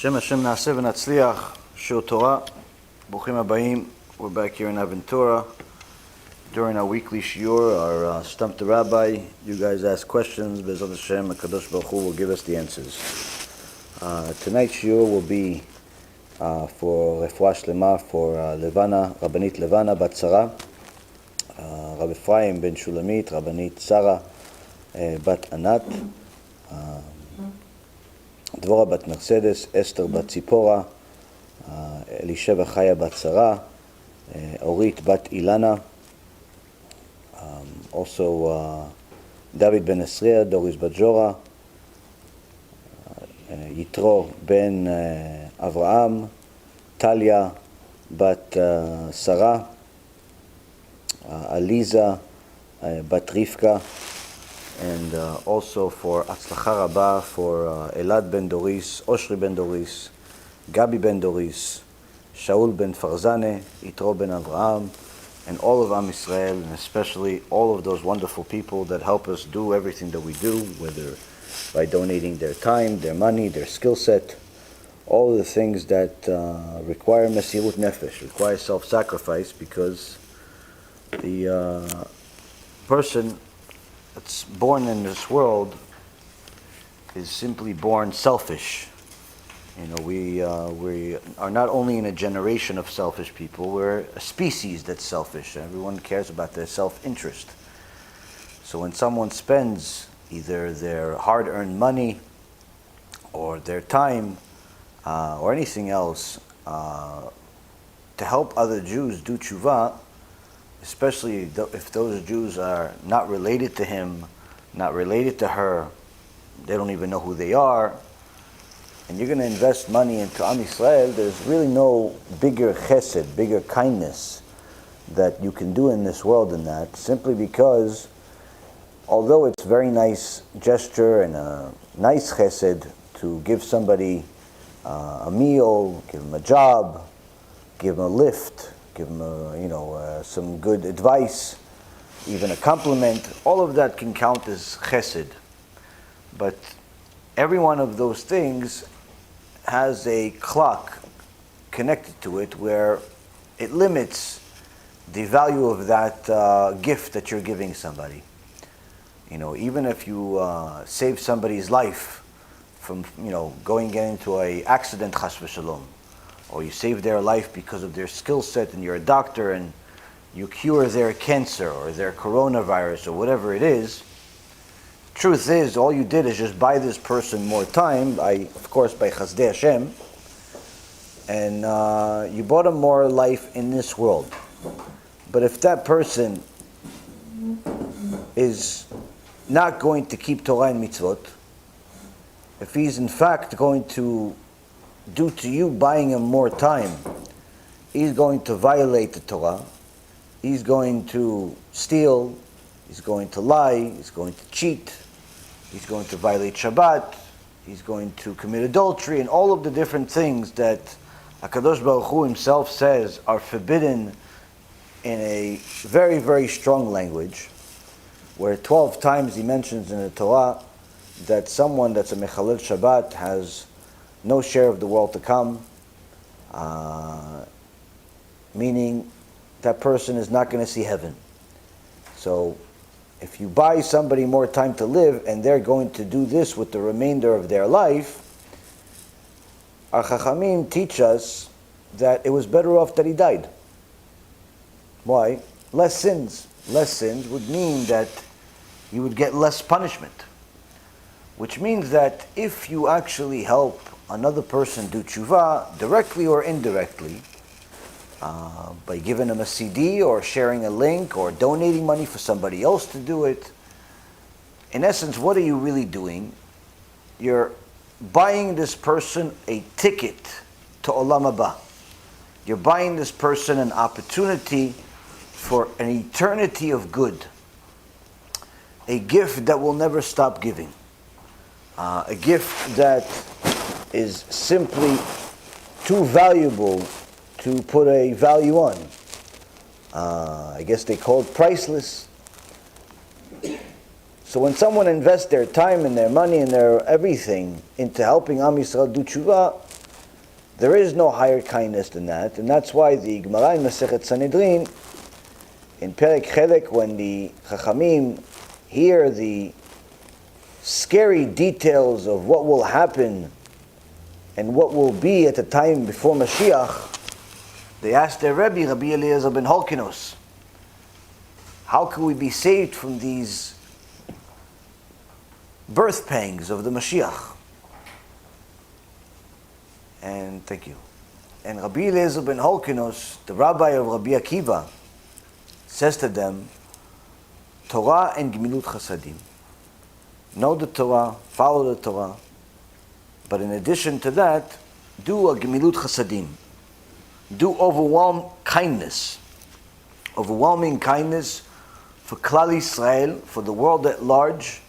Hashem Naaseh v'Natzliach, Shur Torah, Bruchim Habayim. We're back here in Aventura. During our weekly shiur, our Stump the Rabbi, you guys ask questions. B'ezrat Hashem, HaKadosh Baruch Hu will give us the answers. Tonight's shiur will be for Refuah Shlema for Levana, Rabbanit Levana Bat Sarah, Rabbi Ephraim ben Shulamit, Rabbanit Sarah Bat Anat, Dvorah Bat Mercedes, Esther Bat Tzipora, Elisheva Chaya Bat Sarah, Orit Bat Ilana, also David Ben Esriya, Doris Bat Jora, Yitro Ben Avraham, Talia Bat Sarah, Aliza Bat Rivka, and also for Atzlacha Rabba for Elad Ben Doris, Oshri Ben Doris, Gabi Ben Doris, Shaul Ben Farzane, Yitro Ben Avraham, and all of Am Yisrael, and especially all of those wonderful people that help us do everything that we do, whether by donating their time, their money, their skill set, all of the things that require Mesirut Nefesh, require self-sacrifice, because the person that's born in this world is simply born selfish. You know, we are not only in a generation of selfish people, we're a species that's selfish. Everyone cares about their self-interest. So when someone spends either their hard-earned money or their time or anything else to help other Jews do TeShuva, especially if those Jews are not related to him, not related to her, they don't even know who they are, and you're going to invest money into Am Yisrael, there's really no bigger chesed, bigger kindness that you can do in this world than that, simply because although it's a very nice gesture and a nice chesed to give somebody a meal, give them a job, give them a lift, give them some good advice, even a compliment, all of that can count as chesed. But every one of those things has a clock connected to it where it limits the value of that gift that you're giving somebody. You know, even if you save somebody's life from, going into an accident, chas v'shalom, or you save their life because of their skill set and you're a doctor and you cure their cancer or their coronavirus or whatever it is, truth is, all you did is just buy this person more time, of course by Chazdei Hashem, and you bought him more life in this world. But if that person is not going to keep Torah and mitzvot, if he's in fact going to do to you buying him more time, he's going to violate the Torah, he's going to steal, he's going to lie, he's going to cheat, he's going to violate Shabbat, he's going to commit adultery, and all of the different things that HaKadosh Baruch Hu himself says are forbidden in a very, very strong language, where 12 times he mentions in the Torah that someone that's a Mechalel Shabbat has no share of the world to come, meaning that person is not going to see heaven. So if you buy somebody more time to live and they're going to do this with the remainder of their life, our Chachamim teach us that it was better off that he died. Why? Less sins. Less sins would mean that you would get less punishment. Which means that if you actually help another person do TeShuva, directly or indirectly, by giving them a CD or sharing a link or donating money for somebody else to do it, in essence, what are you really doing? You're buying this person a ticket to Olam HaBa. You're buying this person an opportunity for an eternity of good. A gift that will never stop giving. A gift that is simply too valuable to put a value on. I guess they call it priceless. So when someone invests their time and their money and their everything into helping Am Yisrael do TeShuva, There is no higher kindness than that, and that's why the Gemara in Masechet Sanhedrin, in Perek Chelek, when the Chachamim hear the scary details of what will happen and what will be at the time before Moshiach, they ask their Rebbe, Rabbi Eliezer ben Holkinos, how can we be saved from these birth pangs of the Moshiach? And thank you. And Rabbi Eliezer ben Holkinos, the rabbi of Rabbi Akiva, says to them, Torah and Gemilut Chasadim. Know the Torah, follow the Torah, but in addition to that, do a Gemilut Chasadim. Do overwhelming kindness for Klal Yisrael, for the world at large,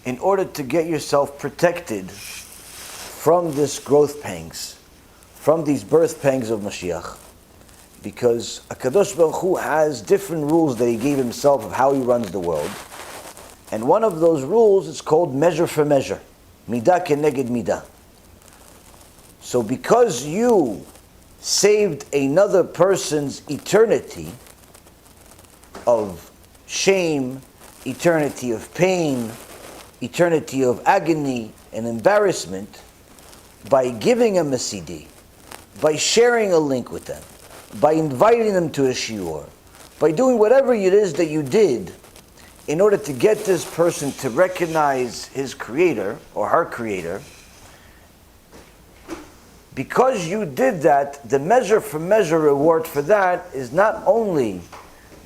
in order to get yourself protected from this growth pangs, from these birth pangs of Moshiach. Because HaKadosh Baruch Hu has different rules that He gave Himself of how He runs the world. And one of those rules is called measure for measure. Midah keneged midah. So because you saved another person's eternity of shame, eternity of pain, eternity of agony and embarrassment, by giving them a CD, by sharing a link with them, by inviting them to a shiur, by doing whatever it is that you did in order to get this person to recognize his creator or her creator, because you did that, the measure for measure reward for that is not only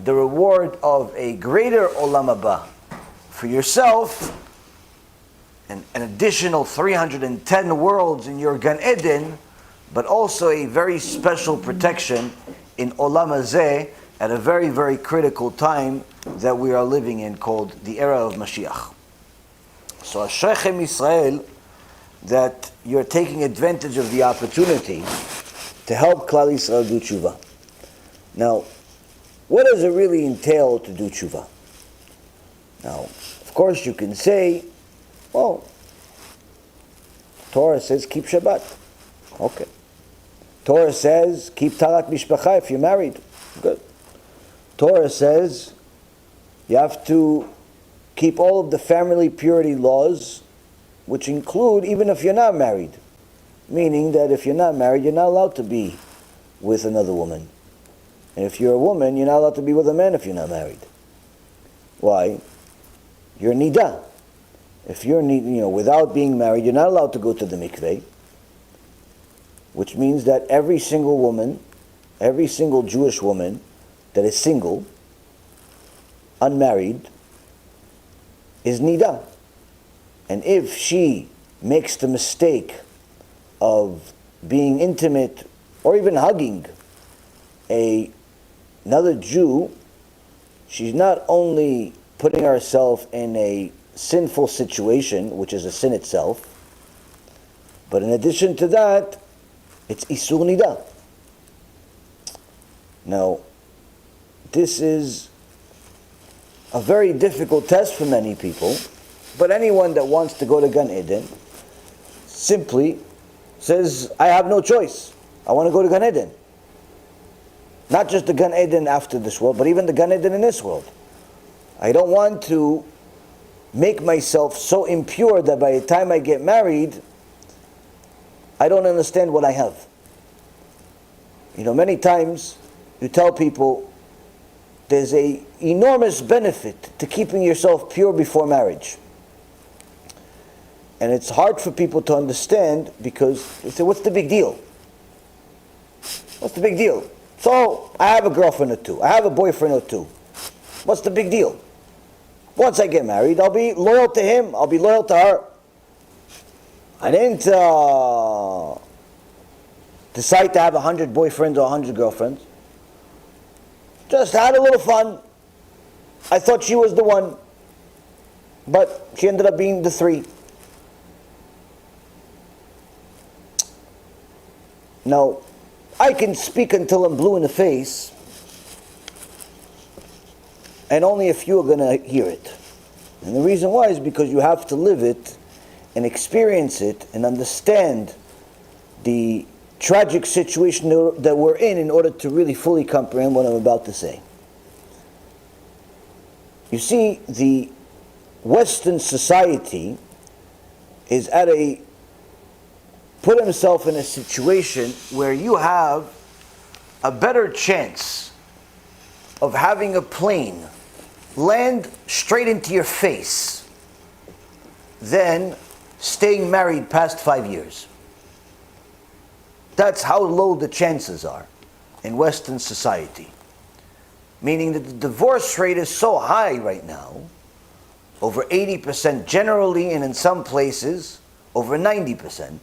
the reward of a greater Olam HaBa for yourself, and an additional 310 worlds in your Gan Eden, but also a very special protection in Olam Hazeh at a very, very critical time that we are living in, called the era of Moshiach. So Ashrechem Yisrael, that you're taking advantage of the opportunity to help Klal Yisrael do TeShuva. Now, what does it really entail to do TeShuva? Now, of course you can say, well, Torah says keep Shabbat. Okay. Torah says keep Tarat Mishpacha if you're married. Good. Torah says you have to keep all of the family purity laws, which include even if you're not married. Meaning that if you're not married, you're not allowed to be with another woman. And if you're a woman, you're not allowed to be with a man if you're not married. Why? You're nidah. If you're without being married, you're not allowed to go to the mikveh, which means that every single woman, every single Jewish woman that is single, unmarried, is nidah. And if she makes the mistake of being intimate or even hugging another Jew, she's not only putting herself in a sinful situation, which is a sin itself, but in addition to that, it's Isur Nidah. Now, this is a very difficult test for many people, but anyone that wants to go to Gan Eden simply says, I have no choice. I want to go to Gan Eden. Not just the Gan Eden after this world, but even the Gan Eden in this world. I don't want to make myself so impure that by the time I get married, I don't understand what I have. Many times you tell people there's an enormous benefit to keeping yourself pure before marriage. And it's hard for people to understand because they say, what's the big deal? What's the big deal? So, I have a girlfriend or two. I have a boyfriend or two. What's the big deal? Once I get married, I'll be loyal to him. I'll be loyal to her. I didn't decide to have 100 boyfriends or 100 girlfriends. Just had a little fun. I thought she was the one. But she ended up being the three. Now, I can speak until I'm blue in the face, and only a few are going to hear it. And the reason why is because you have to live it and experience it and understand the tragic situation that we're in order to really fully comprehend what I'm about to say. You see, the Western society is put himself in a situation where you have a better chance of having a plane land straight into your face than staying married past 5 years. That's how low the chances are in Western society. Meaning that the divorce rate is so high right now, over 80% generally, and in some places over 90%,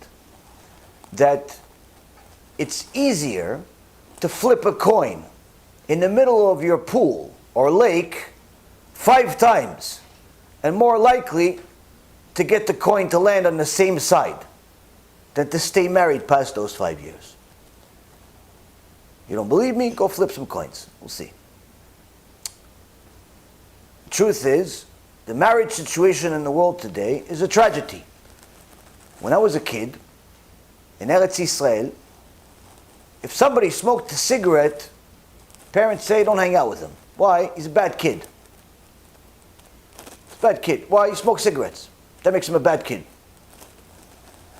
that it's easier to flip a coin in the middle of your pool or lake 5 times, and more likely to get the coin to land on the same side than to stay married past those 5 years. You don't believe me? Go flip some coins. We'll see. The truth is, the marriage situation in the world today is a tragedy. When I was a kid, in Eretz Yisrael, if somebody smoked a cigarette, parents say, don't hang out with him. Why? He's a bad kid. He's a bad kid. Why? He smokes cigarettes. That makes him a bad kid.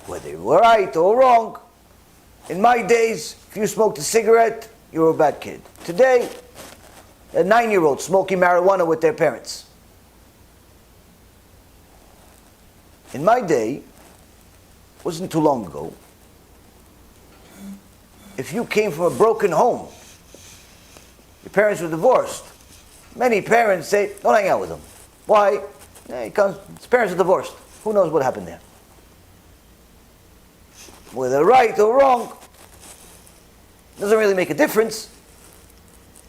Whether you were right or wrong, in my days, if you smoked a cigarette, you were a bad kid. Today, a 9-year-old smoking marijuana with their parents. In my day, wasn't too long ago, if you came from a broken home, your parents were divorced, many parents say, don't hang out with him. Why? His parents are divorced. Who knows what happened there? Whether right or wrong, doesn't really make a difference.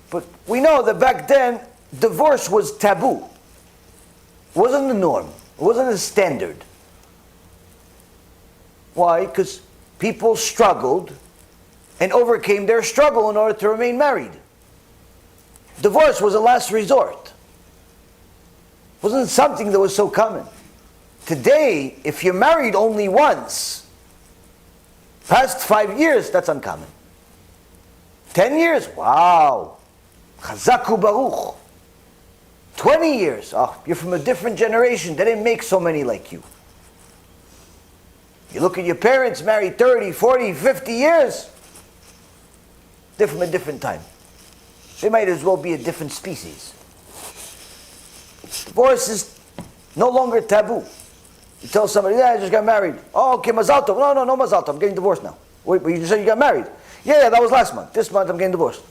But we know that back then, divorce was taboo. It wasn't the norm. It wasn't the standard. Why? Because people struggled and overcame their struggle in order to remain married. Divorce was a last resort. It wasn't something that was so common. Today, if you're married only once, past 5 years, that's uncommon. 10 years, wow. Chazaku Baruch. 20 years, oh, you're from a different generation. They didn't make so many like you. You look at your parents married 30, 40, 50 years. They're from a different time. They might as well be a different species. Divorce is no longer taboo. You tell somebody, yeah, I just got married. Oh, okay, mazal tov. No mazal tov. I'm getting divorced now. Wait, but you just said you got married. Yeah, that was last month. This month I'm getting divorced.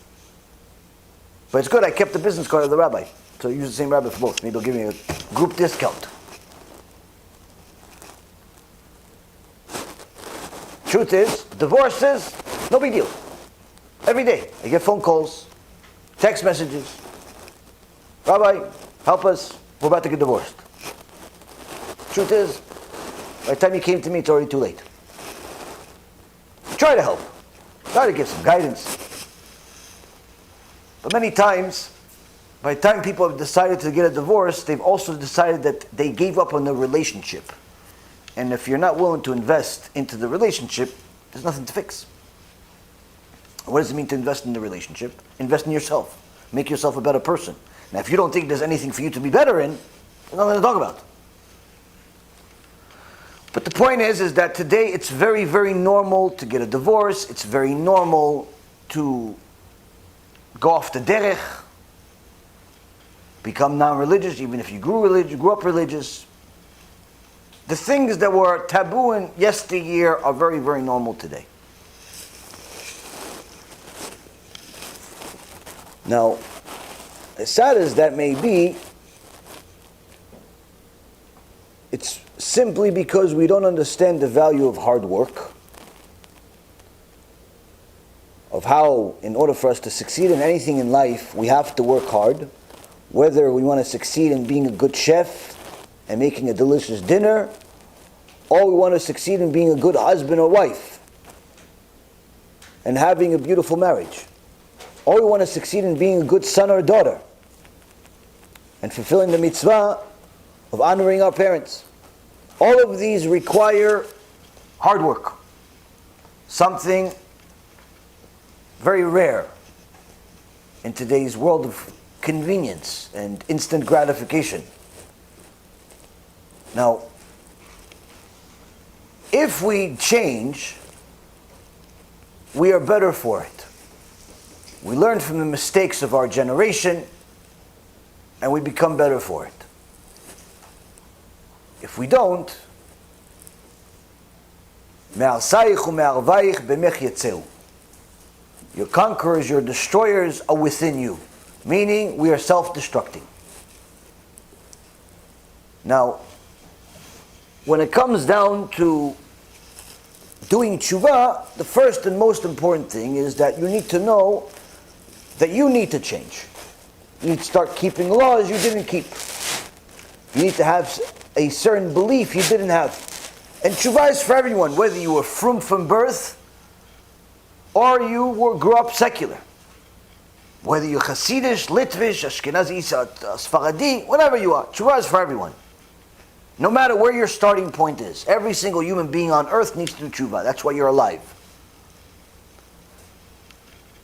But it's good, I kept the business card of the rabbi. So I use the same rabbi for both. Maybe he'll give me a group discount. Truth is, divorces, no big deal. Every day, I get phone calls, text messages. Rabbi, help us, we're about to get divorced. Truth is, by the time you came to me, it's already too late. Try to help. Try to give some guidance. But many times, by the time people have decided to get a divorce, they've also decided that they gave up on the relationship. And if you're not willing to invest into the relationship, there's nothing to fix. What does it mean to invest in the relationship? Invest in yourself. Make yourself a better person. Now, if you don't think there's anything for you to be better in, there's nothing to talk about. But the point is that today it's very, very normal to get a divorce. It's very normal to go off the derech, become non-religious, even if you grew up religious. The things that were taboo in yesteryear are very, very normal today. Now, as sad as that may be, it's simply because we don't understand the value of hard work, of how, in order for us to succeed in anything in life, we have to work hard. Whether we want to succeed in being a good chef and making a delicious dinner, or we want to succeed in being a good husband or wife and having a beautiful marriage, or we want to succeed in being a good son or daughter and fulfilling the mitzvah of honoring our parents. All of these require hard work, something very rare in today's world of convenience and instant gratification. Now, if we change, we are better for it. We learn from the mistakes of our generation, and we become better for it. If we don't, your conquerors, your destroyers are within you, meaning we are self-destructing. Now, when it comes down to doing tshuva, the first and most important thing is that you need to know that you need to change. You need to start keeping laws you didn't keep. You need to have a certain belief you didn't have. And tshuva is for everyone, whether you were frum from birth or you grew up secular. Whether you're Hasidish, Litvish, Ashkenazi, Sfaradi, whatever you are, tshuva is for everyone. No matter where your starting point is, every single human being on earth needs to do tshuva. That's why you're alive.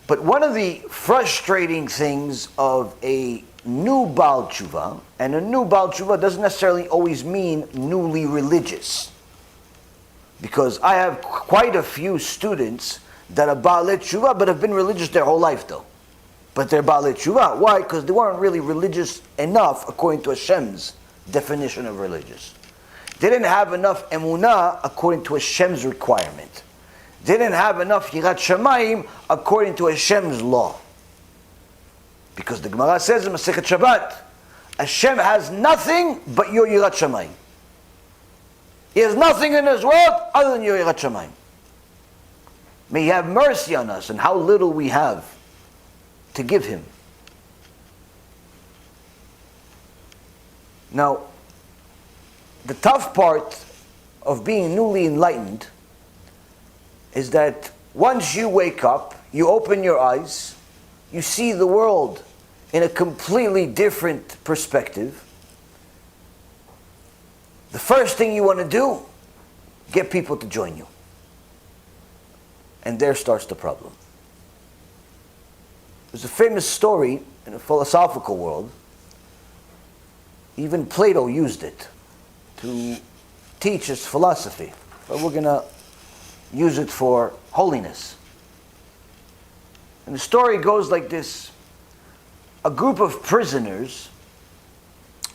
But one of the frustrating things of a new Baal tshuva, and a new Baal tshuva doesn't necessarily always mean newly religious. Because I have quite a few students that are Baalei tshuva but have been religious their whole life though. But they're Baalei tshuva. Why? Because they weren't really religious enough according to Hashem's definition of religious. They didn't have enough emunah according to Hashem's requirement. They didn't have enough yirat shamayim according to Hashem's law. Because the Gemara says in Masechet Shabbat, Hashem has nothing but your yirat shamayim. He has nothing in this world other than your yirat shamayim. May He have mercy on us and how little we have to give Him. Now, the tough part of being newly enlightened is that once you wake up, you open your eyes, you see the world in a completely different perspective. The first thing you want to do, get people to join you. And there starts the problem. There's a famous story in the philosophical world. Even Plato used it to teach his philosophy. But we're going to use it for holiness. And the story goes like this. A group of prisoners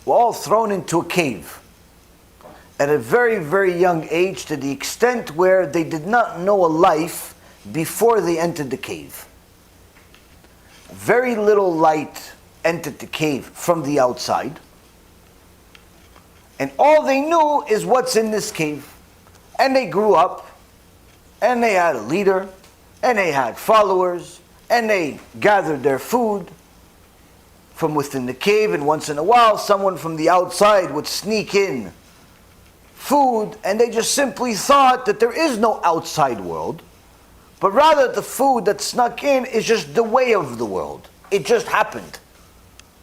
were all thrown into a cave at a very, very young age, to the extent where they did not know a life before they entered the cave. Very little light entered the cave from the outside. And all they knew is what's in this cave. And they grew up, and they had a leader, and they had followers, and they gathered their food from within the cave, and once in a while someone from the outside would sneak in food, and they just simply thought that there is no outside world, but rather the food that snuck in is just the way of the world. It just happened.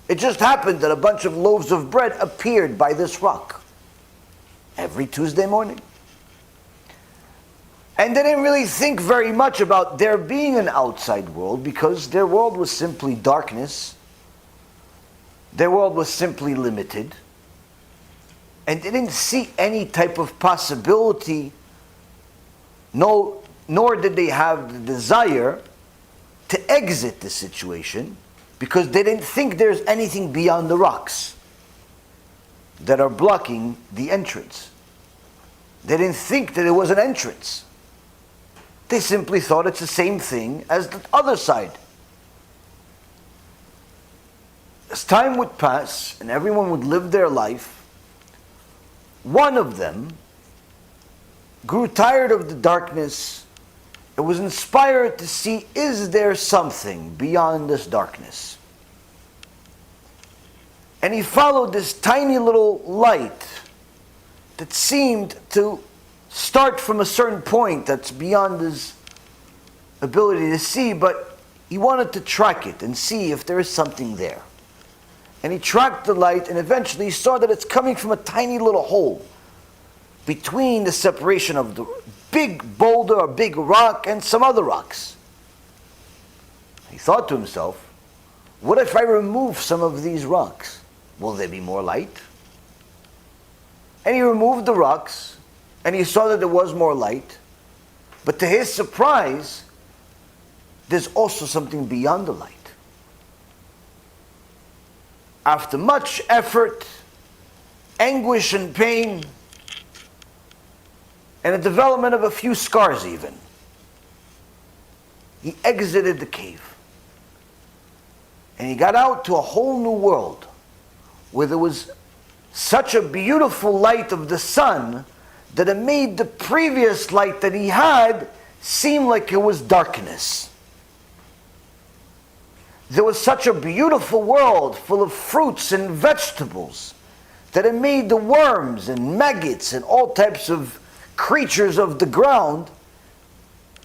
It just happened that a bunch of loaves of bread appeared by this rock every Tuesday morning. And they didn't really think very much about there being an outside world, because their world was simply darkness. Their world was simply limited. And they didn't see any type of possibility, nor did they have the desire to exit the situation, because they didn't think there's anything beyond the rocks that are blocking the entrance. They didn't think that it was an entrance. They simply thought it's the same thing as the other side. As time would pass and everyone would live their life, one of them grew tired of the darkness and was inspired to see, is there something beyond this darkness? And he followed this tiny little light that seemed to start from a certain point that's beyond his ability to see, but he wanted to track it and see if there is something there. And he tracked the light, and eventually he saw that it's coming from a tiny little hole between the separation of the big boulder or big rock and some other rocks. He thought to himself, what if I remove some of these rocks? Will there be more light? And he removed the rocks, and he saw that there was more light. But to his surprise, there's also something beyond the light. After much effort, anguish and pain, and the development of a few scars even, he exited the cave. And he got out to a whole new world where there was such a beautiful light of the sun that it made the previous light that he had seem like it was darkness. There was such a beautiful world full of fruits and vegetables that it made the worms and maggots and all types of creatures of the ground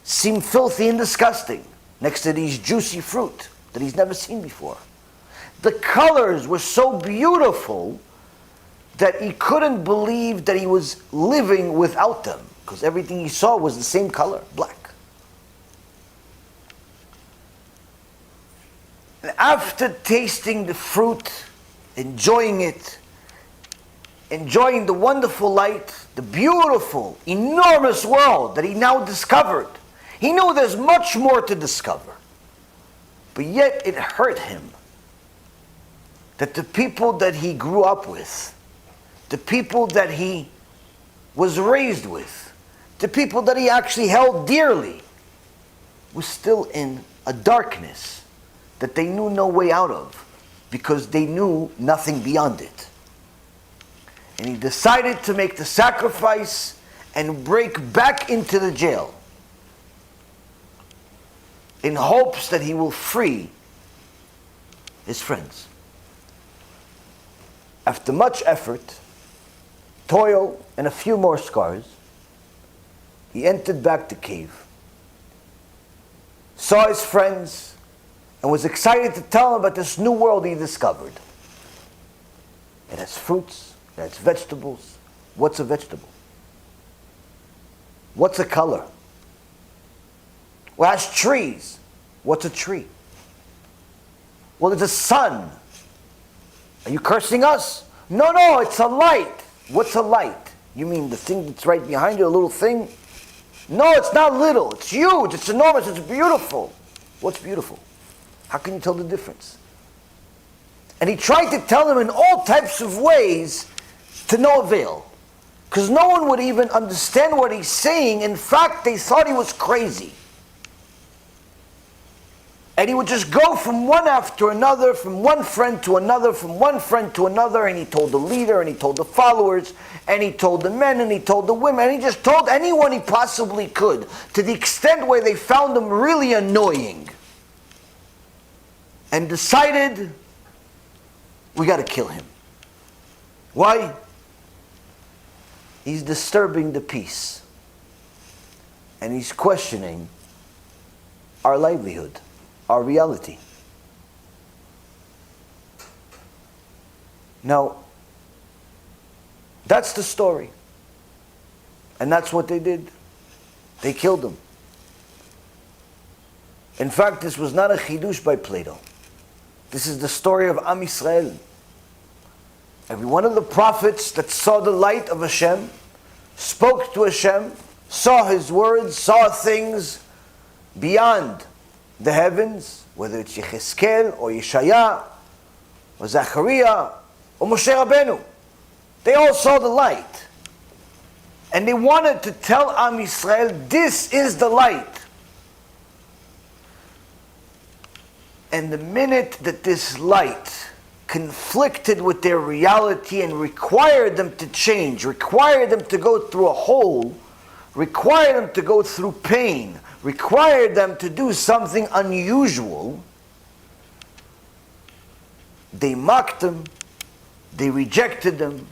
seem filthy and disgusting next to these juicy fruit that he's never seen before. The colors were so beautiful that he couldn't believe that he was living without them, because everything he saw was the same color, black. And after tasting the fruit, enjoying it, enjoying the wonderful light, the beautiful, enormous world that he now discovered, he knew there's much more to discover. But yet it hurt him that the people that he grew up with, the people that he was raised with, the people that he actually held dearly, was still in a darkness that they knew no way out of, because they knew nothing beyond it. And he decided to make the sacrifice and break back into the jail in hopes that he will free his friends. After much effort, toil, and a few more scars, he entered back the cave, saw his friends, and was excited to tell them about this new world he discovered. It has fruits, it has vegetables. What's a vegetable? What's a color? Well, it has trees. What's a tree? Well, it's a sun. Are you cursing us? No, it's a light. What's a light? You mean the thing that's right behind you, a little thing? No, it's not little. It's huge. It's enormous. It's beautiful. What's beautiful? How can you tell the difference? And he tried to tell them in all types of ways to no avail, because no one would even understand what he's saying. In fact, they thought he was crazy. And he would just go from one after another, from one friend to another, from one friend to another, and he told the leader, and he told the followers, and he told the men, and he told the women, and he just told anyone he possibly could, to the extent where they found him really annoying, and decided, we got to kill him. Why? He's disturbing the peace, and he's questioning our livelihood, our reality. Now, that's the story. And that's what they did. They killed him. In fact, this was not a chidush by Plato. This is the story of Am Yisrael. Every one of the prophets that saw the light of Hashem, spoke to Hashem, saw His words, saw things beyond the heavens, whether it's Yechezkel or Yeshaya or Zachariah or Moshe Rabbeinu. They all saw the light. And they wanted to tell Am Yisrael, this is the light. And the minute that this light conflicted with their reality and required them to change, required them to go through a hole, required them to go through pain, required them to do something unusual, they mocked them, they rejected them,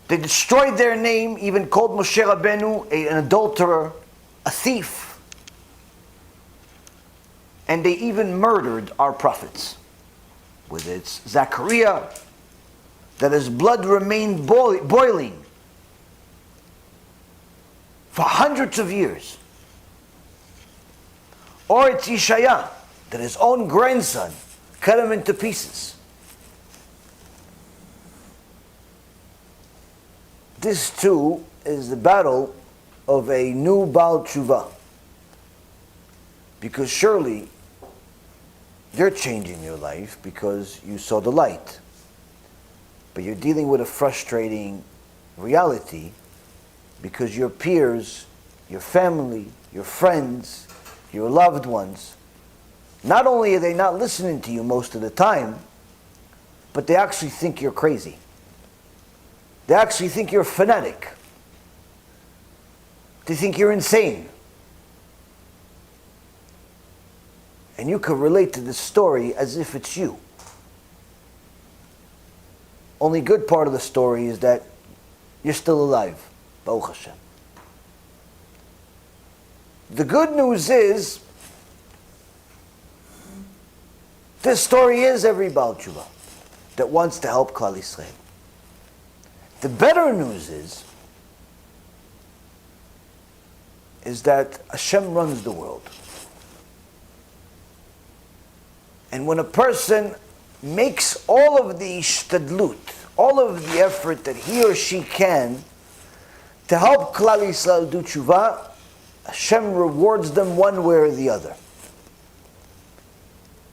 they destroyed their name, even called Moshe Rabbeinu an adulterer, a thief, and they even murdered our prophets. Whether it's Zachariah, that his blood remained boiling for hundreds of years. Or it's Yishaya, that his own grandson cut him into pieces. This too is the battle of a new Baal Tshuva. Because surely you're changing your life because you saw the light. But you're dealing with a frustrating reality because your peers, your family, your friends, your loved ones, not only are they not listening to you most of the time, but they actually think you're crazy. They actually think you're a fanatic. They think you're insane. And you can relate to this story as if it's you. Only good part of the story is that you're still alive. Baruch Hashem. The good news is, this story is every Baal Tshuva that wants to help Klal Yisrael. The better news is that Hashem runs the world. And when a person makes all of the ishtadlut, all of the effort that he or she can to help Klal Yisrael do tshuva, Hashem rewards them one way or the other.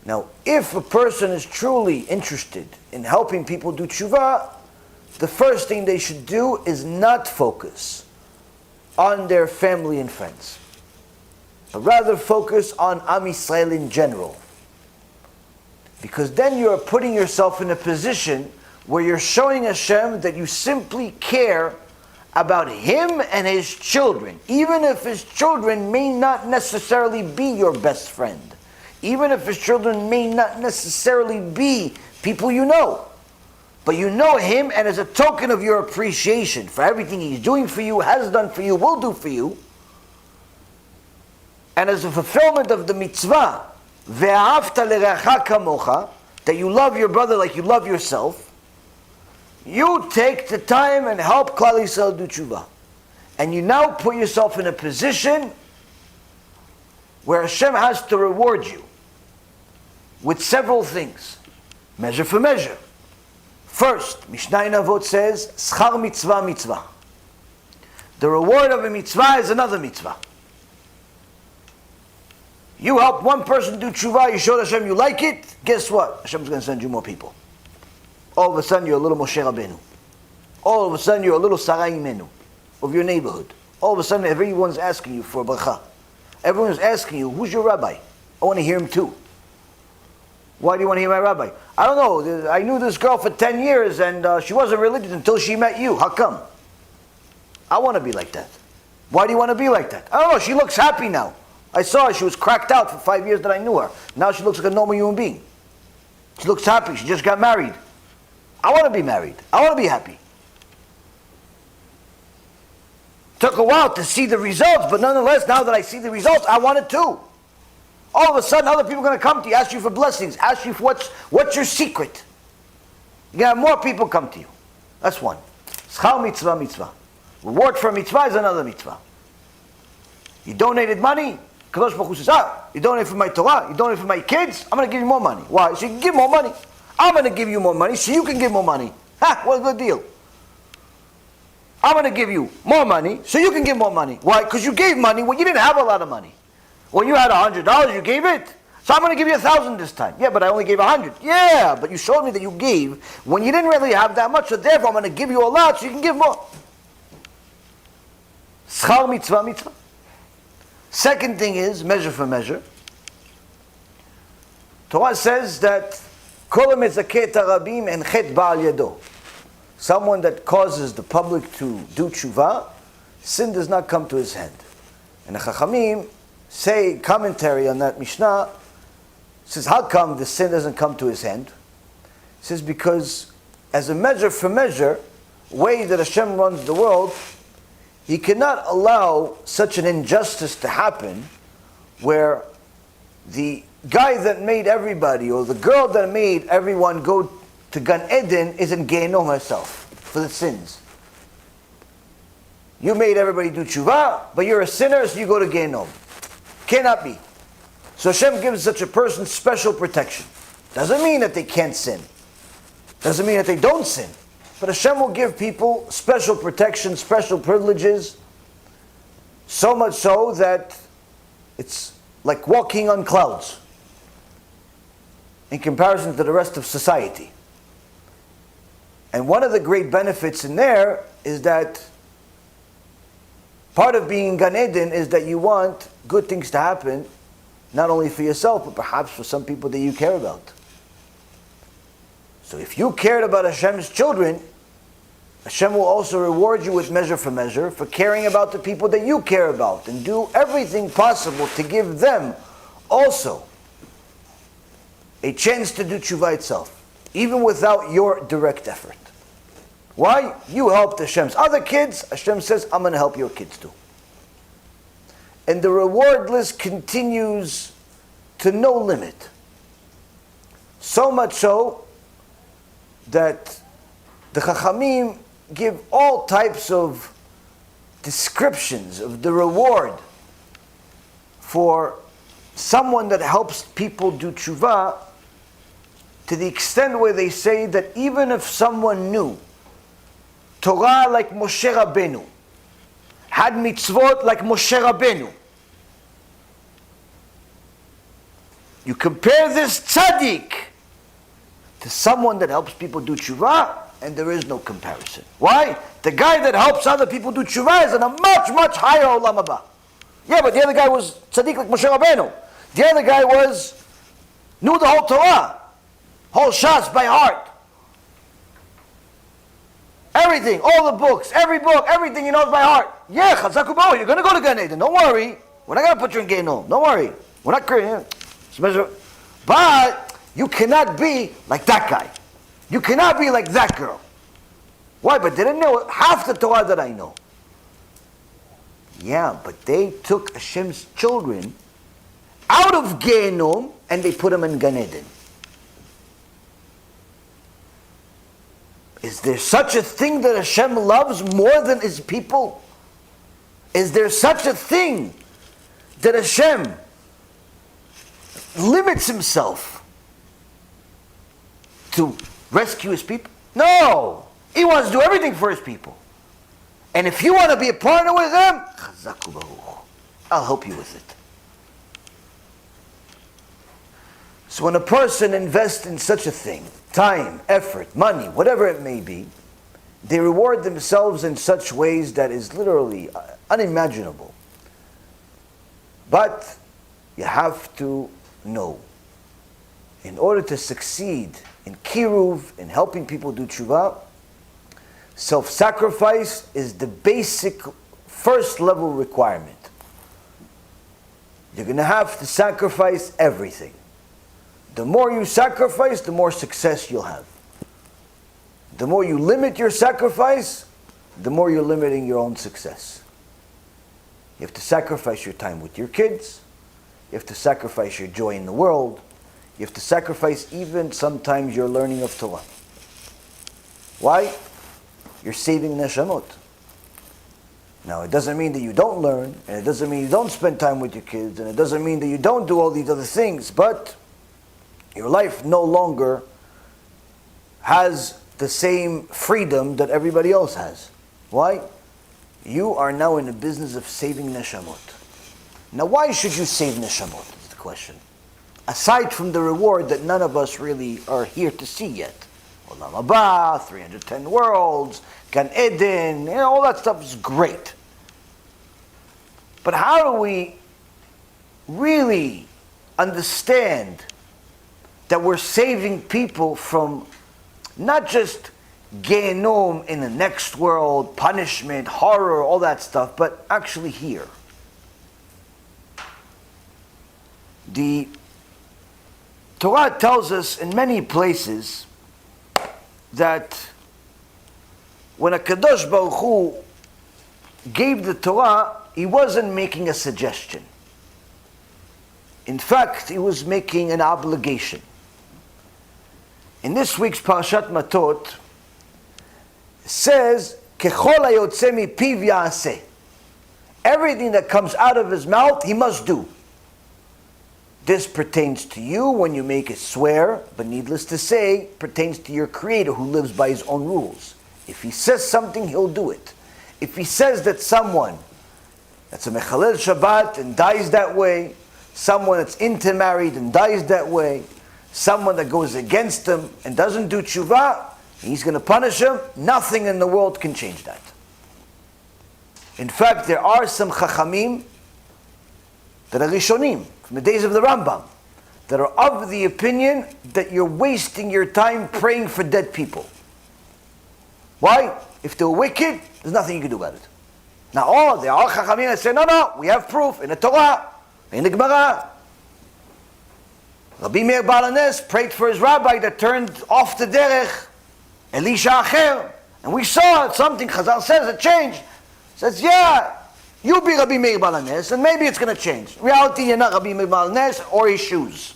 Now, if a person is truly interested in helping people do tshuva, the first thing they should do is not focus on their family and friends, but rather focus on Am Yisrael in general. Because then you are putting yourself in a position where you're showing Hashem that you simply care about Him and His children, even if His children may not necessarily be your best friend, even if His children may not necessarily be people you know. But you know Him, and as a token of your appreciation for everything He's doing for you, has done for you, will do for you, and as a fulfillment of the mitzvah, ve'ahavta l'reacha kamocha, that you love your brother like you love yourself, you take the time and help Klal Yisrael do tshuva. And you now put yourself in a position where Hashem has to reward you with several things. Measure for measure. First, Mishnah in Avot says, Schar mitzvah mitzvah. The reward of a mitzvah is another mitzvah. You help one person do tshuva, you showed Hashem you like it, guess what? Hashem's going to send you more people. All of a sudden you're a little Moshe Rabbeinu. All of a sudden you're a little Sarai Imenu of your neighborhood. All of a sudden everyone's asking you for a bracha. Everyone's asking you, who's your rabbi? I want to hear him too. Why do you want to hear my rabbi? I don't know. I knew this girl for 10 years and she wasn't religious until she met you. How come? I want to be like that. Why do you want to be like that? I don't know. She looks happy now. I saw her. She was cracked out for 5 years that I knew her. Now she looks like a normal human being. She looks happy. She just got married. I want to be married. I want to be happy. Took a while to see the results, but nonetheless, now that I see the results, I want it too. All of a sudden, other people are going to come to you, ask you for blessings, ask you for what's your secret. You're going to have more people come to you. That's one. Schar mitzvah mitzvah. Reward for a mitzvah is another mitzvah. You donated money, Kadosh Baruch Hu says, you donated for my Torah, you donated for my kids, I'm going to give you more money. Why? So you can give more money. I'm going to give you more money so you can give more money. Ha, what a good deal. I'm going to give you more money so you can give more money. Why? Because you gave money when you didn't have a lot of money. When you had $100, you gave it. So I'm going to give you 1,000 this time. Yeah, but I only gave 100. Yeah, but you showed me that you gave when you didn't really have that much, so therefore I'm going to give you a lot so you can give more. Schar mitzvah mitzvah. Second thing is measure for measure. Torah says that kol mezaket harabim en chet ba'al yado. Someone that causes the public to do tshuva, sin does not come to his hand. And the Chachamim say, commentary on that Mishnah, says, how come the sin doesn't come to his hand? It says, because as a measure for measure, way that Hashem runs the world, He cannot allow such an injustice to happen where the guy that made everybody, or the girl that made everyone go to Gan Eden is in Gehinnom herself for the sins. You made everybody do tshuva, but you're a sinner, so you go to Gehinnom. Cannot be. So Hashem gives such a person special protection. Doesn't mean that they can't sin. Doesn't mean that they don't sin. But Hashem will give people special protection, special privileges, so much so that it's like walking on clouds in comparison to the rest of society. And one of the great benefits in there is that part of being in Gan Eden is that you want good things to happen, not only for yourself, but perhaps for some people that you care about. So if you cared about Hashem's children, Hashem will also reward you with measure for caring about the people that you care about, and do everything possible to give them also a chance to do TeShuva itself, even without your direct effort. Why? You helped Hashem's other kids. Hashem says, I'm going to help your kids too. And the reward list continues to no limit. So much so that the Chachamim give all types of descriptions of the reward for someone that helps people do TeShuva, to the extent where they say that even if someone knew Torah like Moshe Rabbeinu, had mitzvot like Moshe Rabbeinu, you compare this tzaddik to someone that helps people do TeShuva, and there is no comparison. Why? The guy that helps other people do TeShuva is in a much, much higher Olam HaBa. Yeah, but the other guy was tzaddik like Moshe Rabbeinu. The other guy knew the whole Torah, whole Shas by heart. Everything, all the books, every book, everything he knows by heart. Yeah, Chazak U'Bo, you're going to go to Gan Eden. Don't worry. We're not going to put you in Gehinnom. Don't worry. We're not creating. But you cannot be like that guy. You cannot be like that girl. Why? But they didn't know half the Torah that I know. Yeah, but they took Hashem's children out of Gehinnom and they put them in Gan Eden. Is there such a thing that Hashem loves more than His people? Is there such a thing that Hashem limits Himself to rescue His people? No! He wants to do everything for His people. And if you want to be a partner with Him, I'll help you with it. So when a person invests in such a thing, time, effort, money, whatever it may be, they reward themselves in such ways that is literally unimaginable. But you have to know, in order to succeed in kiruv, in helping people do TeShuva, self-sacrifice is the basic first level requirement. You're going to have to sacrifice everything. The more you sacrifice, the more success you'll have. The more you limit your sacrifice, the more you're limiting your own success. You have to sacrifice your time with your kids. You have to sacrifice your joy in the world. You have to sacrifice even sometimes your learning of Torah. Why? You're saving neshamot. Now, it doesn't mean that you don't learn, and it doesn't mean you don't spend time with your kids, and it doesn't mean that you don't do all these other things, but your life no longer has the same freedom that everybody else has. Why? You are now in the business of saving neshamot. Now, why should you save neshamot, is the question. Aside from the reward that none of us really are here to see yet. Olam HaBa, 310 worlds, Gan Eden, all that stuff is great. But how do we really understand that we're saving people from not just Gehinnom in the next world, punishment, horror, all that stuff, but actually here? The Torah tells us in many places that when HaKadosh Baruch Hu gave the Torah, He wasn't making a suggestion. In fact, He was making an obligation. In this week's Parashat Matot, it says, Kechol hayotze mipiv ya'aseh. Everything that comes out of his mouth, he must do. This pertains to you when you make a swear, but needless to say, pertains to your Creator who lives by His own rules. If He says something, He'll do it. If He says that someone that's a mechalel Shabbat and dies that way, someone that's intermarried and dies that way, someone that goes against Him and doesn't do TeShuva, He's going to punish him, nothing in the world can change that. In fact, there are some Chachamim that are Rishonim, from the days of the Rambam, that are of the opinion that you're wasting your time praying for dead people. Why? If they're wicked, there's nothing you can do about it. Now, there are Chachamim that say, no, we have proof in the Torah, in the Gemara. Rabbi Meir Baal HaNes prayed for his rabbi that turned off the derech, Elisha Acher, and we saw something, Chazal says, it changed. Says, yeah, you be Rabbi Meir Baal HaNes, and maybe it's going to change. In reality, you're not Rabbi Meir Baal HaNes or his shoes.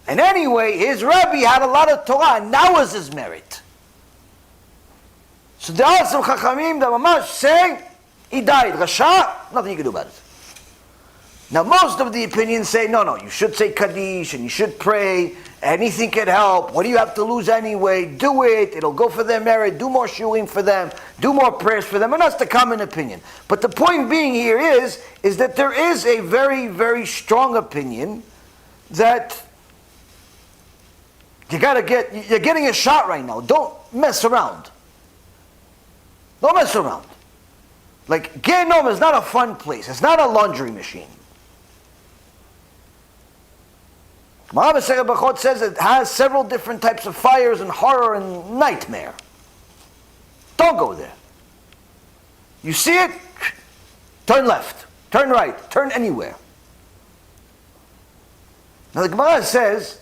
And anyway, his rabbi had a lot of Torah, and that was his merit. So there are some Chachamim that mamash say, he died, Rasha, nothing you can do about it. Now most of the opinions say, no, you should say Kaddish, and you should pray, anything can help, what do you have to lose anyway, do it, it'll go for their merit, do more shurim for them, do more prayers for them, and that's the common opinion. But the point being here is that there is a very, very strong opinion that you're getting a shot right now, don't mess around. Don't mess around. Like, Gehenom is not a fun place, it's not a laundry machine. Masechet Brachot says it has several different types of fires and horror and nightmare. Don't go there. You see it? Turn left, turn right, turn anywhere. Now the Gemara says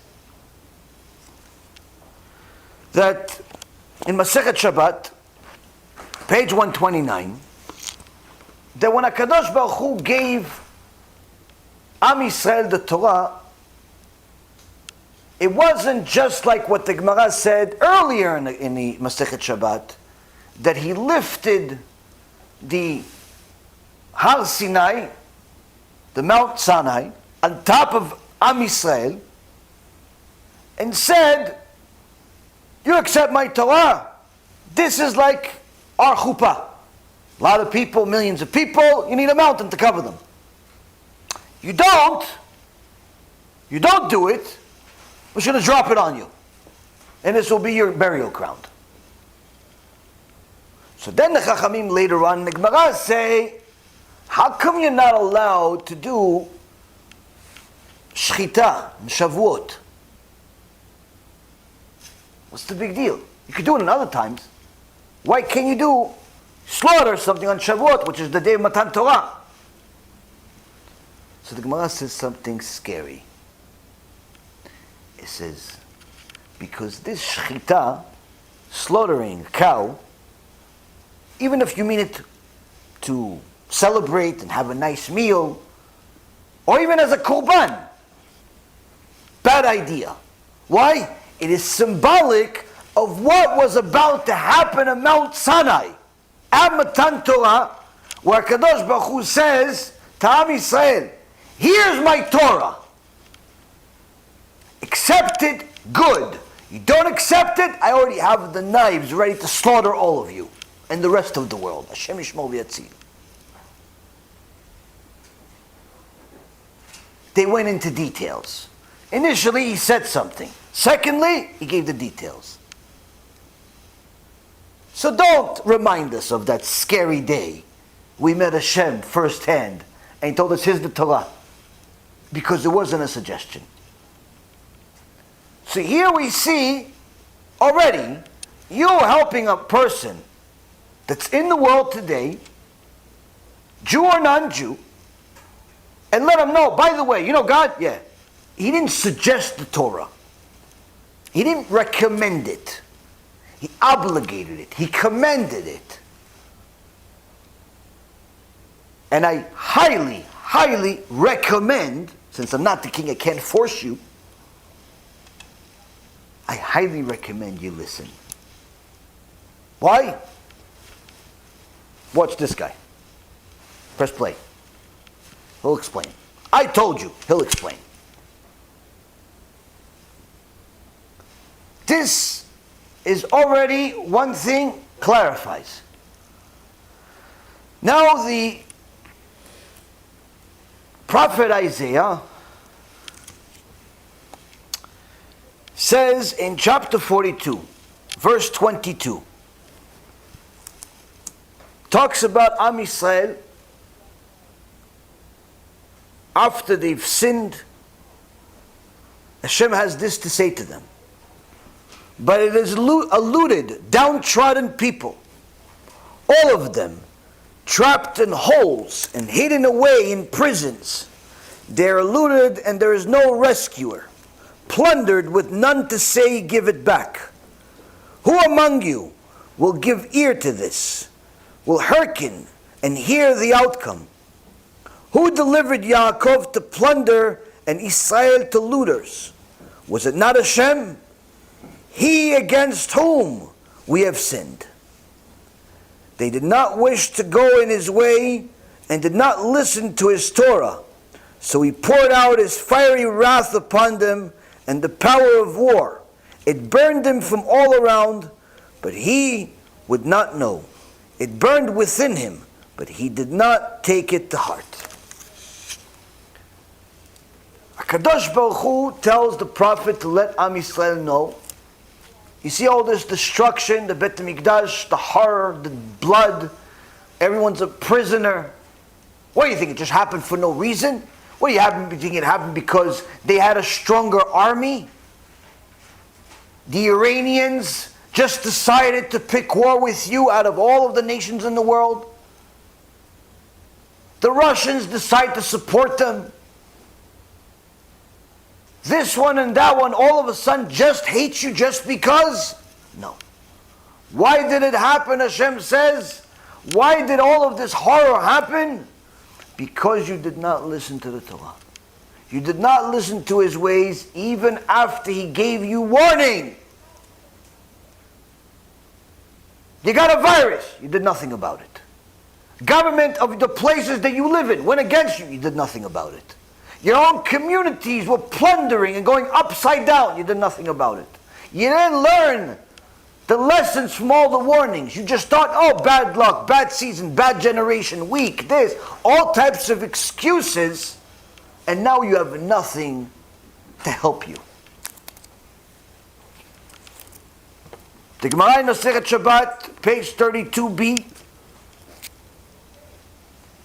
that in Masechet Shabbat, page 129, that when HaKadosh Baruch Hu gave Am Yisrael the Torah, it wasn't just like what the Gemara said earlier in the Masechet Shabbat, that He lifted the Har Sinai, the Mount Sinai, on top of Am Yisrael, and said, you accept my Torah, this is like our chuppah. A lot of people, millions of people, you need a mountain to cover them. You don't do it, we're going to drop it on you. And this will be your burial ground. So then the Chachamim later on in the Gemara say, how come you're not allowed to do shchita and shavuot? What's the big deal? You could do it in other times. Why can't you do slaughter something on Shavuot, which is the day of Matan Torah? So the Gemara says something scary. It says, because this shchita, slaughtering a cow, even if you mean it to celebrate and have a nice meal, or even as a korban, bad idea. Why? It is symbolic of what was about to happen at Mount Sinai, at Matan Torah, where Kadosh Baruch Hu says to Am Yisrael, here's my Torah. Accept it, good. You don't accept it, I already have the knives ready to slaughter all of you and the rest of the world. Hashem Yishmor v'Yatzil. They went into details. Initially, he said something. Secondly, he gave the details. So don't remind us of that scary day we met Hashem firsthand and he told us, here's the Torah. Because there wasn't a suggestion. So here we see already you're helping a person that's in the world today, Jew or non-Jew, and let them know, by the way, you know God? Yeah. He didn't suggest the Torah. He didn't recommend it. He obligated it. He commended it. And I highly, highly recommend, since I'm not the king, I can't force you, I highly recommend you listen. Why? Watch this guy. Press play. He'll explain. I told you. He'll explain. This is already one thing clarifies. Now the prophet Isaiah says in chapter 42, verse 22, talks about Am Yisrael after they've sinned. Hashem has this to say to them. But it is alluded, downtrodden people, all of them, trapped in holes and hidden away in prisons. They are eluded and there is no rescuer, plundered with none to say, give it back. Who among you will give ear to this, will hearken and hear the outcome? Who delivered Yaakov to plunder and Israel to looters? Was it not Hashem? He against whom we have sinned. They did not wish to go in his way and did not listen to his Torah. So he poured out his fiery wrath upon them and the power of war. It burned him from all around, but he would not know. It burned within him, but he did not take it to heart. HaKadosh Baruch Hu tells the prophet to let Am Yisrael know. You see all this destruction, the Bet HaMikdash, the horror, the blood, everyone's a prisoner. What do you think, it just happened for no reason? What do you think it happened because they had a stronger army? The Iranians just decided to pick war with you out of all of the nations in the world? The Russians decide to support them? This one and that one all of a sudden just hates you just because? No. Why did it happen, Hashem says? Why did all of this horror happen? Because you did not listen to the Torah. You did not listen to his ways even after he gave you warning. You got a virus, you did nothing about it. Government of the places that you live in went against you, you did nothing about it. Your own communities were plundering and going upside down. You did nothing about it. You didn't learn the lessons from all the warnings. You just thought, oh, bad luck, bad season, bad generation, weak, this. All types of excuses. And now you have nothing to help you. The Gemara in Masechet Shabbat, page 32b,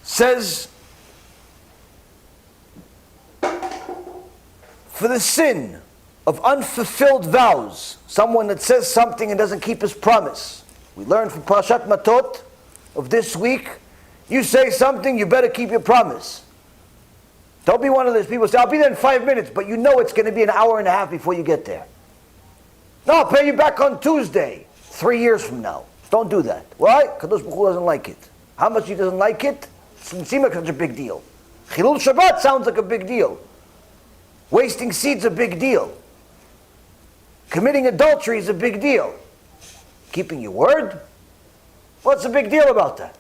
says, for the sin of unfulfilled vows, someone that says something and doesn't keep his promise. We learned from Parashat Matot of this week, you say something, you better keep your promise. Don't be one of those people who say, I'll be there in 5 minutes, but you know it's going to be an hour and a half before you get there. No, I'll pay you back on Tuesday, 3 years from now. Don't do that. Why? Kadosh Baruch Hu doesn't like it. How much he doesn't like it? It doesn't seem like such a big deal. Chilul Shabbat sounds like a big deal. Wasting seed's a big deal. Committing adultery is a big deal. Keeping your word? What's the big deal about that?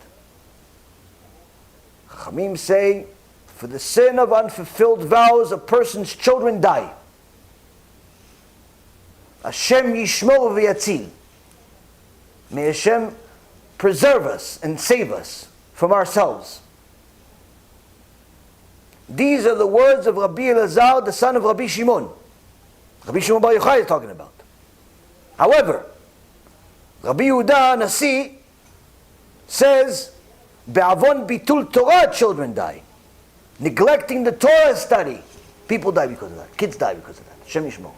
Chachamim say, for the sin of unfulfilled vows, a person's children die. Hashem yishmor v'yatzil. May Hashem preserve us and save us from ourselves. These are the words of Rabbi Elazar, the son of Rabbi Shimon. Rabbi Shimon Bar Yochai is talking about. However, Rabbi Yehuda Nasi says, Be'avon bitul Torah, children die. Neglecting the Torah study, people die because of that. Kids die because of that. Hashem yishmor.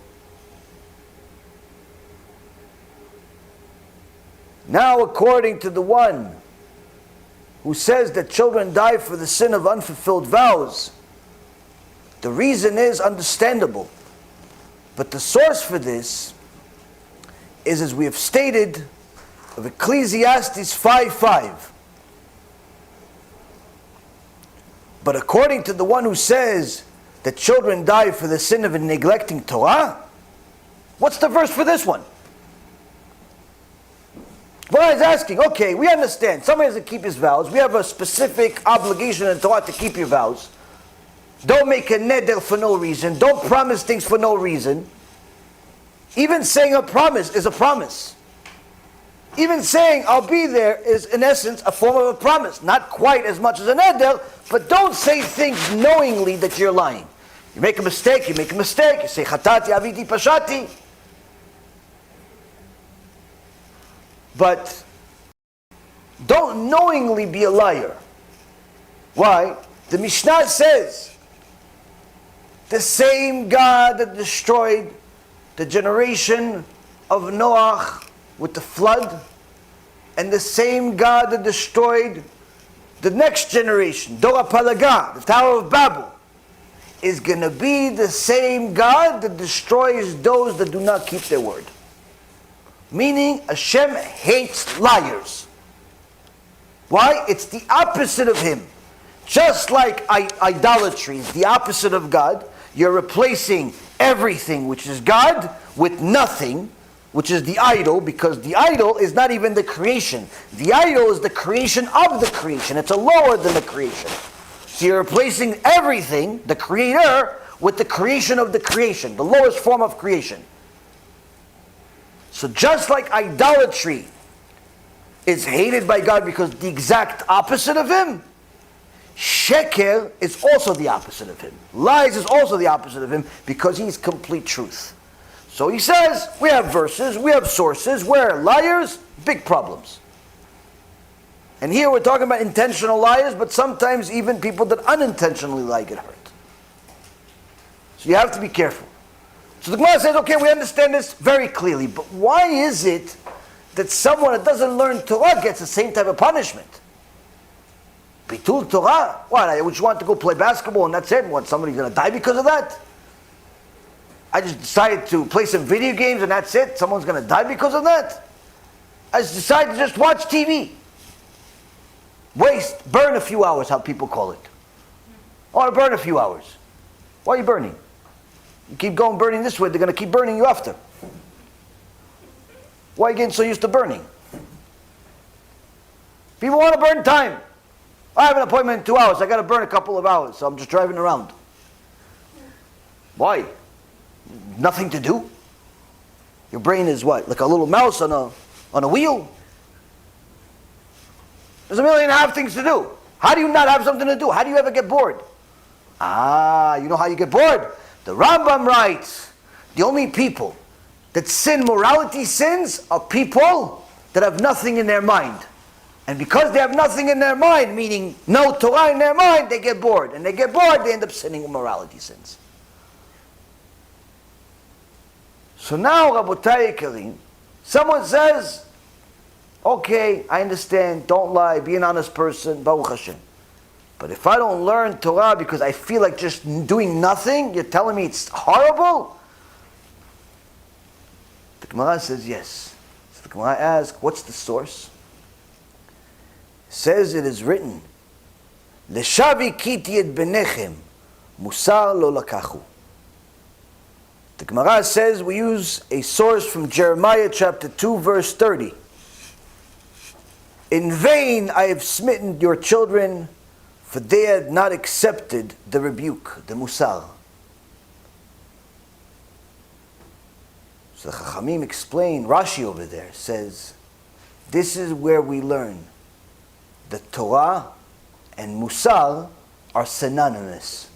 Now, according to the one who says that children die for the sin of unfulfilled vows, the reason is understandable. But the source for this is, as we have stated, of Ecclesiastes 5:5. But according to the one who says that children die for the sin of neglecting Torah, what's the verse for this one? Well, I was asking, okay, we understand. Somebody has to keep his vows. We have a specific obligation in Torah to keep your vows. Don't make a neder for no reason. Don't promise things for no reason. Even saying a promise is a promise. Even saying I'll be there is in essence a form of a promise. Not quite as much as a neder, but don't say things knowingly that you're lying. You make a mistake, you make a mistake. You say chatati, aviti, pashati. But don't knowingly be a liar. Why? The Mishnah says, the same God that destroyed the generation of Noach with the flood, and the same God that destroyed the next generation, Dora Palaga, the Tower of Babel, is going to be the same God that destroys those that do not keep their word. Meaning, Hashem hates liars. Why? It's the opposite of Him. Just like idolatry is the opposite of God, you're replacing everything which is God with nothing, which is the idol, because the idol is not even the creation. The idol is the creation of the creation. It's a lower than the creation. So you're replacing everything, the creator, with the creation of the creation, the lowest form of creation. So just like idolatry is hated by God because the exact opposite of Him, sheker is also the opposite of Him. Lies is also the opposite of Him because He's complete truth. So He says, we have verses, we have sources where liars, big problems. And here we're talking about intentional liars, but sometimes even people that unintentionally lie get hurt. So you have to be careful. So the Gemara says, okay, we understand this very clearly, but why is it that someone that doesn't learn Torah gets the same type of punishment? Bitul Torah? What, I just want to go play basketball and that's it? What, somebody's going to die because of that? I just decided to play some video games and that's it? Someone's going to die because of that? I just decided to just watch TV. Burn a few hours, how people call it. I want to burn a few hours. Why are you burning? You keep going burning this way, they're going to keep burning you after. Why are you getting so used to burning? People want to burn time. I have an appointment in 2 hours, I got to burn a couple of hours, so I'm just driving around. Why? Nothing to do? Your brain is what? Like a little mouse on a wheel? There's 1.5 million things to do. How do you not have something to do? How do you ever get bored? You know how you get bored? The Rambam writes, the only people that sin morality sins are people that have nothing in their mind. And because they have nothing in their mind, meaning no Torah in their mind, they get bored. And they get bored, they end up sinning morality sins. So now, Rabotai Karim, someone says, okay, I understand, don't lie, be an honest person, Baruch Hashem. But if I don't learn Torah because I feel like just doing nothing, you're telling me it's horrible? The Gemara says yes. So the Gemara asks, what's the source? It says it is written, Leshavi kiti et benechem, musar lo lakachu. The Gemara says we use a source from Jeremiah chapter 2 verse 30. In vain I have smitten your children, for they had not accepted the rebuke, the musar. So the Chachamim explain, Rashi over there says, this is where we learn that Torah and musar are synonymous.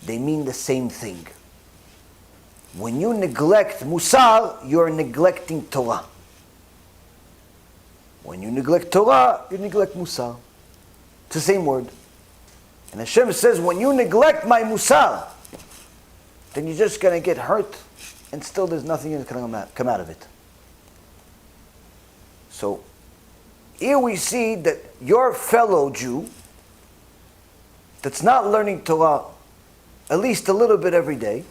They mean the same thing. When you neglect musar, you're neglecting Torah. When you neglect Torah, you neglect musar. It's the same word. And Hashem says, when you neglect my musar, then you're just going to get hurt, and still there's nothing that's going to come out of it. So, here we see that your fellow Jew, that's not learning Torah at least a little bit every day,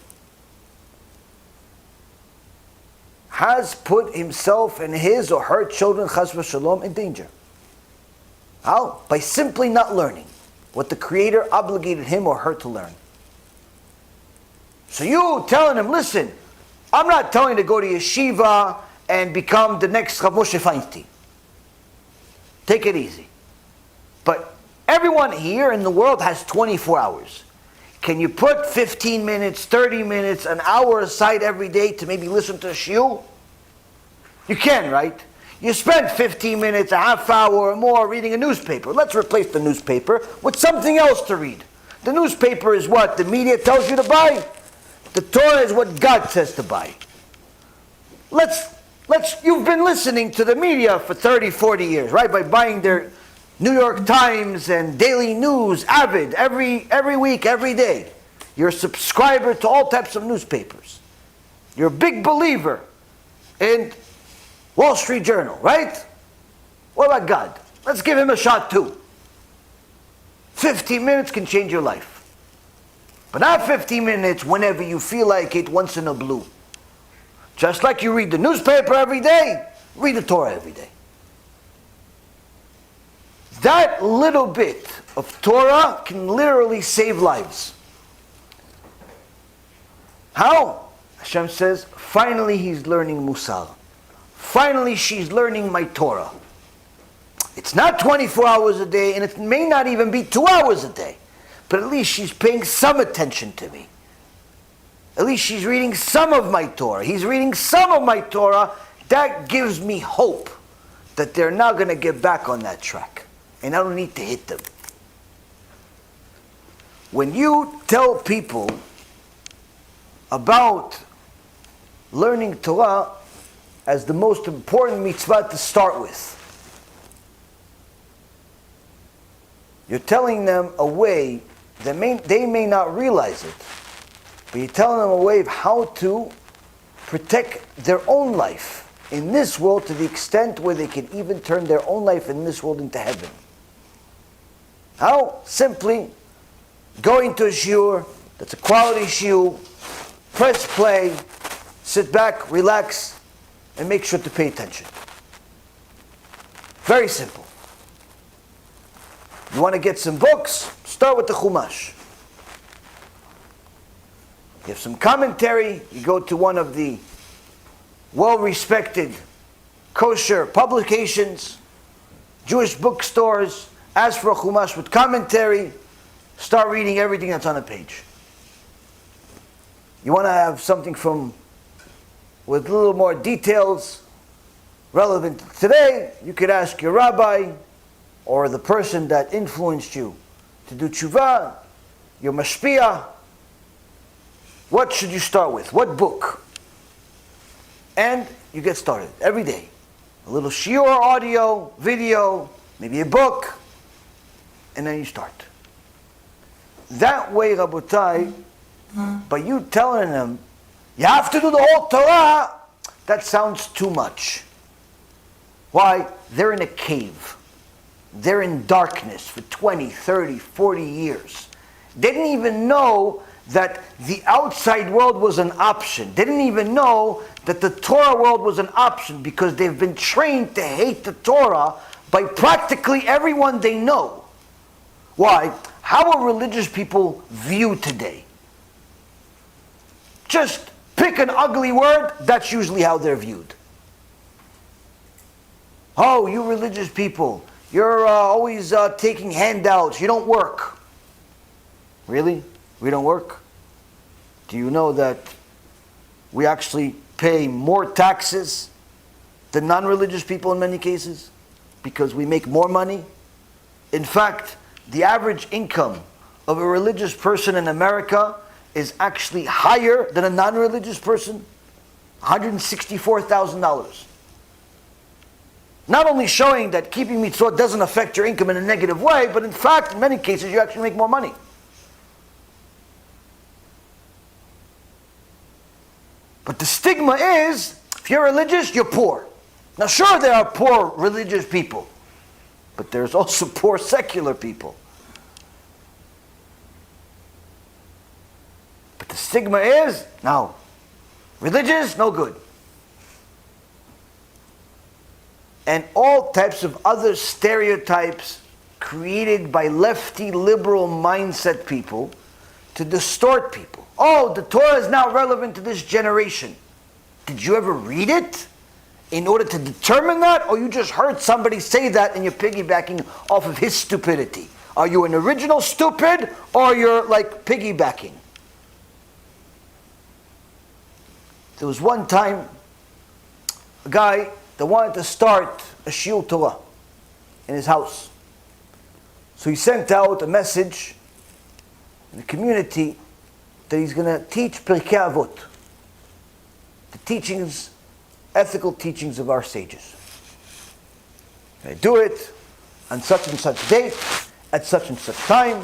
has put himself and his or her children, chas v'shalom, in danger. How? By simply not learning what the Creator obligated him or her to learn. So you telling him, listen, I'm not telling you to go to yeshiva and become the next Rav Moshe Feinstein. Take it easy. But everyone here in the world has 24 hours. Can you put 15 minutes, 30 minutes, an hour aside every day to maybe listen to a shiur? You can, right? You spend 15 minutes, a half hour or more reading a newspaper. Let's replace the newspaper with something else to read. The newspaper is what the media tells you to buy. The Torah is what God says to buy. You've been listening to the media for 30, 40 years, right? By buying their New York Times and Daily News, Avid, every week, every day. You're a subscriber to all types of newspapers. You're a big believer in Wall Street Journal, right? What about God? Let's give him a shot too. 15 minutes can change your life. But not 15 minutes whenever you feel like it, once in a blue. Just like you read the newspaper every day, read the Torah every day. That little bit of Torah can literally save lives. How? Hashem says, finally he's learning Musar. Finally she's learning my Torah. It's not 24 hours a day, and it may not even be 2 hours a day. But at least she's paying some attention to me. At least she's reading some of my Torah. He's reading some of my Torah. That gives me hope that they're not going to get back on that track. And I don't need to hit them. When you tell people about learning Torah as the most important mitzvah to start with, you're telling them a way that they may not realize it, but you're telling them a way of how to protect their own life in this world to the extent where they can even turn their own life in this world into heaven. How? Simply going to a shiur that's a quality shiur, press play, sit back, relax, and make sure to pay attention. Very simple. You want to get some books? Start with the Chumash. You have some commentary, you go to one of the well-respected kosher publications, Jewish bookstores, ask for a Chumash with commentary, start reading everything that's on the page. You want to have something with a little more details relevant to today, you could ask your rabbi or the person that influenced you to do TeShuva, your mashpia. What should you start with? What book? And you get started every day. A little shiur, audio, video, maybe a book, and then you start. That way, Rabotai, by you telling them, you have to do the whole Torah, that sounds too much. Why? They're in a cave. They're in darkness for 20, 30, 40 years. They didn't even know that the outside world was an option. They didn't even know that the Torah world was an option because they've been trained to hate the Torah by practically everyone they know. Why? How are religious people viewed today? Just pick an ugly word, that's usually how they're viewed. Oh, you religious people, you're always taking handouts, you don't work. Really? We don't work? Do you know that we actually pay more taxes than non-religious people in many cases? Because we make more money? In fact, the average income of a religious person in America is actually higher than a non-religious person. $164,000. Not only showing that keeping mitzvot doesn't affect your income in a negative way, but in fact, in many cases, you actually make more money. But the stigma is, if you're religious, you're poor. Now sure, there are poor religious people, but there's also poor secular people. But the stigma is, no, religious, no good. And all types of other stereotypes created by lefty, liberal mindset people to distort people. Oh, the Torah is now relevant to this generation. Did you ever read it in order to determine that? Or you just heard somebody say that and you're piggybacking off of his stupidity? Are you an original stupid, or you're like piggybacking? There was one time a guy that wanted to start a shiur Torah in his house. So he sent out a message in the community that he's going to teach Pirkei Avot, the teachings, ethical teachings of our sages. I do it on such and such date, at such and such time,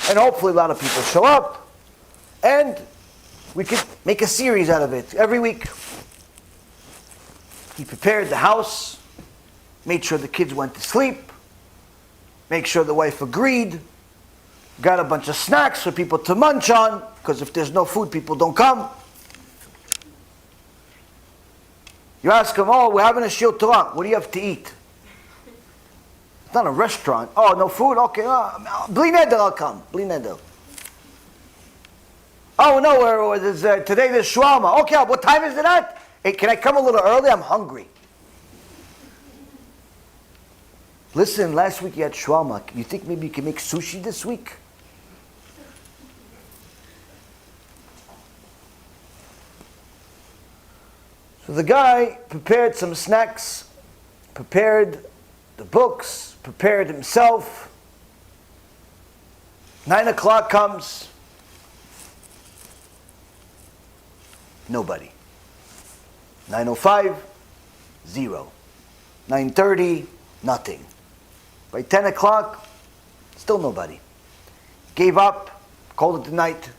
and hopefully a lot of people show up, and we could make a series out of it every week. He prepared the house, made sure the kids went to sleep, made sure the wife agreed, got a bunch of snacks for people to munch on, because if there's no food, people don't come. You ask them, oh, we're having a shiur Torah, what do you have to eat? It's not a restaurant. Oh, no food? Okay, bli neder, I'll come. Bli neder. Oh, no, today there's shawarma. Okay, what time is it at? Hey, can I come a little early? I'm hungry. Listen, last week you had shawarma. You think maybe you can make sushi this week? So the guy prepared some snacks, prepared the books, prepared himself. 9 o'clock comes. Nobody. 9:05, zero. 9:30, nothing. By 10 o'clock, still nobody. Gave up, called it a night.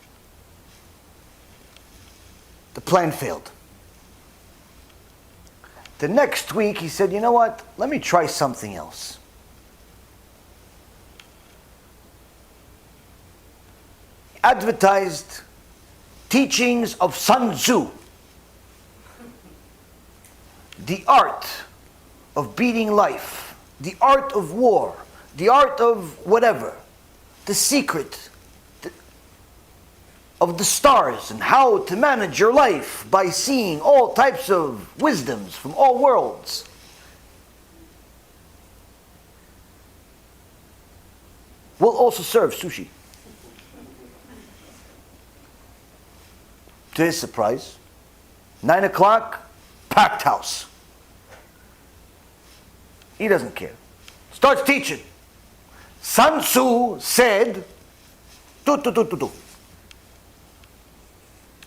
The plan failed. The next week, he said, you know what? Let me try something else. He advertised teachings of Sun Tzu. The art of beating life. The art of war. The art of whatever. The secret of the stars and how to manage your life by seeing all types of wisdoms from all worlds. We'll also serve sushi. To his surprise, 9 o'clock, packed house. He doesn't care. Starts teaching. Sun Tzu said, do.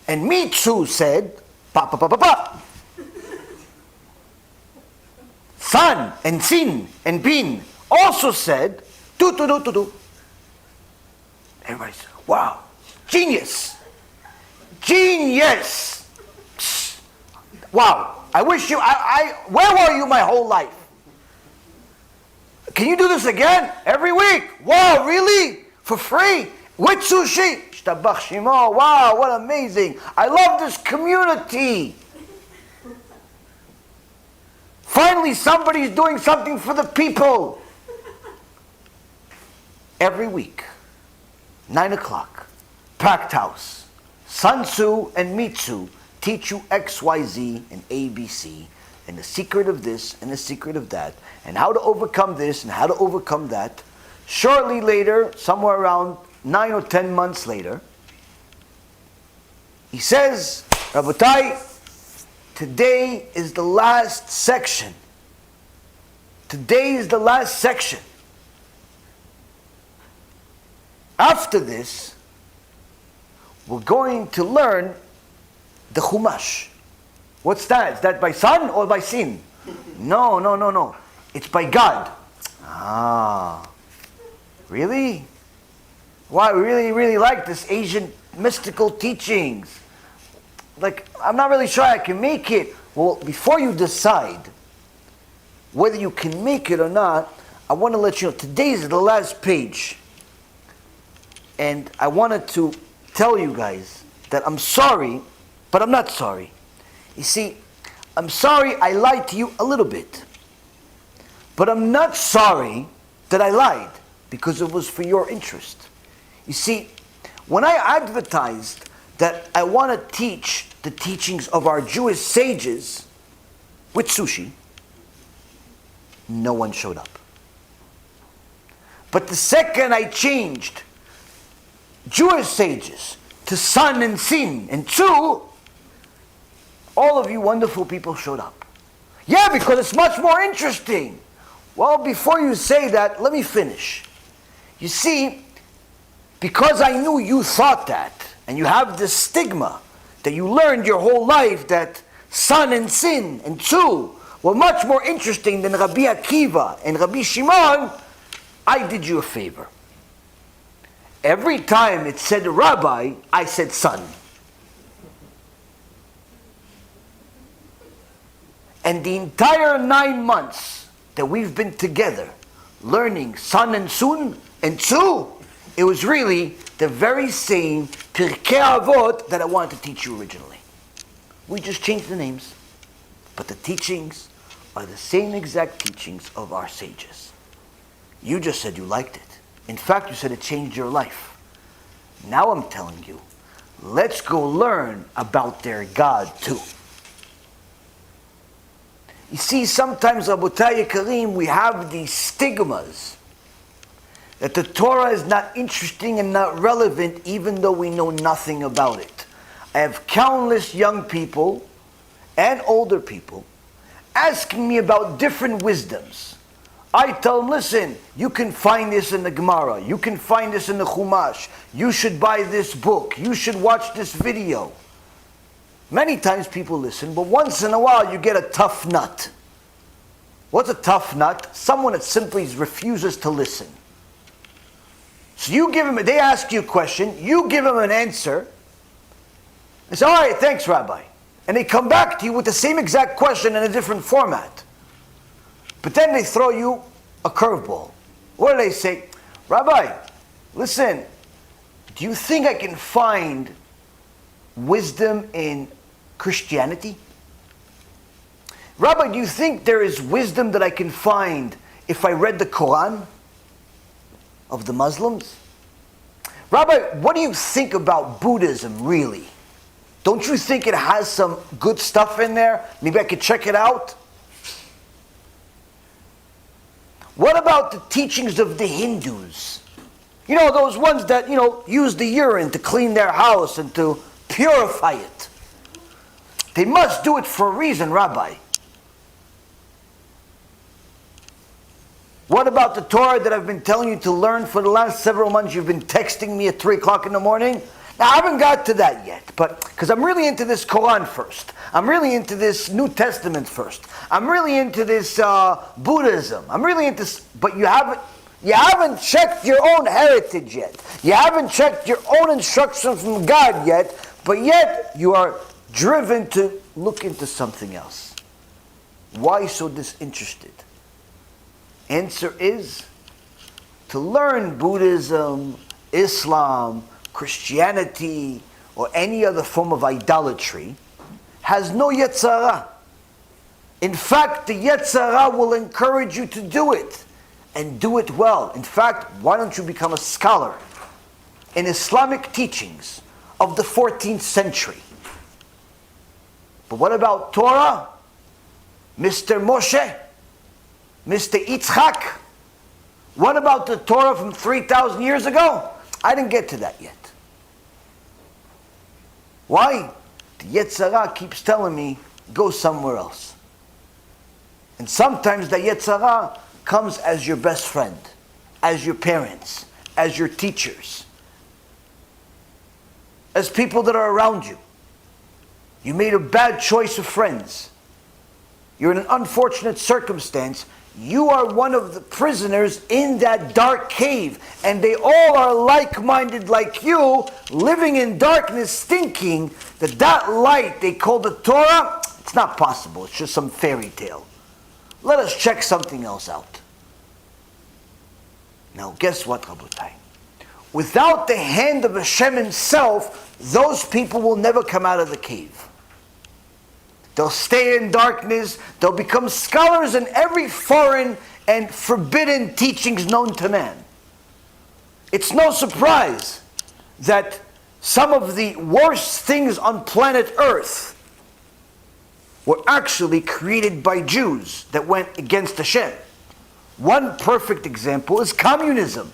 And Mitsu said, pa. Sun and Sin and Bin also said, do. Everybody said, wow, genius. Genius. Wow, I wish you, where were you my whole life? Can you do this again? Every week? Wow, really? For free? With sushi? Shtabach Shimo. Wow, what amazing. I love this community. Finally, somebody's doing something for the people. Every week, 9 o'clock, packed house. Sun Tzu and Mitsu teach you X, Y, Z, and ABC, and the secret of this and the secret of that, and how to overcome this and how to overcome that. Shortly later, somewhere around 9 or 10 months later, he says, Rabotai, today is the last section. Today is the last section. After this, we're going to learn the Chumash. What's that? Is that by Sun or by Sin? No. It's by God. Ah. Really? Wow, we really like this Asian mystical teachings. Like, I'm not really sure I can make it. Well, before you decide whether you can make it or not, I want to let you know, today is the last page. And I wanted to tell you guys that I'm sorry, but I'm not sorry. You see, I'm sorry I lied to you a little bit. But I'm not sorry that I lied, because it was for your interest. You see, when I advertised that I want to teach the teachings of our Jewish sages with sushi, no one showed up. But the second I changed Jewish sages to sun and sin and two, all of you wonderful people showed up. Yeah, because it's much more interesting. Well, before you say that, let me finish. You see, because I knew you thought that, and you have this stigma that you learned your whole life that sun and sin and two were much more interesting than Rabbi Akiva and Rabbi Shimon, I did you a favor. Every time it said rabbi, I said son. And the entire 9 months that we've been together learning sun and sun and two, it was really the very same Pirkei Avot that I wanted to teach you originally. We just changed the names, but the teachings are the same exact teachings of our sages. You just said you liked it. In fact, you said it changed your life. Now I'm telling you, let's go learn about their God too. You see, sometimes, Rabotai Yekarim, we have these stigmas that the Torah is not interesting and not relevant even though we know nothing about it. I have countless young people and older people asking me about different wisdoms. I tell them, listen, you can find this in the Gemara, you can find this in the Chumash, you should buy this book, you should watch this video. Many times people listen, but once in a while you get a tough nut. What's a tough nut? Someone that simply refuses to listen. So you give them, they ask you a question, you give them an answer, and say, all right, thanks, Rabbi. And they come back to you with the same exact question in a different format. But then they throw you a curveball. What do they say? Rabbi, listen, do you think I can find wisdom in Christianity? Rabbi, do you think there is wisdom that I can find if I read the Quran of the Muslims? Rabbi, what do you think about Buddhism really? Don't you think it has some good stuff in there? Maybe I could check it out? What about the teachings of the Hindus? You know, those ones that, use the urine to clean their house and to purify it. They must do it for a reason, Rabbi. What about the Torah that I've been telling you to learn for the last several months? You've been texting me at 3 o'clock in the morning. Now, I haven't got to that yet, but because I'm really into this Quran first. I'm really into this New Testament first. I'm really into this Buddhism. I'm really into, but you haven't checked your own heritage yet. You haven't checked your own instruction from God yet, but yet you are driven to look into something else. Why so disinterested? Answer is to learn Buddhism, Islam, Christianity, or any other form of idolatry has no Yetzirah. In fact, the Yetzirah will encourage you to do it, and do it well. In fact, why don't you become a scholar in Islamic teachings of the 14th century? But what about Torah? Mr. Moshe? Mr. Yitzchak? What about the Torah from 3,000 years ago? I didn't get to that yet. Why? The Yetzirah keeps telling me, go somewhere else. And sometimes the Yetzirah comes as your best friend, as your parents, as your teachers, as people that are around you. You made a bad choice of friends. You're in an unfortunate circumstance. You are one of the prisoners in that dark cave, and they all are like-minded like you, living in darkness, thinking that light they call the Torah, it's not possible, it's just some fairy tale. Let us check something else out. Now guess what, Rabotai? Without the hand of Hashem himself, those people will never come out of the cave. They'll stay in darkness. They'll become scholars in every foreign and forbidden teachings known to man. It's no surprise that some of the worst things on planet Earth were actually created by Jews that went against Hashem. One perfect example is communism.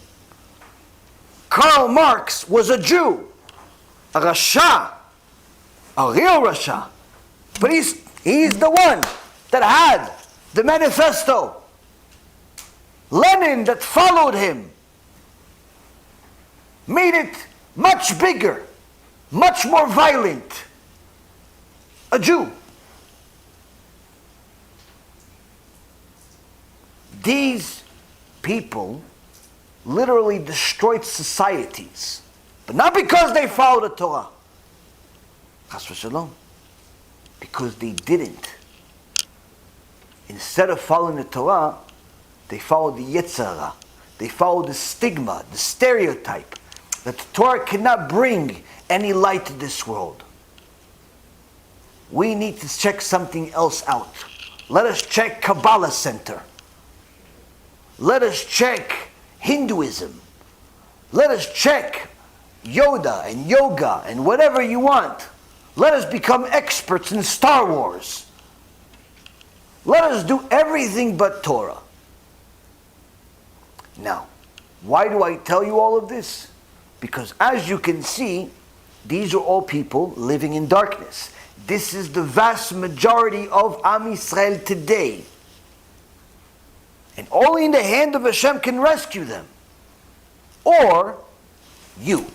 Karl Marx was a Jew, a Rasha, a real Rasha. But he's the one that had the manifesto. Lenin that followed him made it much bigger, much more violent. A Jew. These people literally destroyed societies, but not because they followed the Torah. Chas v'shalom. Because they didn't. Instead of following the Torah, they followed the Yetzer Hara. They followed the stigma, the stereotype, that the Torah cannot bring any light to this world. We need to check something else out. Let us check Kabbalah Center. Let us check Hinduism. Let us check Yoda and yoga and whatever you want. Let us become experts in Star Wars. Let us do everything but Torah. Now, why do I tell you all of this? Because as you can see, these are all people living in darkness. This is the vast majority of Am Yisrael today. And only in the hand of Hashem can rescue them. Or you.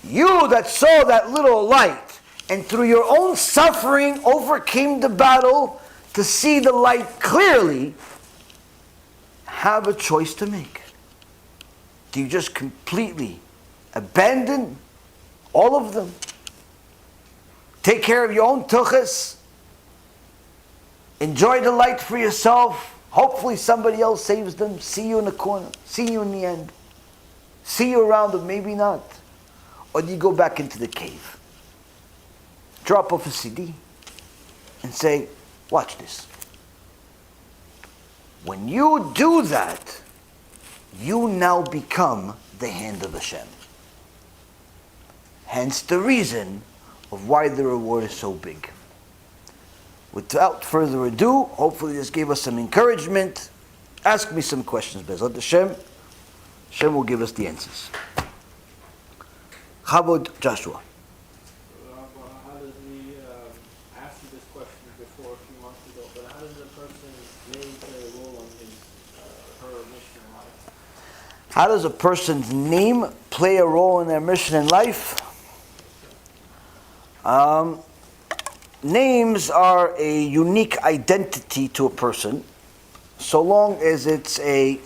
You that saw that little light and through your own suffering overcame the battle to see the light clearly, have a choice to make. Do you just completely abandon all of them? Take care of your own tuchas? Enjoy the light for yourself? Hopefully somebody else saves them. See you in the corner. See you in the end. See you around, but maybe not. Or do you go back into the cave? Drop off a CD and say, watch this. When you do that, you now become the hand of Hashem. Hence the reason of why the reward is so big. Without further ado, hopefully this gave us some encouragement. Ask me some questions, Bezrat Hashem. Hashem will give us the answers. Chabod Joshua. How does he ask you this question before a few months ago? But how does a person's name play a role in his her mission in life? How does a person's name play a role in their mission in life? Names are a unique identity to a person, so long as it's a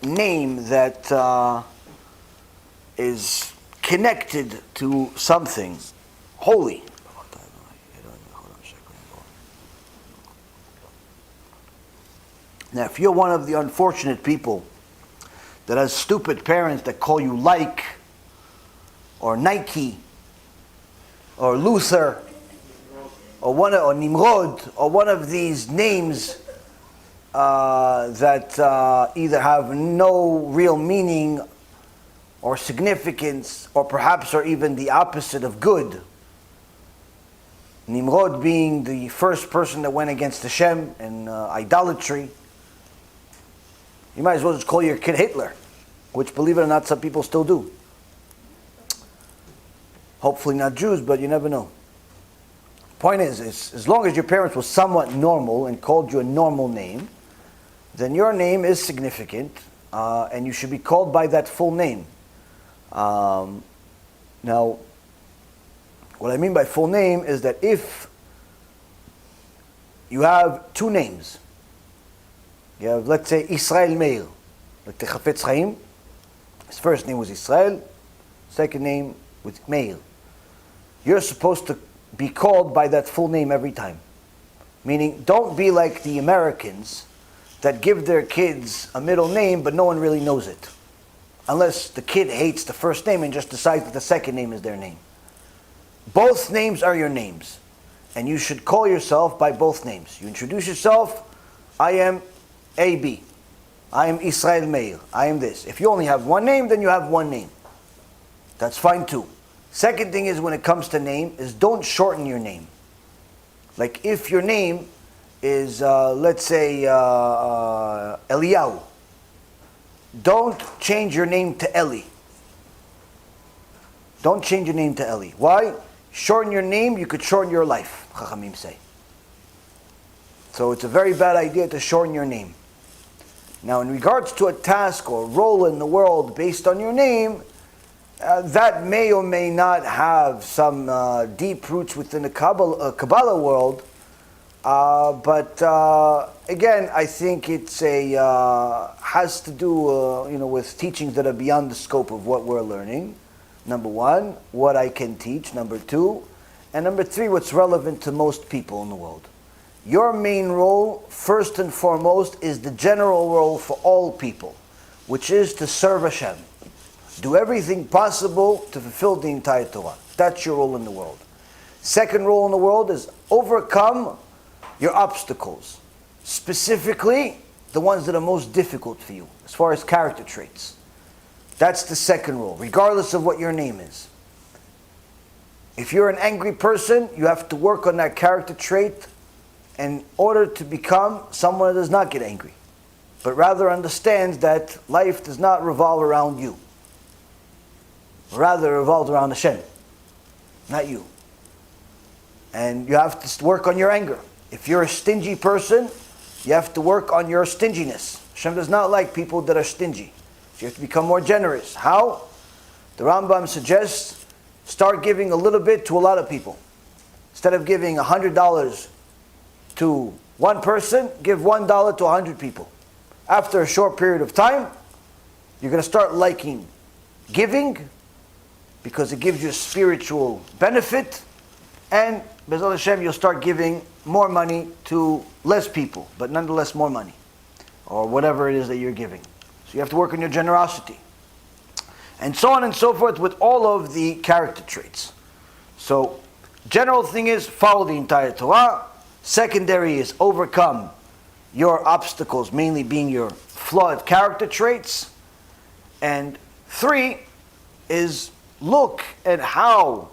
name that is connected to something holy. Now, if you're one of the unfortunate people that has stupid parents that call you like, or Nike, or Luther, or Nimrod, or one of these names that either have no real meaning or significance, or perhaps are even the opposite of good. Nimrod being the first person that went against Hashem in idolatry. You might as well just call your kid Hitler, which, believe it or not, some people still do. Hopefully not Jews, but you never know. Point is, as long as your parents were somewhat normal and called you a normal name, then your name is significant, and you should be called by that full name. Now, what I mean by full name is that if you have two names, you have, let's say, Israel Meir, like the Chafetz Chaim, his first name was Israel, second name was Meir. You're supposed to be called by that full name every time. Meaning, don't be like the Americans that give their kids a middle name, but no one really knows it. Unless the kid hates the first name and just decides that the second name is their name. Both names are your names. And you should call yourself by both names. You introduce yourself, I am AB. I am Israel Meir. I am this. If you only have one name, then you have one name. That's fine too. Second thing is, when it comes to name, is don't shorten your name. Like if your name is, let's say, Eliyahu. Don't change your name to Eli. Don't change your name to Eli. Why? Shorten your name, you could shorten your life, Chachamim say. So it's a very bad idea to shorten your name. Now, in regards to a task or role in the world based on your name, that may or may not have some deep roots within the Kabbalah world. But again, I think it's has to do with teachings that are beyond the scope of what we're learning. Number one, what I can teach. Number two, and number three, what's relevant to most people in the world. Your main role, first and foremost, is the general role for all people, which is to serve Hashem. Do everything possible to fulfill the entire Torah. That's your role in the world. Second role in the world is overcome your obstacles, specifically the ones that are most difficult for you, as far as character traits. That's the second role, regardless of what your name is. If you're an angry person, you have to work on that character trait in order to become someone that does not get angry, but rather understands that life does not revolve around you. Rather, it revolves around Hashem, not you. And you have to work on your anger. If you're a stingy person, you have to work on your stinginess. Hashem does not like people that are stingy. So you have to become more generous. How? The Rambam suggests start giving a little bit to a lot of people. Instead of giving $100 to one person, give $1 to 100 people. After a short period of time, you're going to start liking giving because it gives you a spiritual benefit, and B'ezrat Hashem, you'll start giving more money to less people, but nonetheless more money, or whatever it is that you're giving. So you have to work on your generosity. And so on and so forth with all of the character traits. So, general thing is follow the entire Torah. Secondary is overcome your obstacles, mainly being your flawed character traits. And three is look at how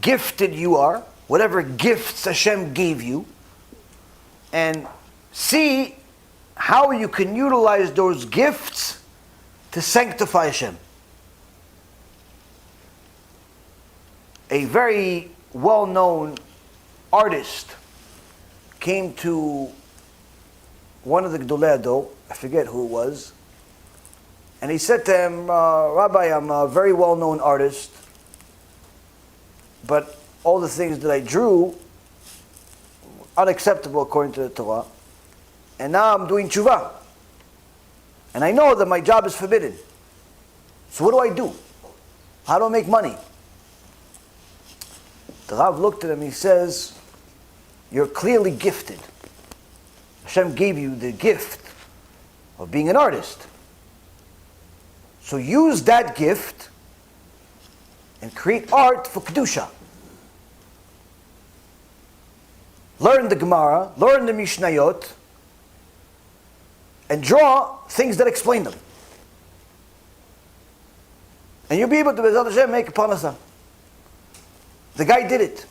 gifted you are, whatever gifts Hashem gave you, and see how you can utilize those gifts to sanctify Hashem. A very well-known artist came to one of the Gdolei Hador, I forget who it was, and he said to him, Rabbi, I'm a very well-known artist, but all the things that I drew, unacceptable according to the Torah, and now I'm doing TeShuva. And I know that my job is forbidden. So what do I do? How do I make money? The Rav looked at him, he says, you're clearly gifted. Hashem gave you the gift of being an artist. So use that gift and create art for Kedusha. Learn the Gemara, learn the Mishnayot, and draw things that explain them. And you'll be able to, B'ezrat Hashem, make a parnasa. The guy did it.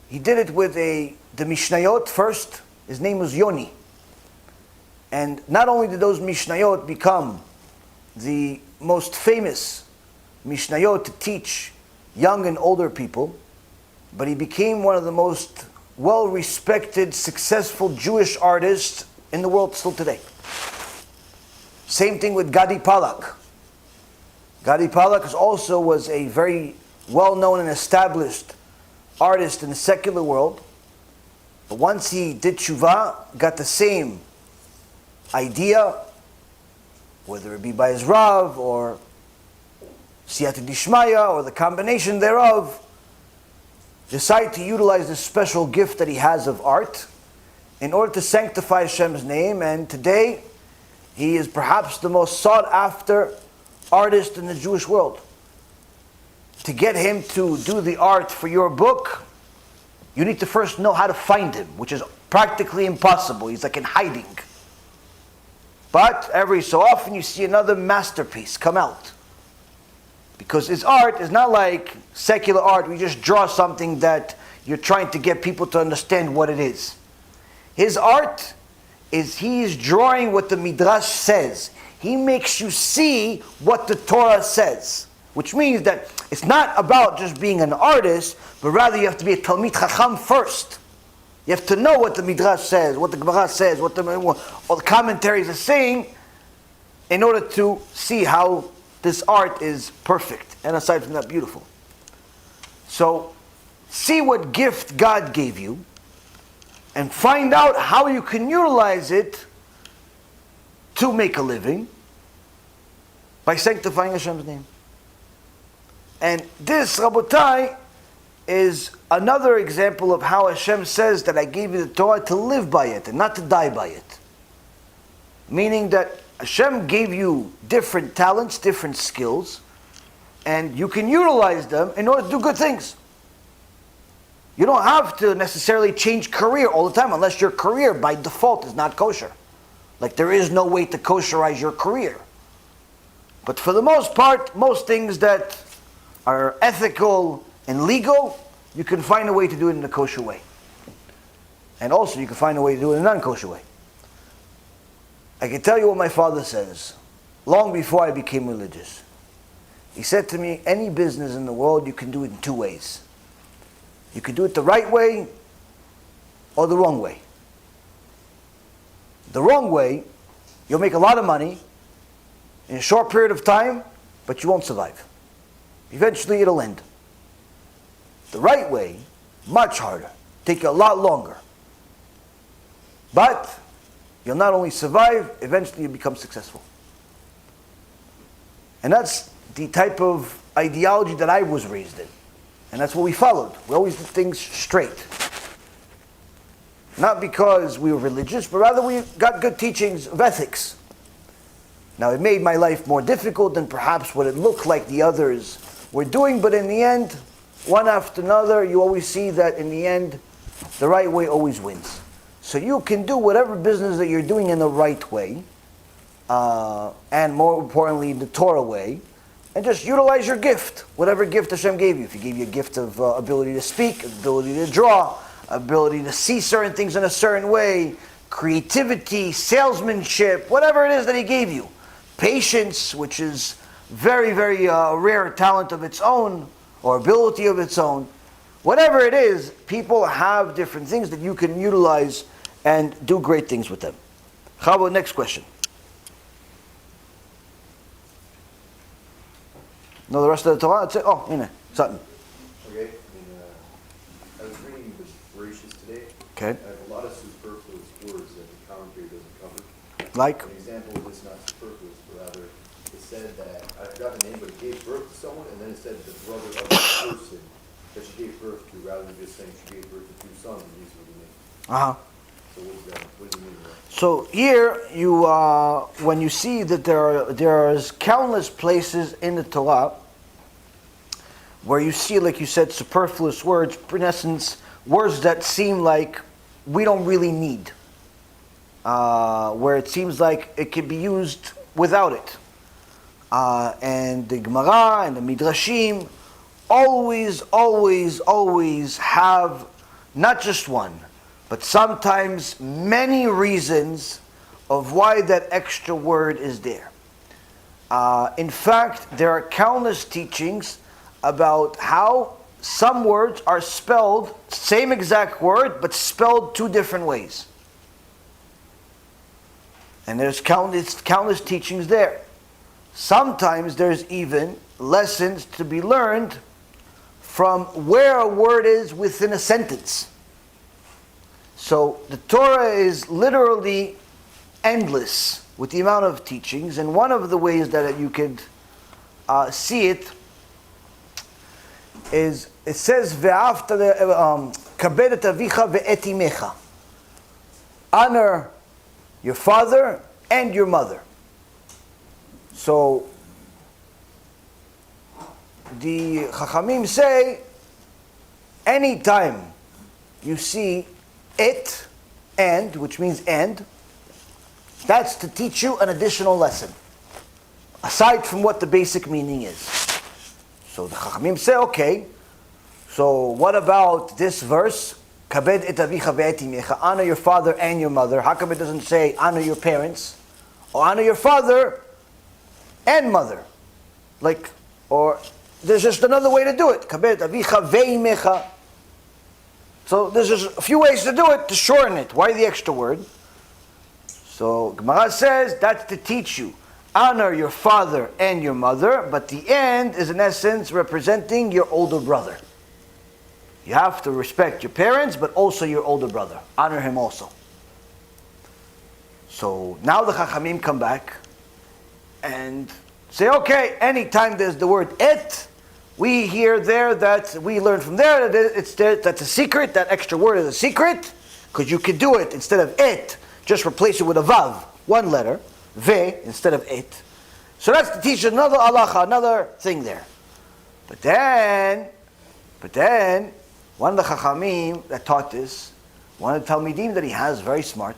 He did it with the Mishnayot first. His name was Yoni. And not only did those Mishnayot become the most famous Mishnayot to teach young and older people, but he became one of the most well-respected, successful Jewish artists in the world still today. Same thing with Gadi Palak. Gadi Palak also was a very well-known and established artist in the secular world. But once he did TeShuva, got the same idea, whether it be by his Rav or Siyata Dishmaya or the combination thereof, decide to utilize this special gift that he has of art in order to sanctify Hashem's name. And today, he is perhaps the most sought after artist in the Jewish world. To get him to do the art for your book, you need to first know how to find him, which is practically impossible. He's like in hiding. But every so often you see another masterpiece come out. Because his art is not like secular art. We just draw something that you're trying to get people to understand what it is. His art is he is drawing what the Midrash says. He makes you see what the Torah says. Which means that it's not about just being an artist, but rather you have to be a Talmid Chacham first. You have to know what the Midrash says, what the Gemara says, what all the commentaries are saying, in order to see how this art is perfect, and aside from that, beautiful. So, see what gift God gave you, and find out how you can utilize it to make a living by sanctifying Hashem's name. And this, Rabotai, is another example of how Hashem says that I gave you the Torah to live by it and not to die by it. Meaning that Hashem gave you different talents, different skills, and you can utilize them in order to do good things. You don't have to necessarily change career all the time unless your career by default is not kosher. Like there is no way to kosherize your career. But for the most part, most things that are ethical and legal, you can find a way to do it in a kosher way. And also you can find a way to do it in a non-kosher way. I can tell you what my father says, long before I became religious. He said to me, any business in the world, you can do it in two ways. You can do it the right way or the wrong way. The wrong way, you'll make a lot of money in a short period of time, but you won't survive. Eventually it'll end. The right way, much harder, take you a lot longer. But you'll not only survive, eventually you become successful. And that's the type of ideology that I was raised in. And that's what we followed. We always did things straight. Not because we were religious, but rather we got good teachings of ethics. Now it made my life more difficult than perhaps what it looked like the others were doing, but in the end, one after another, you always see that in the end, the right way always wins. So you can do whatever business that you're doing in the right way, and more importantly, the Torah way, and just utilize your gift, whatever gift Hashem gave you. If He gave you a gift of ability to speak, ability to draw, ability to see certain things in a certain way, creativity, salesmanship, whatever it is that He gave you. Patience, which is very, very rare talent of its own, or ability of its own. Whatever it is, people have different things that you can utilize and do great things with them. How about next question? No, the rest of the Torah? That's it? Oh, something. Okay. I was reading the Bereshit today. Okay. I have a lot of superfluous words that the commentary doesn't cover. Like? An example of this, not superfluous, but rather, it said that, I forgot the name, but it gave birth to someone, and then it said the brother of the person that she gave birth to, rather than just saying she gave birth to two sons, and these were the names. Uh-huh. So what is that? What do you mean by that? So here, you when you see that there is countless places in the Torah where you see, like you said, superfluous words, in essence, words that seem like we don't really need, where it seems like it can be used without it. And the Gemara and the Midrashim always have not just one, but sometimes many reasons of why that extra word is there. In fact, there are countless teachings about how some words are spelled, same exact word, but spelled two different ways. And there's countless teachings there. Sometimes there's even lessons to be learned from where a word is within a sentence. So the Torah is literally endless with the amount of teachings, and one of the ways that you could see it is, it says, kabed et avicha ve'et imecha. Honor your father and your mother. So the Chachamim say, anytime you see it, and, which means and, that's to teach you an additional lesson, aside from what the basic meaning is. So the Chachamim say, okay, So what about this verse? Kabed et avicha ve'et imecha. Honor your father and your mother. How come it doesn't say honor your parents? Or honor your father and mother? Or there's just another way to do it. Kabed avicha ve'imecha. So there's just a few ways to do it, to shorten it. Why the extra word? So Gemara says that's to teach you. Honor your father and your mother, but the end is in essence representing your older brother. You have to respect your parents, but also your older brother. Honor him also. So now the Chachamim come back and say, okay, anytime there's the word et, we hear there that we learn from there that that's a secret, that extra word is a secret, because you could do it instead of et, just replace it with a vav, one letter, ve, instead of et. So that's to teach another halacha, another thing there. But then, one of the Chachamim that taught this, one of the Talmidim that he has, very smart,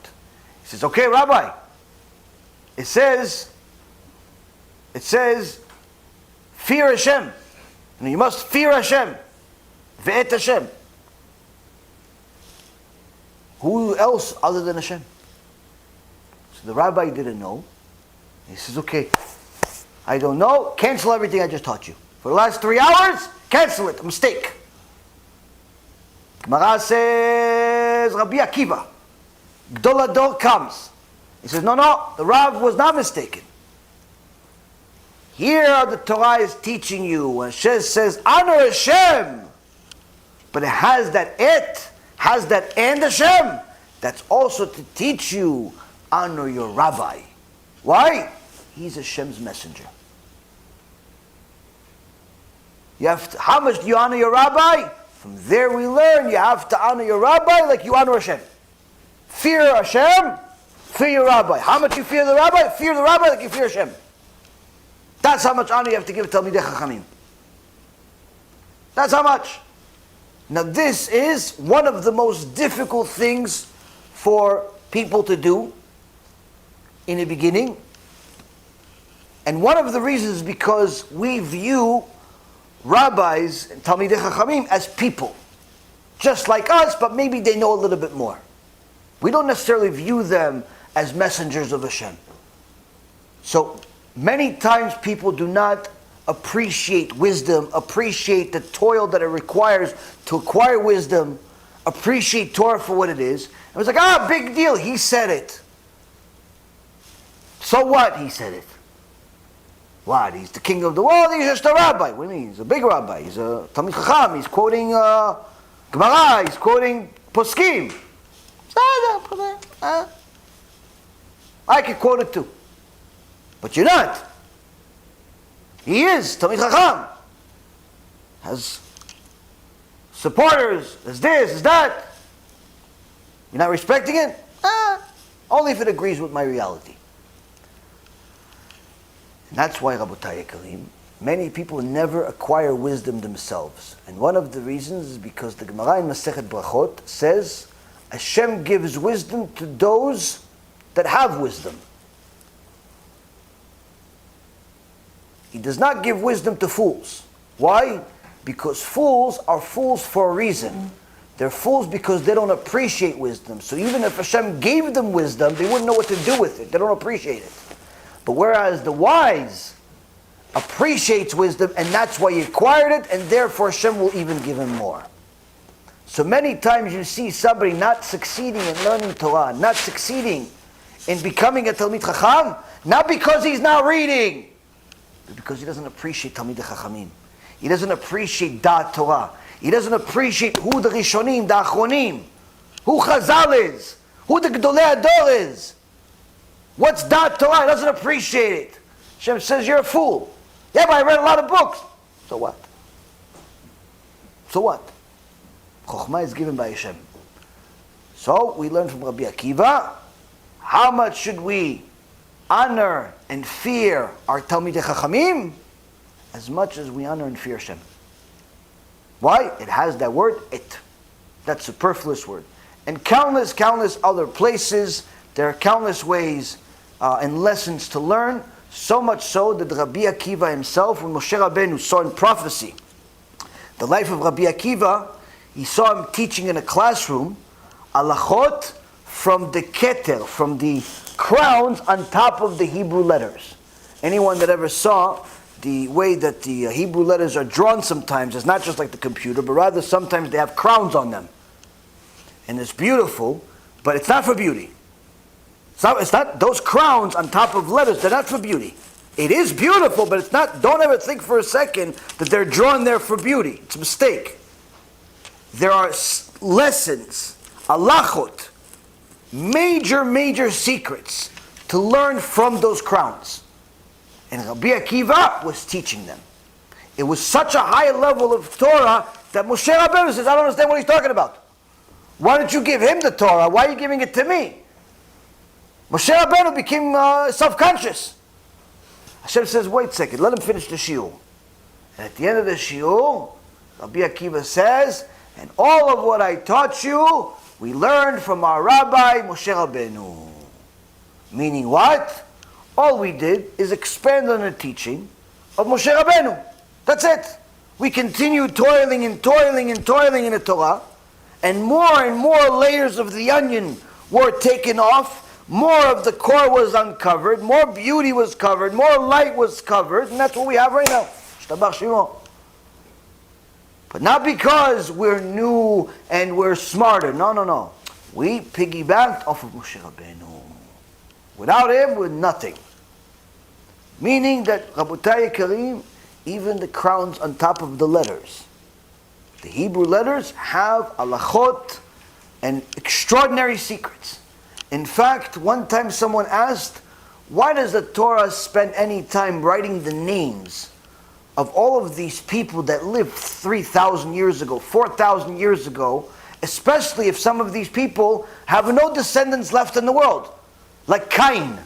he says, okay, Rabbi, it says, fear Hashem. And you must fear Hashem. Ve'et Hashem. Who else other than Hashem? So the Rabbi didn't know. He says, okay, I don't know, cancel everything I just taught you. For the last 3 hours, cancel it, a mistake. Gemara says, Rabbi Akiva, Gdol Hador comes. He says, no, the Rav was not mistaken. Here the Torah is teaching you, when Hashem says, honor Hashem, but it has that et, has that and Hashem, that's also to teach you, honor your rabbi. Why? He's Hashem's messenger. You have to, how much do you honor your rabbi? From there we learn you have to honor your rabbi like you honor Hashem. Fear Hashem, fear your rabbi. How much you fear the rabbi? Fear the rabbi like you fear Hashem. That's how much honor you have to give Talmidei Chachamim. That's how much. Now this is one of the most difficult things for people to do in the beginning. And one of the reasons is because we view rabbis and Talmidei Chachamim as people. Just like us, but maybe they know a little bit more. We don't necessarily view them as messengers of Hashem. So many times people do not appreciate wisdom, appreciate the toil that it requires to acquire wisdom, appreciate Torah for what it is. And it's like, big deal, he said it. So what, he said it? What, he's the king of the world, he's just a rabbi. What do you mean? He's a big rabbi, he's a Talmid Chacham, he's quoting Gemara, he's quoting Poskim. I could quote it too. But you're not. He is Talmid Chacham. Has supporters, has this, has that. You're not respecting it? Only if it agrees with my reality. And that's why, Rabotai Karim, many people never acquire wisdom themselves. And one of the reasons is because the Gemara in Masechet Brachot says, Hashem gives wisdom to those that have wisdom. He does not give wisdom to fools. Why? Because fools are fools for a reason. They're fools because they don't appreciate wisdom. So even if Hashem gave them wisdom, they wouldn't know what to do with it. They don't appreciate it. But whereas the wise appreciates wisdom, and that's why he acquired it, and therefore Hashem will even give him more. So many times you see somebody not succeeding in learning Torah, not succeeding in becoming a Talmid Chacham, not because he's not reading, but because he doesn't appreciate Talmidei Chachamim. He doesn't appreciate Da'at Torah. He doesn't appreciate who the Rishonim, the Achronim, who Chazal is, who the Gdolei Ador is. What's Da'at Torah? He doesn't appreciate it. Hashem says, you're a fool. Yeah, but I read a lot of books. So what? So what? Chokhmah is given by Hashem. So we learn from Rabbi Akiva, how much should we honor and fear our Talmidei Chachamim? As much as we honor and fear Hashem. Why? It has that word, it. That superfluous word. And countless other places, there are countless ways and lessons to learn. So much so that Rabbi Akiva himself, when Moshe Rabbeinu saw in prophecy the life of Rabbi Akiva, he saw him teaching in a classroom, halachot from the keter, from the crowns on top of the Hebrew letters. Anyone that ever saw the way that the Hebrew letters are drawn sometimes, it's not just like the computer, but rather sometimes they have crowns on them. And it's beautiful, but it's not for beauty. It's not those crowns on top of letters, they're not for beauty. It is beautiful, but it's not, don't ever think for a second that they're drawn there for beauty. It's a mistake. There are lessons, halachot, major secrets to learn from those crowns. And Rabbi Akiva was teaching them. It was such a high level of Torah that Moshe Rabbeinu says, I don't understand what he's talking about. Why don't you give him the Torah? Why are you giving it to me? Moshe Rabbeinu became self-conscious. Hashem says, wait a second, let him finish the shiur. And at the end of the shiur, Rabbi Akiva says, and all of what I taught you, we learned from our Rabbi Moshe Rabbeinu. Meaning what? All we did is expand on the teaching of Moshe Rabbeinu. That's it. We continued toiling in the Torah, and more layers of the onion were taken off, more of the core was uncovered, more beauty was covered, more light was covered, and that's what we have right now. Shtabach Shimo. But not because we're new and we're smarter. No. We piggybacked off of Moshe Rabbeinu. Without him, we're nothing. Meaning that, Rabotai Karim, even the crowns on top of the letters, the Hebrew letters have halachot and extraordinary secrets. In fact, one time someone asked, why does the Torah spend any time writing the names of all of these people that lived 3,000 years ago, 4,000 years ago, especially if some of these people have no descendants left in the world? Like Cain.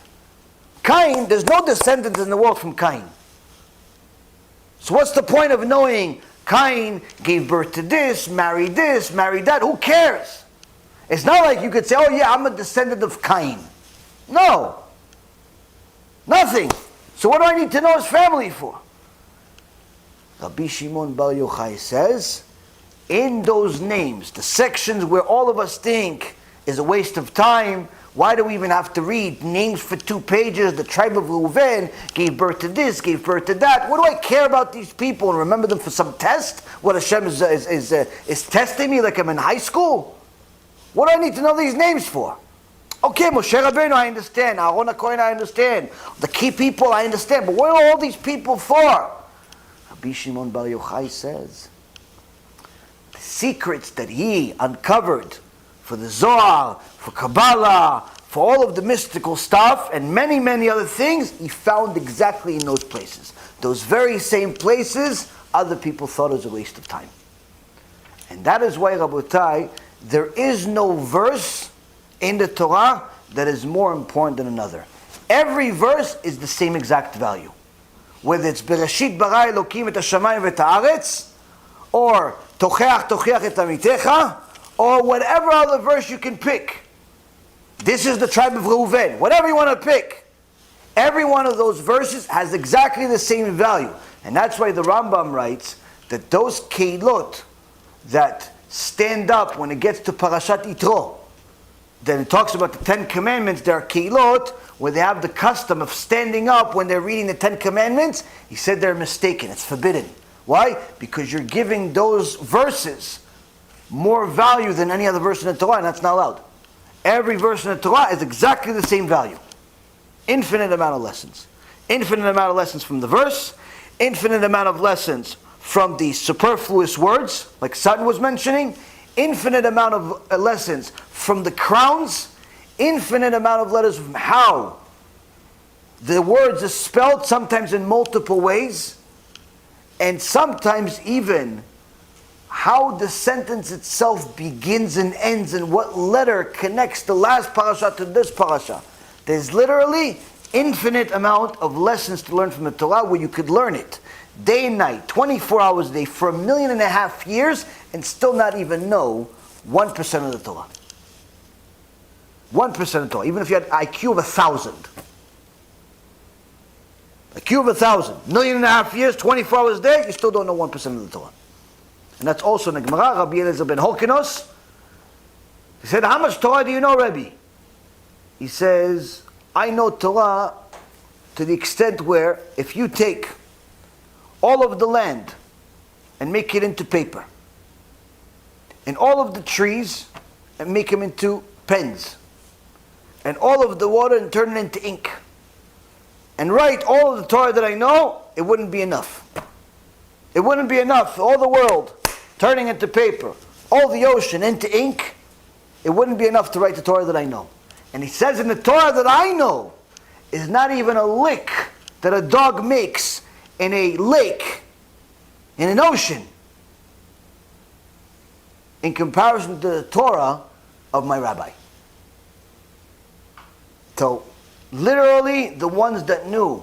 Cain, there's no descendants in the world from Cain. So what's the point of knowing Cain gave birth to this, married that? Who cares? It's not like you could say, oh yeah, I'm a descendant of Cain. No. Nothing. So what do I need to know his family for? Rabbi Shimon Bar Yochai says, in those names, the sections where all of us think is a waste of time, why do we even have to read names for 2 pages? The tribe of Reuven gave birth to this, gave birth to that. What do I care about these people and remember them for some test? What Hashem is testing me like I'm in high school? What do I need to know these names for? Okay, Moshe Rabbeinu, I understand. Aaron HaKohen, I understand. The key people, I understand. But what are all these people for? Rabbi Shimon Bar Yochai says, the secrets that he uncovered for the Zohar, for Kabbalah, for all of the mystical stuff, and many other things, he found exactly in those places. Those very same places, other people thought it was a waste of time. And that is why, Rabotai, there is no verse in the Torah that is more important than another. Every verse is the same exact value. Whether it's Bereshit bara Elokim et hashamayim v'et haaretz, or Tocheach et amitecha, or whatever other verse you can pick. This is the tribe of Reuven. Whatever you want to pick. Every one of those verses has exactly the same value. And that's why the Rambam writes that those keilot that stand up when it gets to Parashat Yitro, then it talks about the 10 Commandments. There are keilot where they have the custom of standing up when they're reading the 10 Commandments. He said they're mistaken. It's forbidden. Why? Because you're giving those verses more value than any other verse in the Torah, and that's not allowed. Every verse in the Torah is exactly the same value. Infinite amount of lessons. Infinite amount of lessons from the verse, infinite amount of lessons from the superfluous words, like Sutton was mentioning, infinite amount of lessons from the crowns, infinite amount of letters from how the words are spelled, sometimes in multiple ways, and sometimes even how the sentence itself begins and ends and what letter connects the last parasha to this parasha. There's literally infinite amount of lessons to learn from the Torah where you could learn it day and night, 24 hours a day, for 1.5 million years and still not even know 1% of the Torah. 1% of the Torah, even if you had IQ of 1,000. IQ of 1,000. 1.5 million years, 24 hours a day, you still don't know 1% of the Torah. And that's also in the Gemara. Rabbi Eliezer ben Horkinos, he said, how much Torah do you know, Rabbi? He says, I know Torah to the extent where if you take all of the land and make it into paper, and all of the trees and make them into pens, and all of the water and turn it into ink, and write all of the Torah that I know, it wouldn't be enough. It wouldn't be enough. All the world turning into paper, all the ocean into ink, it wouldn't be enough to write the Torah that I know. And he says in the Torah that I know is not even a lick that a dog makes in a lake, in an ocean, in comparison to the Torah of my rabbi. So, literally, the ones that knew,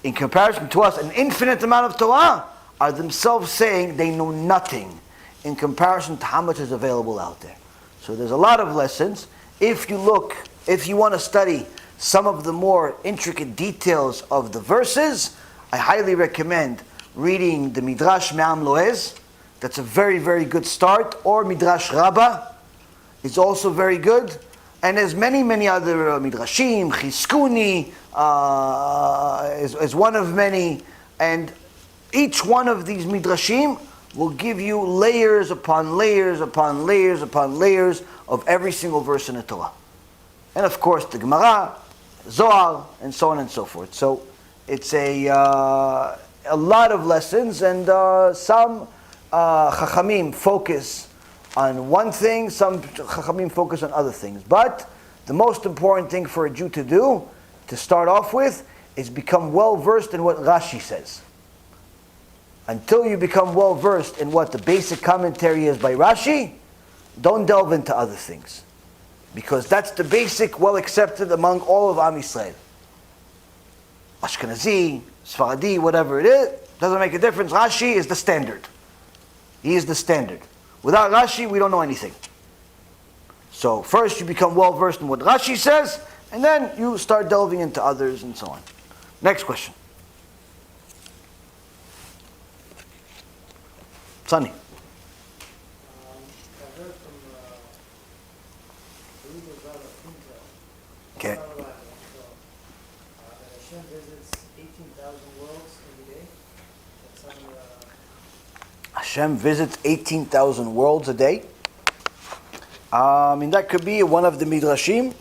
in comparison to us, an infinite amount of Torah, are themselves saying they know nothing in comparison to how much is available out there. So there's a lot of lessons. If you want to study some of the more intricate details of the verses, I highly recommend reading the Midrash Me'am Loez. That's a very, very good start. Or Midrash Rabbah is also very good. And there's many, many other Midrashim. Chizkuni is one of many. And each one of these Midrashim will give you layers upon layers upon layers upon layers of every single verse in the Torah. And of course the Gemara, Zohar, and so on and so forth. So it's a lot of lessons, and some Chachamim focus on one thing, some Chachamim focus on other things. But the most important thing for a Jew to do, to start off with, is become well versed in what Rashi says. Until you become well versed in what the basic commentary is by Rashi, don't delve into other things. Because that's the basic, well accepted among all of Am Yisrael. Ashkenazi, Sfaradi, whatever it is, doesn't make a difference. Rashi is the standard. He is the standard. Without Rashi, we don't know anything. So first you become well versed in what Rashi says, and then you start delving into others and so on. Next question. Sunny. I heard from Okay. that Hashem visits 18,000 worlds every day. Hashem visits 18,000 worlds a day. That could be one of the Midrashim.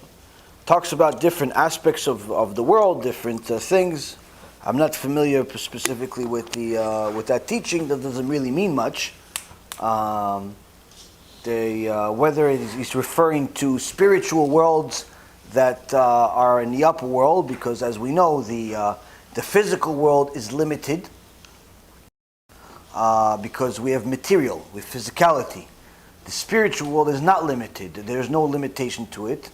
Talks about different aspects of the world, different things. I'm not familiar specifically with that teaching. That doesn't really mean much. Whether he's referring to spiritual worlds that are in the upper world, because as we know, the physical world is limited because we have material, with physicality. The spiritual world is not limited. There's no limitation to it.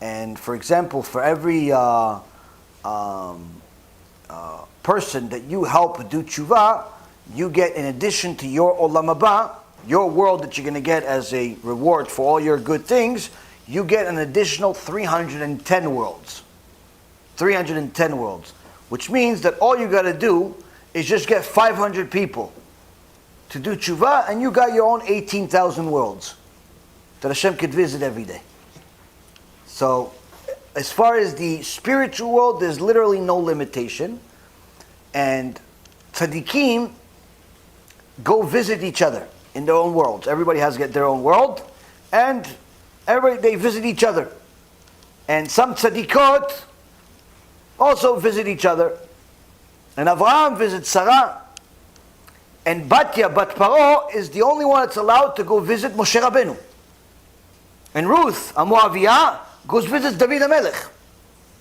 And for example, for every person that you help do TeShuva, you get, in addition to your Olam HaBa, your world that you're going to get as a reward for all your good things, you get an additional 310 worlds. 310 worlds. Which means that all you got to do is just get 500 people to do TeShuva, and you got your own 18,000 worlds that Hashem could visit every day. So, as far as the spiritual world, there's literally no limitation. And tzaddikim go visit each other in their own worlds. Everybody has to get their own world, and they visit each other. And some tzaddikot also visit each other. And Avraham visits Sarah. And Batya, Bat Paro, is the only one that's allowed to go visit Moshe Rabbeinu. And Ruth, Amoaviyah, goes visits David HaMelech,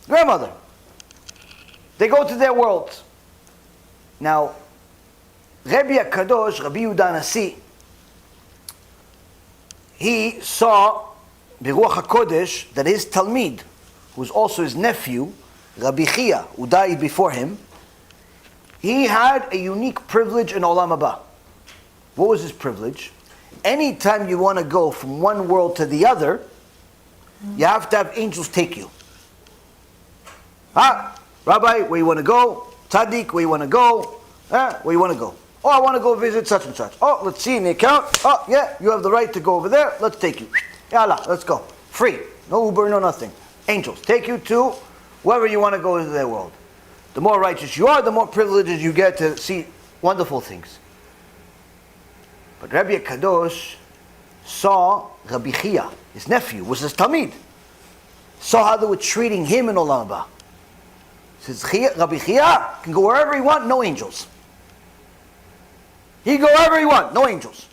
grandmother. They go to their worlds. Now, Rabbi HaKadosh, Rabbi Yehuda Nasi, he saw Beruach HaKodesh that his Talmid, who's also his nephew, Rabbi Chia, who died before him, he had a unique privilege in Olam HaBa. What was his privilege? Anytime you want to go from one world to the other, you have to have angels take you. Rabbi, where you want to go? Tzaddik, where you want to go? Where you want to go? Oh, I want to go visit such and such. Oh, let's see in the account. Oh, yeah, you have the right to go over there. Let's take you. Yalla, let's go. Free. No Uber, no nothing. Angels take you to wherever you want to go into their world. The more righteous you are, the more privileges you get to see wonderful things. But Rabbi Kadosh saw Rabbi Chia, his nephew, was his Talmid. Saw how they were treating him in Olam HaBa. Says, Rabbi Chia can go wherever he wants, no angels. He can go wherever he wants, no angels.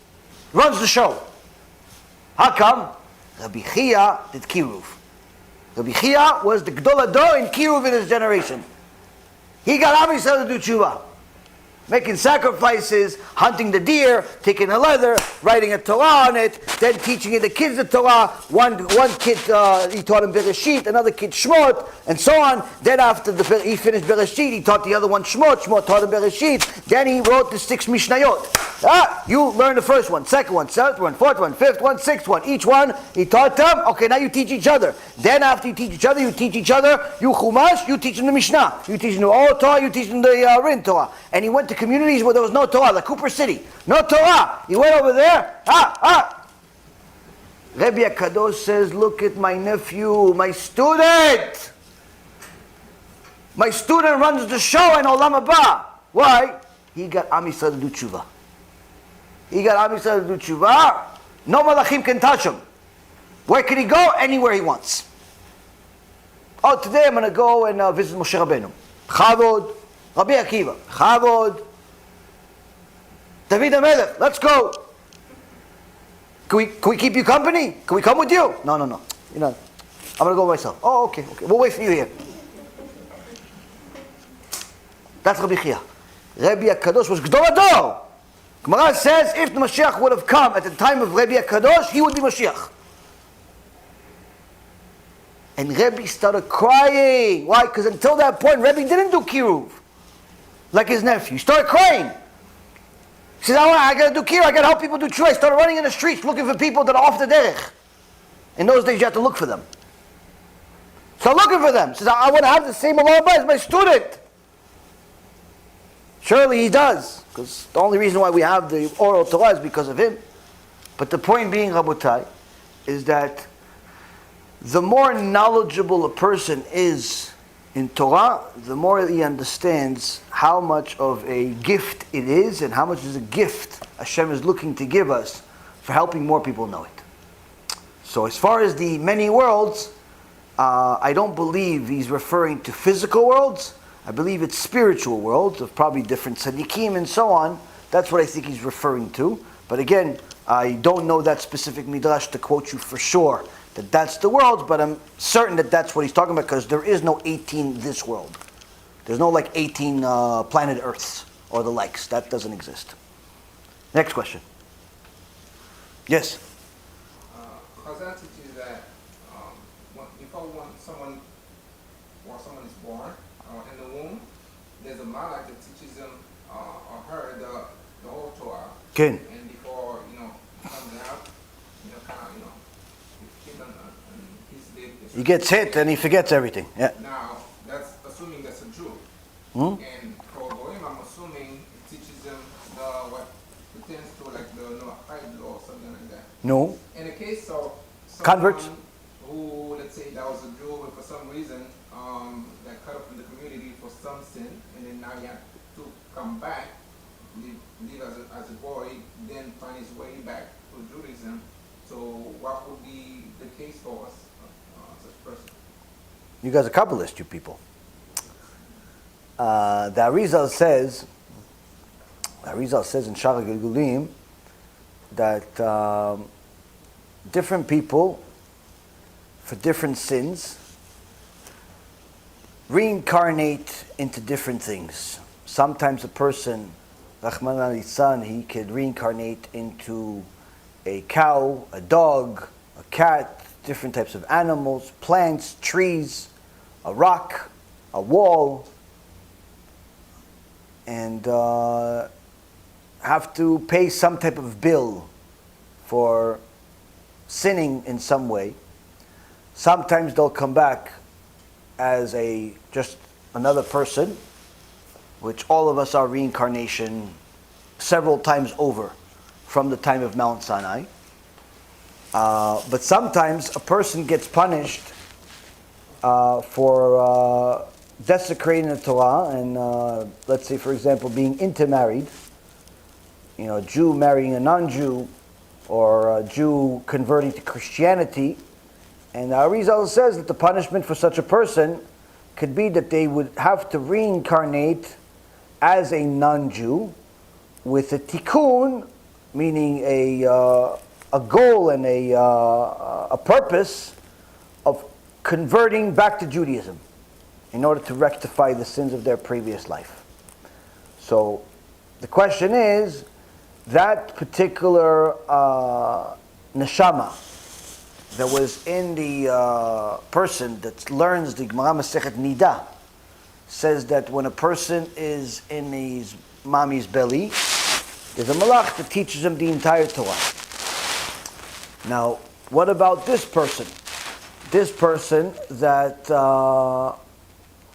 Runs the show. How come? Rabbi Chia did Kiruv. Rabbi Chia was the Gdol Ador in Kiruv in his generation. He got Am Yisrael to do Tshuva. Making sacrifices, hunting the deer, taking the leather, writing a Torah on it, then teaching the kids the Torah. One kid, he taught him Bereshit, another kid Shmot, and so on. Then after he finished Bereshit, he taught the other one Shmot. Shmot taught him Bereshit. Then he wrote the 6 Mishnayot. You learn the first one, second one, seventh one, fourth one, fifth one, sixth one. Each one, he taught them. Okay, now you teach each other. Then after you teach each other, you teach each other. You Chumash, you teach them the Mishnah. You teach them the Oral Torah, you teach them the Rin Torah. And he went to communities where there was no Torah, like Cooper City. No Torah. He went over there. Rabbi Kadosh says, look at my nephew, my student. My student runs the show in Olam HaBa. Why? He got Am Yisrael to do Tshuva. He got Am Yisrael to do Tshuva. No Malachim can touch him. Where can he go? Anywhere he wants. Oh, today I'm going to go and visit Moshe Rabbeinu. Chavod. Rabbi Akiva. Chavod. David HaMelech. Let's go. Can we keep you company? Can we come with you? No. You know, I'm going to go myself. Oh, okay. We'll wait for you here. That's Rabbi Chia. Rabbi HaKadosh was Gdol Ador. Gemara says if the Moshiach would have come at the time of Rabbi HaKadosh, he would be Moshiach. And Rabbi started crying. Why? Because until that point, Rabbi didn't do Kiruv. Like his nephew. He started crying. He says, I got to do Kiruv. I got to help people do Tshuva. He started running in the streets looking for people that are off the derech. In those days, you had to look for them. So looking for them. He says, I want to have the same Olam HaBa as my student. Surely he does. Because the only reason why we have the oral Torah is because of him. But the point being, Rabotai, is that the more knowledgeable a person is in Torah, the more he understands how much of a gift it is and how much is a gift Hashem is looking to give us for helping more people know it. So as far as the many worlds, I don't believe he's referring to physical worlds. I believe it's spiritual worlds of probably different tzaddikim and so on. That's what I think he's referring to. But again, I don't know that specific midrash to quote you for sure that that's the world, but I'm certain that that's what he's talking about because there is no 18 this world. There's no like 18 planet Earths or the likes. That doesn't exist. Next question. Yes? Chazal teaches that before someone is born in the womb, there's a malach that teaches them or her the whole Torah. Ken. And before comes out, He gets hit and he forgets everything. Yeah. Now, that's assuming that's a Jew. Hmm? And for Goyim, I'm assuming it teaches them what pertains to like the Noahide law or something like that. No. In the case of Converts who, let's say, that was a Jew, but for some reason, that cut off from the community for some sin, and then now you have to come back, live as a boy, then find his way back to Judaism. So, what would be the case for us? Person. You guys are Kabbalists, you people. The Arizal says in Shara Gilgulim that different people, for different sins, reincarnate into different things. Sometimes a person, Rahman al-Lisan, he could reincarnate into a cow, a dog, a cat, different types of animals, plants, trees, a rock, a wall, and have to pay some type of bill for sinning in some way. Sometimes they'll come back as just another person, which all of us are reincarnation several times over from the time of Mount Sinai. But sometimes a person gets punished for desecrating the Torah and, let's say, for example, being intermarried. A Jew marrying a non-Jew, or a Jew converting to Christianity. And Arizal says that the punishment for such a person could be that they would have to reincarnate as a non-Jew with a tikkun, meaning a goal and a purpose of converting back to Judaism in order to rectify the sins of their previous life. So the question is, that particular neshama that was in the person that learns the Gemara Masechet Nida says that when a person is in his mommy's belly, there's a malach that teaches him the entire Torah. Now, what about this person? This person that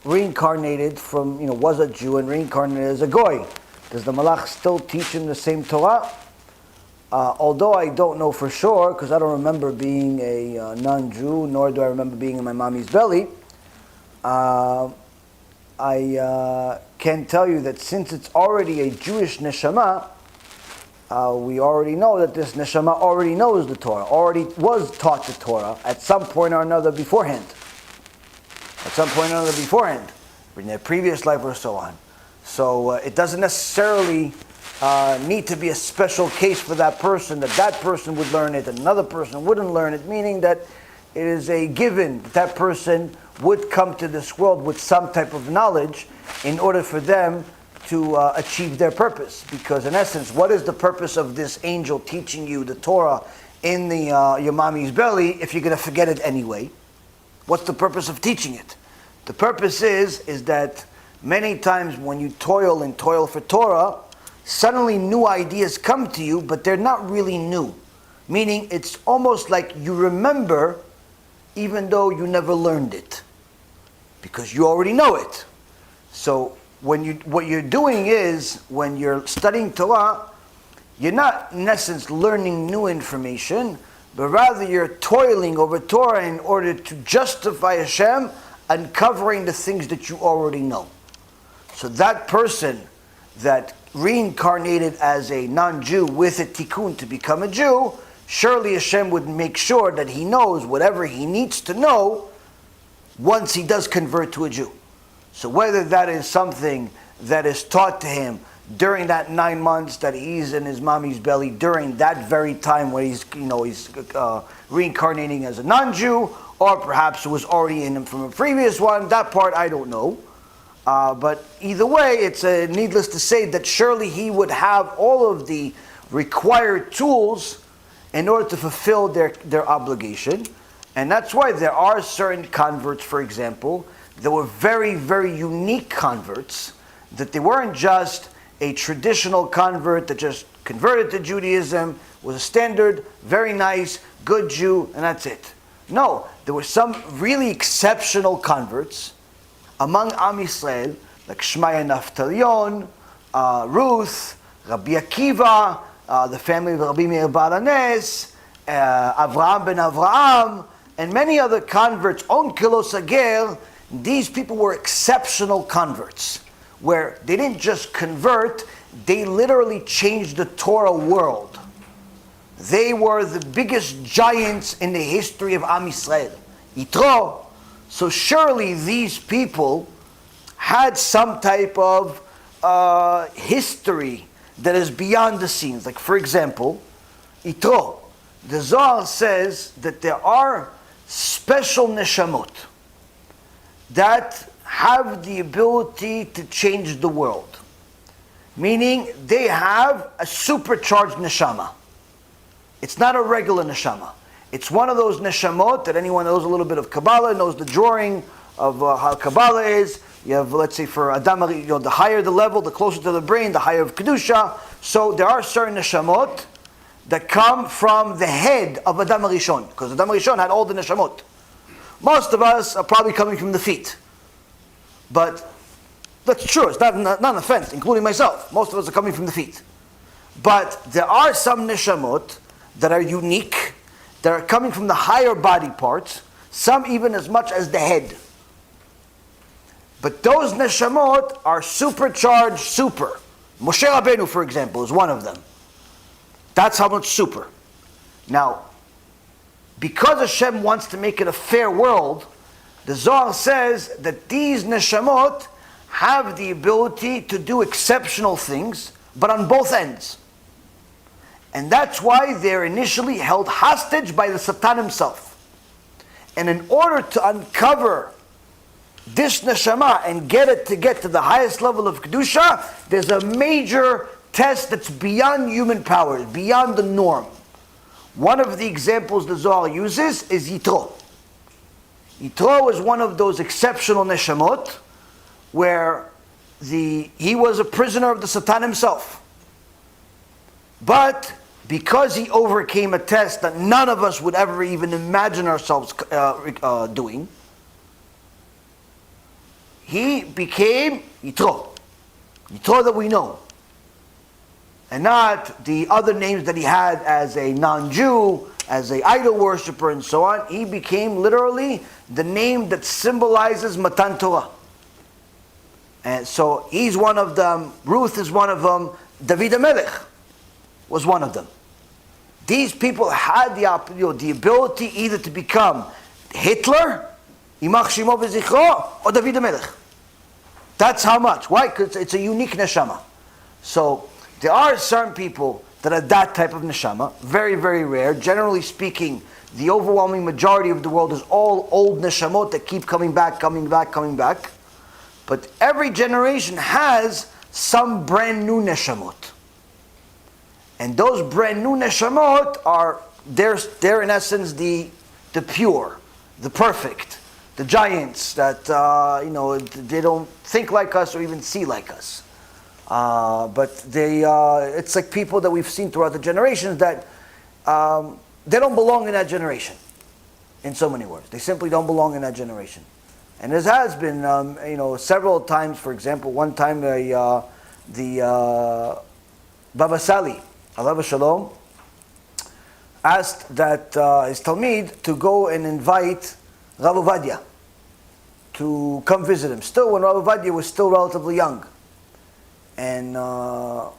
reincarnated from, was a Jew and reincarnated as a goy. Does the malach still teach him the same Torah? Although I don't know for sure, because I don't remember being a non-Jew, nor do I remember being in my mommy's belly, I can tell you that since it's already a Jewish neshama, we already know that this neshama already knows the Torah, already was taught the Torah at some point or another beforehand. In their previous life or so on. So it doesn't necessarily need to be a special case for that person would learn it and another person wouldn't learn it, meaning that it is a given that person would come to this world with some type of knowledge in order for them to achieve their purpose. Because in essence, what is the purpose of this angel teaching you the Torah in your mommy's belly if you're going to forget it anyway? What's the purpose of teaching it? The purpose is that many times when you toil for Torah, suddenly new ideas come to you, but they're not really new. Meaning it's almost like you remember even though you never learned it, because you already know it. So what you're doing is, when you're studying Torah, you're not in essence learning new information, but rather you're toiling over Torah in order to justify Hashem, uncovering the things that you already know. So that person that reincarnated as a non-Jew with a tikkun to become a Jew, surely Hashem would make sure that he knows whatever he needs to know once he does convert to a Jew. So whether that is something that is taught to him during that 9 months that he's in his mommy's belly, during that very time when he's reincarnating as a non-Jew, or perhaps it was already in him from a previous one, that part I don't know. But either way, it's needless to say that surely he would have all of the required tools in order to fulfill their obligation. And that's why there are certain converts, for example, that were very, very unique converts, that they weren't just a traditional convert that just converted to Judaism, was a standard, very nice, good Jew, and that's it. No, there were some really exceptional converts among Am Yisrael, like Shmaya Naftalion, Ruth, Rabbi Akiva, the family of Rabbi Meir Baal HaNes, Avraham ben Avraham, and many other converts, Onkelo Sager. These people were exceptional converts, where they didn't just convert, they literally changed the Torah world. They were the biggest giants in the history of Am Yisrael. Yitro. So surely these people had some type of history that is beyond the scenes. Like, for example, Yitro. The Zohar says that there are special neshamot that have the ability to change the world. Meaning they have a supercharged neshama. It's not a regular neshama. It's one of those neshamot that anyone knows a little bit of Kabbalah, knows the drawing of how Kabbalah is. You have, let's say, for Adam, the higher the level, the closer to the brain, the higher of Kedusha. So there are certain neshamot that come from the head of Adam Rishon, because Adam Rishon had all the neshamot. Most of us are probably coming from the feet. But that's true, it's not an offense, including myself. Most of us are coming from the feet. But there are some neshamot that are unique, that are coming from the higher body parts, some even as much as the head. But those neshamot are supercharged super. Moshe Rabbeinu, for example, is one of them. That's how much super. Now, because Hashem wants to make it a fair world, the Zohar says that these neshamot have the ability to do exceptional things, but on both ends. And that's why they're initially held hostage by the Satan himself. And in order to uncover this neshama and get it to get to the highest level of Kedusha, there's a major test that's beyond human powers, beyond the norm. One of the examples the Zohar uses is Yitro. Yitro is one of those exceptional neshamot where he was a prisoner of the Satan himself. But because he overcame a test that none of us would ever even imagine ourselves doing, he became Yitro. Yitro that we know. And not the other names that he had as a non-Jew, as an idol worshiper and so on. He became literally the name that symbolizes Matan Torah. And so he's one of them. Ruth is one of them. David HaMelech was one of them. These people had the ability either to become Hitler, Imach Shimo V'Zichro, or David HaMelech. That's how much. Why? Because it's a unique neshama. So there are certain people that are that type of neshama. Very, very rare. Generally speaking, the overwhelming majority of the world is all old neshamot that keep coming back, coming back, coming back. But every generation has some brand new neshamot. And those brand new neshamot are, they're in essence the pure, the perfect, the giants that, they don't think like us or even see like us. But it's like people that we've seen throughout the generations that they don't belong in that generation, in so many words. They simply don't belong in that generation. And there has been, several times, for example, one time the Baba Sali, Alav Shalom, asked that his Talmid to go and invite Rav Ovadia to come visit him. Still, when Rav Ovadia was still relatively young. And Rav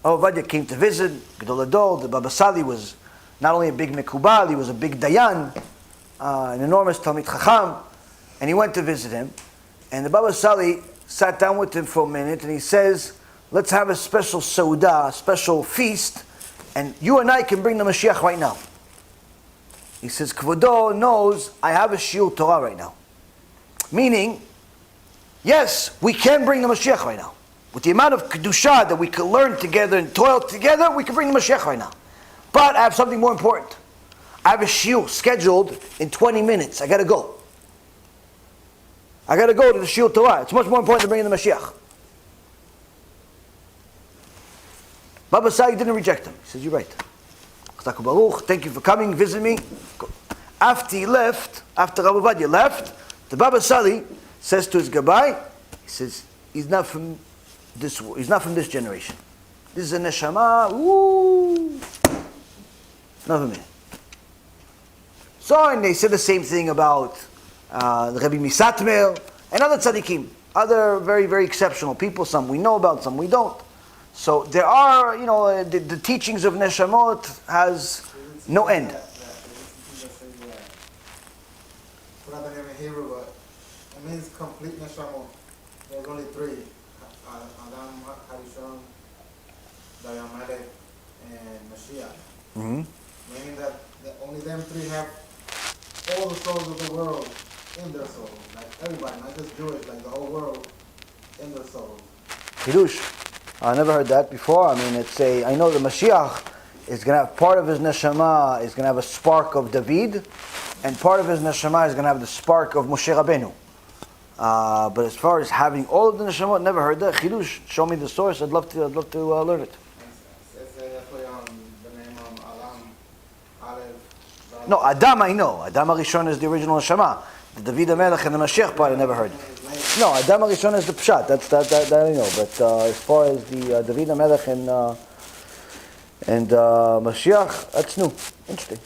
Ovadia came to visit, Gedol Adol. The Baba Sali was not only a big Mekubal, he was a big Dayan, an enormous Talmid Chacham. And he went to visit him. And the Baba Sali sat down with him for a minute and he says, let's have a special Sauda, a special feast, and you and I can bring the Moshiach right now. He says, Kvodo knows I have a Shiur Torah right now. Meaning, yes, we can bring the Moshiach right now. With the amount of Kedusha that we can learn together and toil together, we can bring the Moshiach right now. But I have something more important. I have a Shiur scheduled in 20 minutes. I got to go. I got to go to the Shiur Torah. It's much more important than bringing the Mashiach. Baba Sali didn't reject him. He says, you're right. Thank you for coming, visit me. After he left, after Rav Ovadia left, the Baba Sali says to his Gabbai, he says, he's not from this generation. This is a neshama, not for me. So, and they said the same thing about Rabbi Misatmel and other tzaddikim, other very, very exceptional people. Some we know about, some we don't. So there are, the teachings of neshamot has no end. It means complete neshamot. There's only three: Adam, Harishon, Dayamelech, and Moshiach. Mm-hmm. Meaning that only them three have all the souls of the world in their souls. Like everybody, not just Jewish, like the whole world in their souls. Hidush. I never heard that before. I mean, I know the Mashiach is going to have part of his neshama is going to have a spark of David, and part of his neshama is going to have the spark of Moshe Rabbeinu. But as far as having all of the neshama, never heard that. Chidush, show me the source. I'd love to learn it. No, Adam I know. Adam HaRishon is the original neshama. The David HaMelech and the Mashiach part I never heard. No, Adam HaRishon is the pshat. That I know. But as far as the David HaMelech and And Moshiach, that's new. Interesting.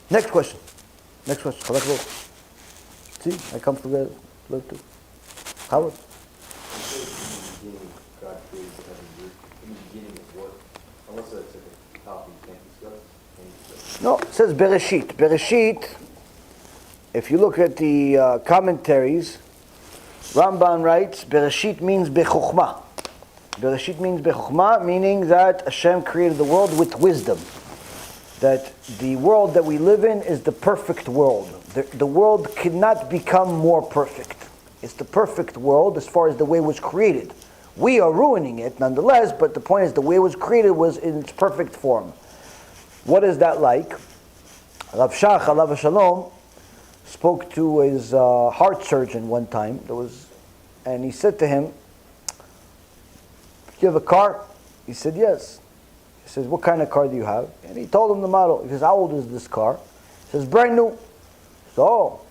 Next question. See, I come to the learn too. Howard? In the beginning, God created the heaven and earth. In the beginning of what? Unless that's like a topic you can't discuss. No, it says Bereshit. Bereshit, if you look at the commentaries, Ramban writes, Bereshit means Bechokhmah. Bereshit means Bechokhmah, meaning that Hashem created the world with wisdom. That the world that we live in is the perfect world. The world cannot become more perfect. It's the perfect world as far as the way it was created. We are ruining it nonetheless, but the point is the way it was created was in its perfect form. What is that like? Rav Shach, alav shalom, spoke to his heart surgeon one time. And he said to him, "Do you have a car?" He said, "Yes." He says, "What kind of car do you have?" And he told him the model. He says, "How old is this car?" He says, "Brand new." So, "Oh,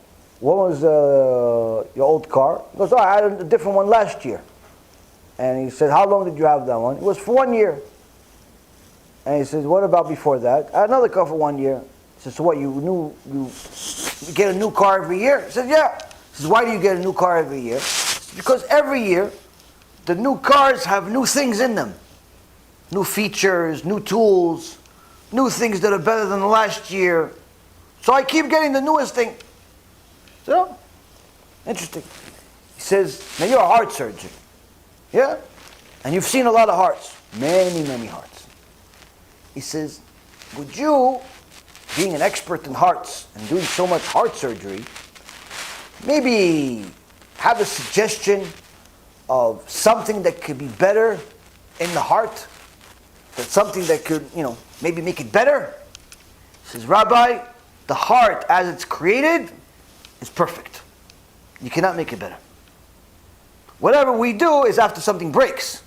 what was your old car?" He goes, "Oh, I had a different one last year." And he said, "How long did you have that one?" It was for 1 year. And he says, "What about before that?" "I had another car for 1 year." He says, "So what, you get a new car every year?" He says, "Yeah." He says, "Why do you get a new car every year?" He says, "Because every year, the new cars have new things in them. New features, new tools, new things that are better than the last year. So I keep getting the newest thing." So, interesting. He says, "Now you're a heart surgeon. Yeah? And you've seen a lot of hearts. Many, many hearts." He says, "Would you, being an expert in hearts and doing so much heart surgery, maybe have a suggestion of something that could be better in the heart? That's something that could, maybe make it better?" He says, "Rabbi, the heart as it's created is perfect. You cannot make it better. Whatever we do is after something breaks.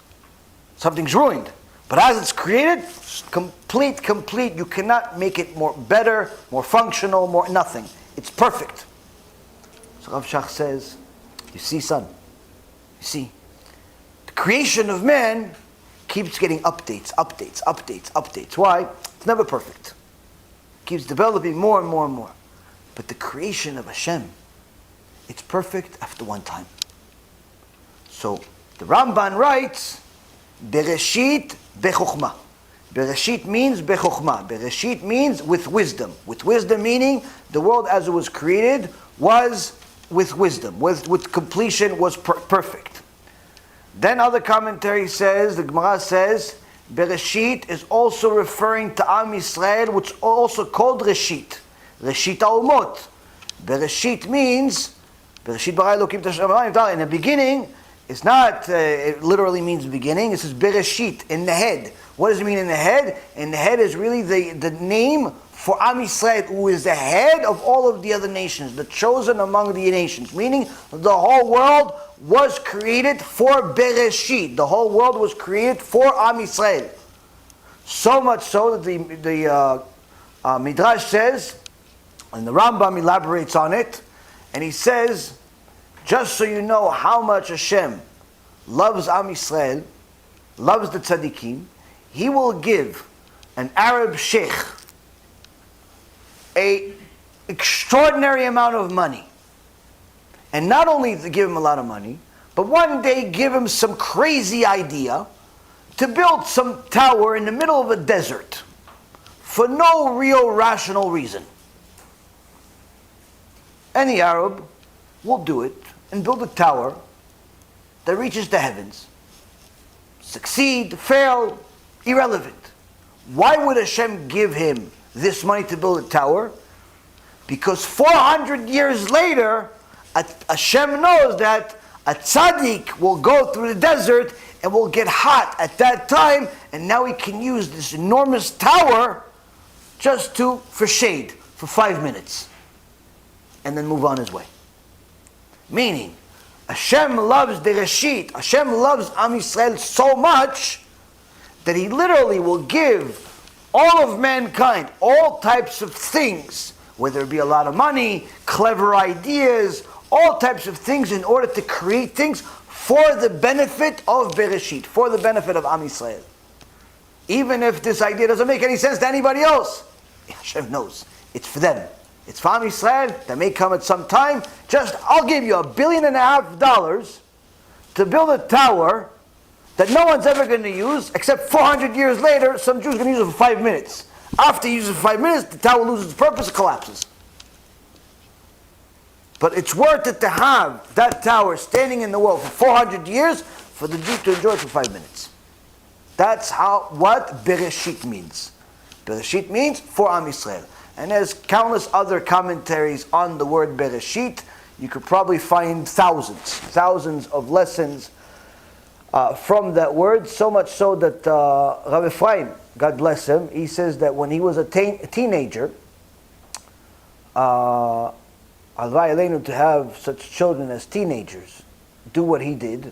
Something's ruined. But as it's created, complete, you cannot make it more better, more functional, more nothing. It's perfect." So Rav Shach says, "You see, son, you see, the creation of man keeps getting updates. Why? It's never perfect. It keeps developing more and more and more. But the creation of Hashem, it's perfect after one time." So the Ramban writes, Bereshit bechokhmah. Bereshit means bechokhmah. Bereshit means with wisdom. With wisdom meaning the world as it was created was with wisdom. With completion was perfect. Then other commentary says, the Gemara says, Bereshit is also referring to Am Yisrael, which is also called Reshit. Reshit Ha'omot. Bereshit means, Bereshit bara Elokim et hashamayim. In the beginning, it's not, it literally means beginning. It says Bereshit, in the head. What does it mean in the head? In the head is really the name for Am Yisrael, who is the head of all of the other nations, the chosen among the nations. Meaning, the whole world was created for Bereshit. The whole world was created for Am Yisrael. So much so that the Midrash says, and the Rambam elaborates on it, and he says, just so you know how much Hashem loves Am Yisrael, loves the tzaddikim, He will give an Arab sheikh an extraordinary amount of money. And not only to give him a lot of money, but one day give him some crazy idea to build some tower in the middle of a desert for no real rational reason. Any Arab will do it and build a tower that reaches the heavens. Succeed, fail, irrelevant. Why would Hashem give him this money to build a tower? Because 400 years later, Hashem knows that a tzaddik will go through the desert and will get hot at that time, and now he can use this enormous tower just for shade for 5 minutes and then move on his way. Meaning, Hashem loves the Reshit, Hashem loves Am Yisrael so much that He literally will give all of mankind all types of things, whether it be a lot of money, clever ideas, all types of things in order to create things for the benefit of Bereshit, for the benefit of Am Yisrael. Even if this idea doesn't make any sense to anybody else, Hashem knows. It's for them. It's for Am Yisrael that may come at some time. I'll give you $1.5 billion to build a tower that no one's ever going to use, except 400 years later, some Jew's going to use it for 5 minutes. After you use it for 5 minutes, the tower loses its purpose, it collapses. But it's worth it to have that tower standing in the world for 400 years for the Jew to enjoy it for 5 minutes. That's what Bereshit means. Bereshit means for Am Yisrael. And there's countless other commentaries on the word Bereshit. You could probably find thousands of lessons from that word, so much so that Rabbi Ephraim, God bless him, he says that when he was a teenager, Alvai Aleinu to have such children as teenagers do what he did.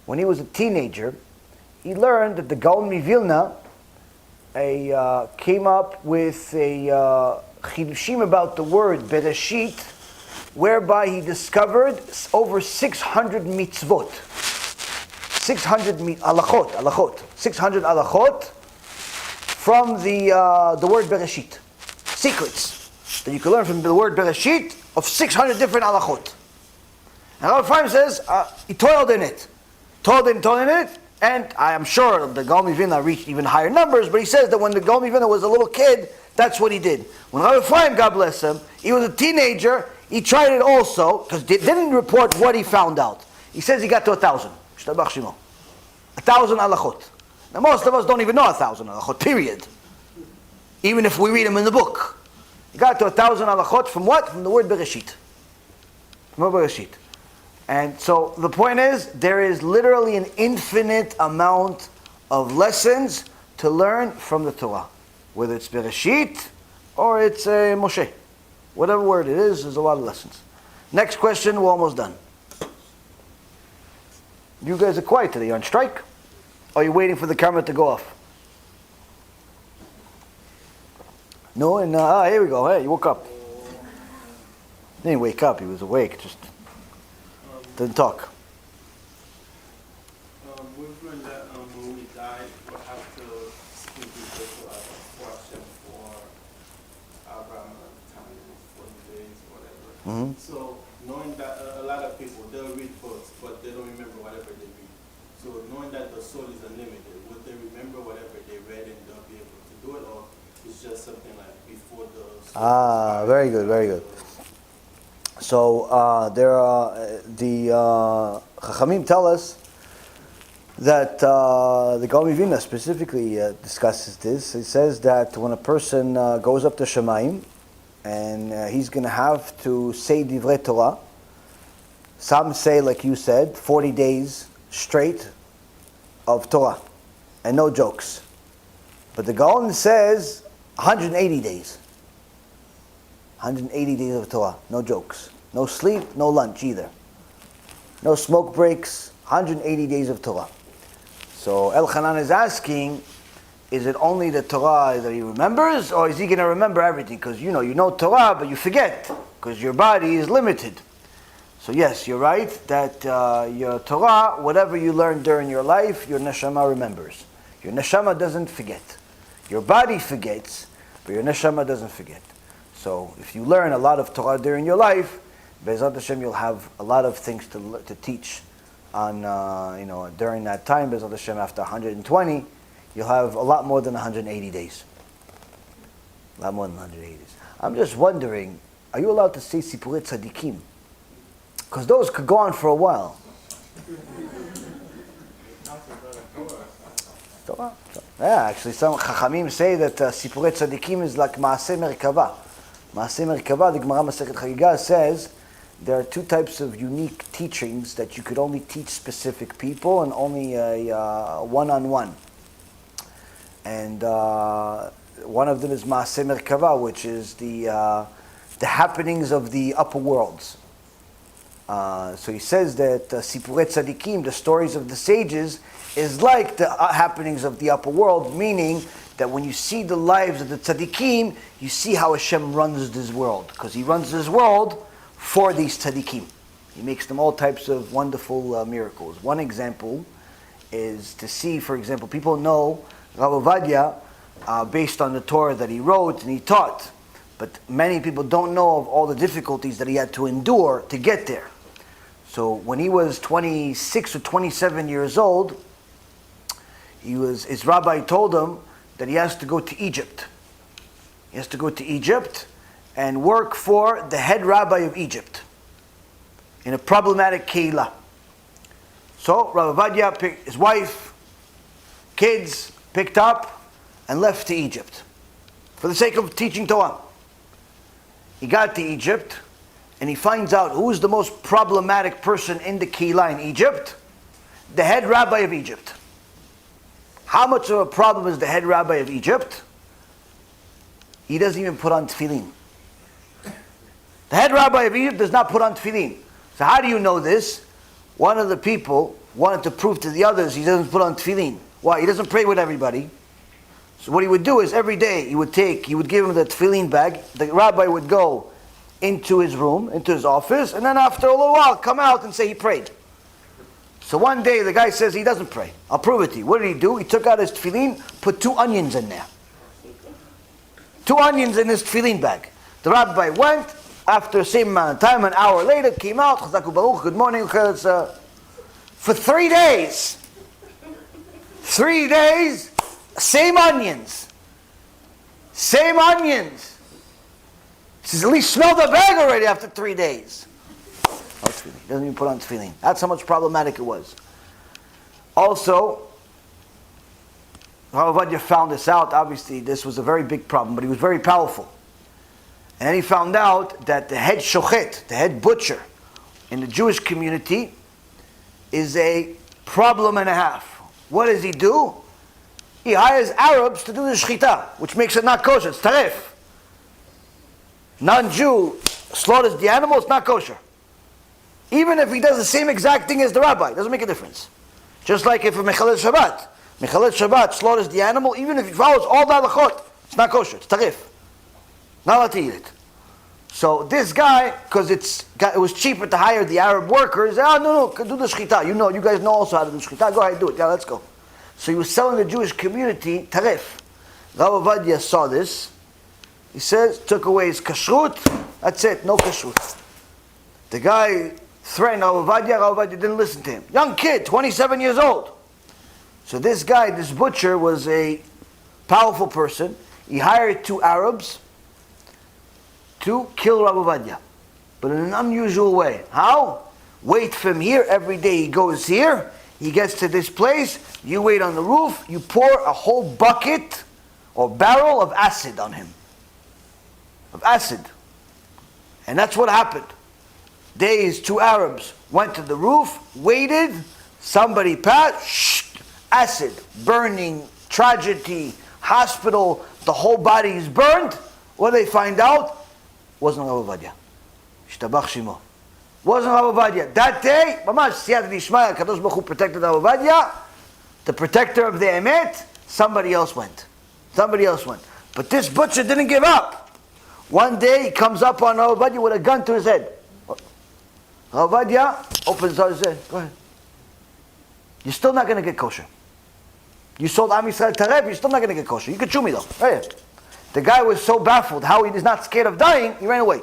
When he was a teenager, he learned that the Gaon Mivilna came up with a chidushim about the word Bereshit, whereby he discovered over 600 mitzvot. 600 alachot, 600 alachot from the word Bereshit. Secrets that you can learn from the word Bereshit of 600 different alachot. And Rabbi Ephraim says he toiled in it, and I am sure the Gaon Mivilna reached even higher numbers, but he says that when the Gaon Mivilna was a little kid, that's what he did. When Rabbi Ephraim, God bless him, he was a teenager, he tried it also, because he didn't report what he found out. He says he got to 1,000. 1,000 alachot. Now most of us don't even know 1,000 alachot, period. Even if we read them in the book. He got to 1,000 alachot from what? From the word Bereshit. From the word Bereshit. And so the point is, there is literally an infinite amount of lessons to learn from the Torah. Whether it's Bereshit or it's Moshe. Whatever word it is, there's a lot of lessons. Next question, we're almost done. You guys are quiet today. You're on strike? Or are you waiting for the camera to go off? No, and here we go. Hey, you woke up. He didn't wake up. He was awake. Just didn't talk. We've learned that when we die, we'll have to speak for Hashem for Abraham, time, 40 days, whatever. Mm-hmm. So knowing that a lot of people, they'll read books, but they don't remember whatever they read. So knowing that the soul is unlimited, would they remember whatever they read and they'll be able to do it, or it's just something like before the soul? Very good, very good. So there are the Chachamim tell us that the Gaon Mivilna specifically discusses this. It says that when a person goes up to Shemaim and he's going to have to say Divrei Torah, some say, like you said, 40 days straight of Torah and no jokes. But the Gaon says 180 days. 180 days of Torah, no jokes. No sleep, no lunch either. No smoke breaks, 180 days of Torah. So Elchanan is asking, is it only the Torah that he remembers, or is he going to remember everything? Because you know Torah, but you forget, because your body is limited. So yes, you're right, that your Torah, whatever you learn during your life, your neshama remembers. Your neshama doesn't forget. Your body forgets, but your neshama doesn't forget. So if you learn a lot of Torah during your life, Be'ezrat Hashem, you'll have a lot of things to teach on, during that time. Be'ezrat Hashem, after 120, you'll have a lot more than 180 days. A lot more than 180 days. I'm just wondering, are you allowed to say Sipuret Tzadikim? Because those could go on for a while. Torah? Yeah, actually some Chachamim say that Sipuret Tzadikim is like Maaseh Merkava. Maaseh Merkava, the Gemara Masechet Chagigah says, there are two types of unique teachings that you could only teach specific people and only one-on-one. And one of them is Maaseh Merkava, which is the happenings of the upper worlds. So he says that Sipuret Tzadikim, the stories of the sages, is like the happenings of the upper world, meaning that when you see the lives of the Tzadikim, you see how Hashem runs this world. Because He runs this world for these Tzadikim. He makes them all types of wonderful miracles. One example is to see, for example, people know Rav Ovadia, based on the Torah that he wrote and he taught. But many people don't know of all the difficulties that he had to endure to get there. So when he was 26 or 27 years old, his rabbi told him that he has to go to Egypt. He has to go to Egypt and work for the head rabbi of Egypt in a problematic keilah. So Rav Ovadia picked his wife, kids, picked up and left to Egypt for the sake of teaching Torah. He got to Egypt and he finds out who's the most problematic person in the keilah in Egypt. The head rabbi of Egypt. How much of a problem is the head rabbi of Egypt? He doesn't even put on tefillin. The head rabbi of Egypt does not put on tefillin. So how do you know this? One of the people wanted to prove to the others he doesn't put on tefillin. Why? He doesn't pray with everybody. So what he would do is every day he would give him the tefillin bag. The rabbi would go into his room, into his office, and then after a little while come out and say he prayed. So one day the guy says he doesn't pray. I'll prove it to you. What did he do? He took out his tefillin, put 2 onions in there. 2 onions in his tefillin bag. The rabbi went, after the same amount of time, an hour later, came out, Chazaku Baruch, good morning, for 3 days. 3 days, same onions. Same onions. He says, at least smell the bag already after 3 days. No tefillin. He doesn't even put on tefillin. That's how much problematic it was. Also, Rav Ovadia found this out. Obviously, this was a very big problem, but he was very powerful. And then he found out that the head shochet, the head butcher in the Jewish community, is a problem and a half. What does he do? He hires Arabs to do the shechita, which makes it not kosher. It's tarif. Non-Jew slaughters the animal, it's not kosher. Even if he does the same exact thing as the rabbi, it doesn't make a difference. Just like if a Mechalel Shabbat slaughters the animal, even if he follows all the halachot, it's not kosher, it's tarif. Not allowed to eat it. So this guy, because it was cheaper to hire the Arab workers, no, do the shechita. You guys know also how to do shechita. Go ahead, do it. Yeah, let's go. So he was selling the Jewish community tarif. Rav Ovadia saw this. He says, took away his kashrut. That's it, no kashrut. The guy threatened Rav Ovadia didn't listen to him. Young kid, 27 years old. So this guy, this butcher, was a powerful person. He hired 2 Arabs to kill Rav Ovadia, but in an unusual way. How? Wait for him here. Every day he goes here. He gets to this place. You wait on the roof. You pour a whole bucket or barrel of acid on him. Of acid. And that's what happened. These 2 Arabs went to the roof, waited. Somebody passed. Acid, burning, tragedy, hospital. The whole body is burned. What did they find out? Wasn't Rav Ovadia. Shtabach Shimo. Wasn't Rav Ovadia. That day, Mamash Siyat Dishmaya, Kadosh Baruch Hu protected Rav Ovadia, the protector of the Emet, somebody else went. But this butcher didn't give up. One day he comes up on Rav Ovadia with a gun to his head. Rav Ovadia opens his head. Go ahead. You're still not going to get kosher. You sold Am Yisrael Taref, you're still not going to get kosher. You can chew me though. Right. The guy was so baffled how he is not scared of dying, he ran away.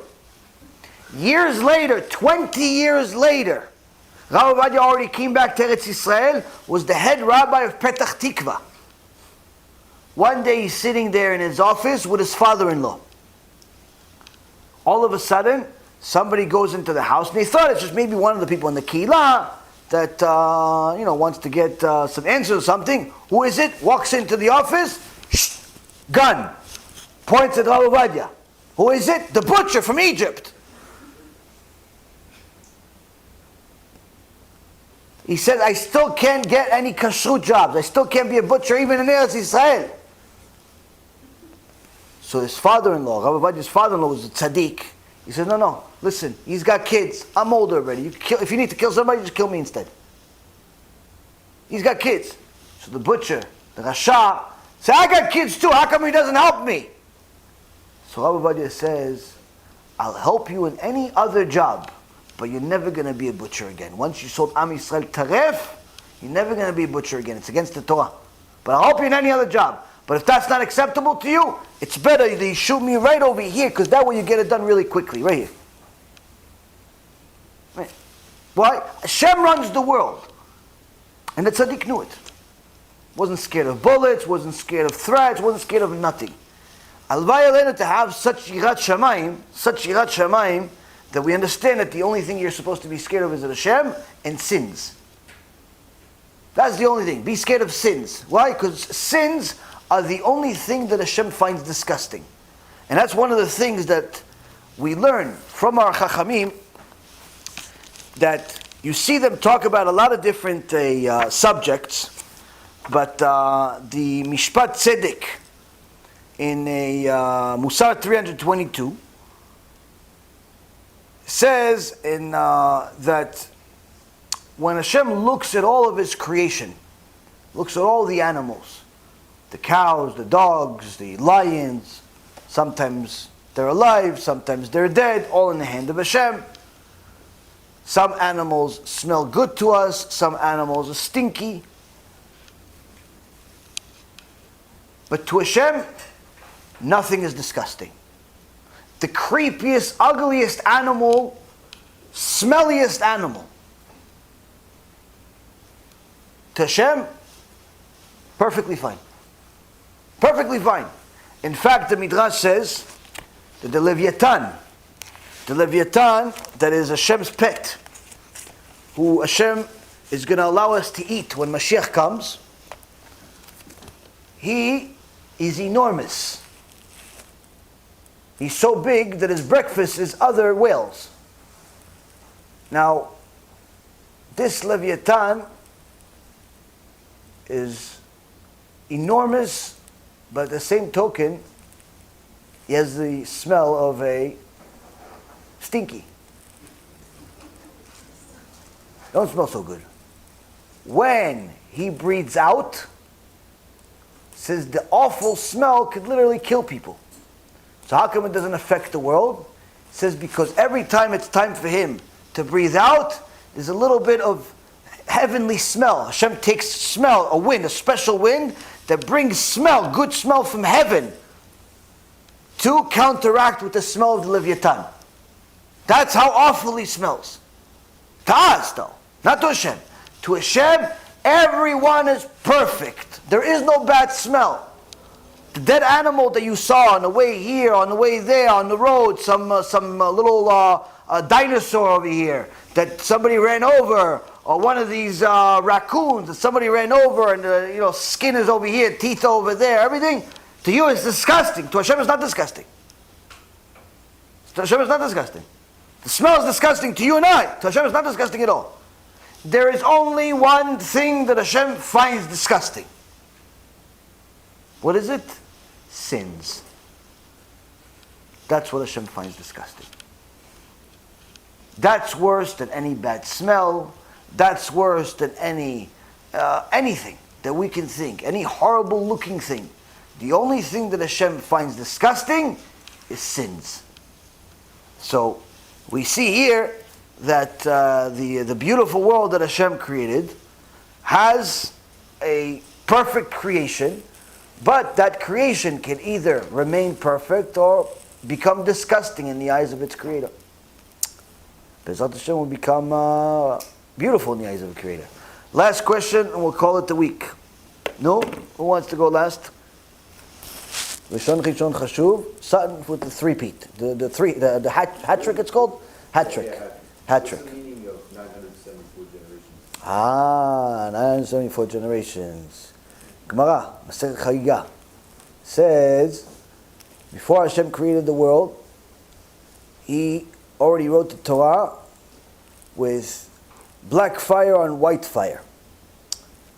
Years later, 20 years later, Rav Ovadia already came back to Eretz Yisrael, was the head rabbi of Petach Tikva. One day he's sitting there in his office with his father-in-law. All of a sudden, somebody goes into the house, and they thought it's just maybe one of the people in the Keilah that wants to get some answers or something. Who is it? Walks into the office, gun. Points at Rav Ovadia. Who is it? The butcher from Egypt. He said, I still can't get any kashrut jobs. I still can't be a butcher even in Eretz Yisrael. So his father-in-law, Rav Ovadia's father-in-law, was a tzaddik. He said, no, listen, he's got kids. I'm older already. If you need to kill somebody, just kill me instead. He's got kids. So the butcher, the Rasha, said, I got kids too. How come he doesn't help me? So Rav Ovadia says, I'll help you in any other job, but you're never going to be a butcher again. Once you sold Am Yisrael Taref, you're never going to be a butcher again. It's against the Torah. but I'll help you in any other job. But if that's not acceptable to you, it's better that you shoot me right over here, because that way you get it done really quickly, right here. Right. Why? Hashem runs the world. And the tzaddik knew it. Wasn't scared of bullets, wasn't scared of threats, wasn't scared of nothing. Alvay Aleinu to have such yirat shamayim, that we understand that the only thing you're supposed to be scared of is Hashem and sins. That's the only thing. Be scared of sins. Why? Because sins are the only thing that Hashem finds disgusting. And that's one of the things that we learn from our Chachamim, that you see them talk about a lot of different subjects, but the Mishpat Tzedek in Musar 322 says that when Hashem looks at all of His creation, looks at all the animals, the cows, the dogs, the lions, sometimes they're alive, sometimes they're dead, all in the hand of Hashem. Some animals smell good to us, some animals are stinky. But to Hashem, nothing is disgusting. The creepiest, ugliest animal, smelliest animal, to Hashem, perfectly fine. Perfectly fine. In fact, the Midrash says that the Leviathan, that is Hashem's pet, who Hashem is going to allow us to eat when Moshiach comes, he is enormous. He's so big that his breakfast is other whales. Now, this Leviathan is enormous, but at the same token, he has the smell of a stinky. Don't smell so good. When he breathes out, says the awful smell could literally kill people. So how come it doesn't affect the world? It says because every time it's time for him to breathe out, there's a little bit of heavenly smell. Hashem takes smell, a wind, a special wind that brings smell, good smell from heaven, to counteract with the smell of the Leviathan. That's how awful he smells. To us though, not to Hashem. To Hashem, everyone is perfect. There is no bad smell. The dead animal that you saw on the way here, on the way there, on the road, some little dinosaur over here that somebody ran over, or one of these raccoons that somebody ran over, and the skin is over here, teeth over there, everything. To you it's disgusting. To Hashem it's not disgusting. To Hashem it's not disgusting. The smell is disgusting to you and I. To Hashem it's not disgusting at all. There is only one thing that Hashem finds disgusting. What is it? Sins. That's what Hashem finds disgusting. That's worse than any bad smell. That's worse than anything that we can think. Any horrible looking thing. The only thing that Hashem finds disgusting is sins. So we see here that the beautiful world that Hashem created has a perfect creation, but that creation can either remain perfect or become disgusting in the eyes of its creator. Bezat Hashem will become beautiful in the eyes of the creator. Last question, and we'll call it the week. No? Who wants to go last? Rishon Chashuv. Sutton with the three-peat. The hat trick it's called? Hat trick. Yeah, hat trick. What's the meaning of 974 generations? 974 generations. Gemara, Masechet Chagiga, says, before Hashem created the world, He already wrote the Torah with black fire on white fire.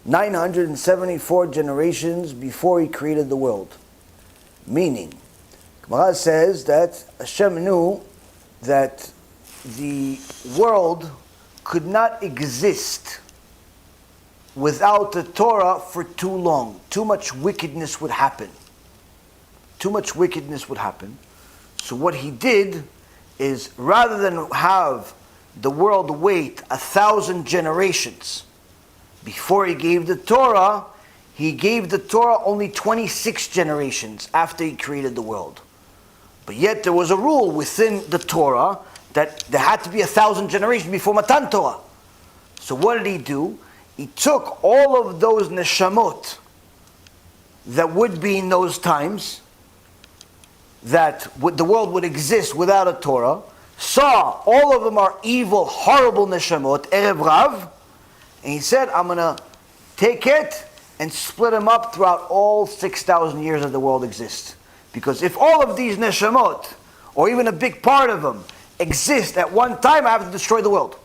974 generations before He created the world. Meaning, Gemara says that Hashem knew that the world could not exist without the Torah for too long. Too much wickedness would happen. Too much wickedness would happen. So what He did is, rather than have the world wait 1,000 generations before He gave the Torah, He gave the Torah only 26 generations after he created the world. But yet there was a rule within the Torah that there had to be 1,000 generations before Matan Torah. So what did he do? He took all of those neshamot that would be in those times, that the world would exist without a Torah, saw all of them are evil, horrible neshamot, Erev Rav, and he said, I'm going to take it and split them up throughout all 6,000 years that the world exists. Because if all of these neshamot, or even a big part of them, exist at one time, I have to destroy the world.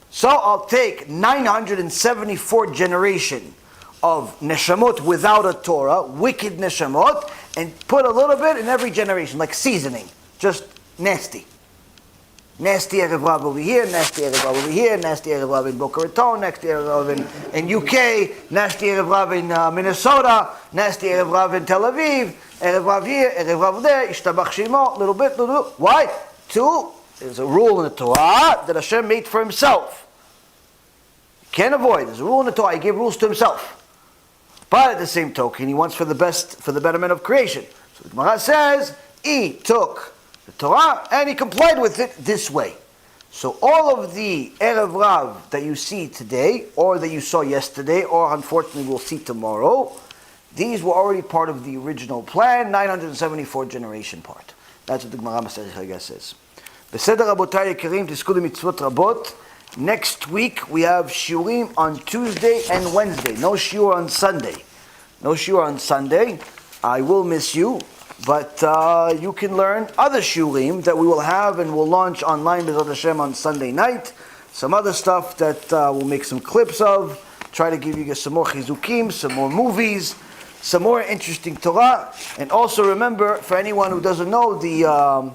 So I'll take 974 generation of neshamot without a Torah, wicked neshamot, and put a little bit in every generation, like seasoning, just nasty. Nasty Erev Rav over here, nasty Erev Rav over here, nasty Erev Rav in Boca Raton, nasty Erev Rav in UK, nasty Erev Rav in Minnesota, nasty Erev Rav in Tel Aviv, Erev Rav here, Erev Rav there, Ishtabach Shimo, little bit. Why? There's a rule in the Torah that Hashem made for himself. You can't avoid. There's a rule in the Torah. He gave rules to himself. But at the same token, he wants for the best, for the betterment of creation. So the Gemara says, he took the Torah and he complied with it this way. So all of the Erev Rav that you see today, or that you saw yesterday, or unfortunately will see tomorrow, these were already part of the original plan, 974 generation part. That's what the Gemara Masechet Chagiga says. Beseder Rabotai Yekerim, tizku mitzvot rabot. Next week we have shiurim on Tuesday and Wednesday. No shiur on Sunday. No shiur on Sunday. I will miss you, but you can learn other shiurim that we will have and will launch online B'ezrat Hashem on Sunday night. Some other stuff that we'll make some clips of. Try to give you some more chizukim, some more movies, some more interesting Torah. And also remember, for anyone who doesn't know, the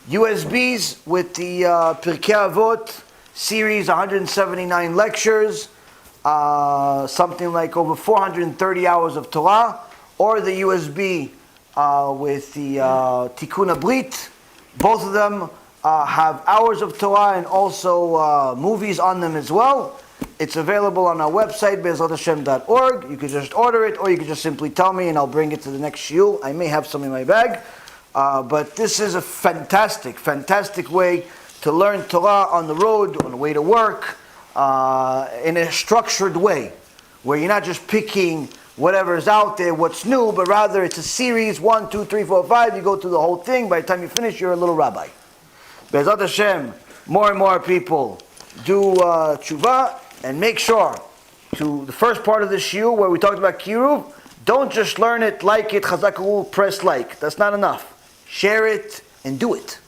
USBs with the Pirkei Avot series, 179 lectures, something like over 430 hours of Torah, or the USB with the Tikkun HaBRIT. Both of them have hours of Torah and also movies on them as well. It's available on our website, be'ezrathashem.org. You can just order it, or you can just simply tell me and I'll bring it to the next shiur. I may have some in my bag. But this is a fantastic, fantastic way to learn Torah on the road, on the way to work, in a structured way, where you're not just picking whatever is out there, what's new, but rather it's a series, 1, 2, 3, 4, 5, you go through the whole thing. By the time you finish, you're a little rabbi. Be'ezrat Hashem, more and more people do TeShuva, and make sure to the first part of the shiur where we talked about Kiruv, don't just learn it, like it, chazak, press like. That's not enough. Share it and do it.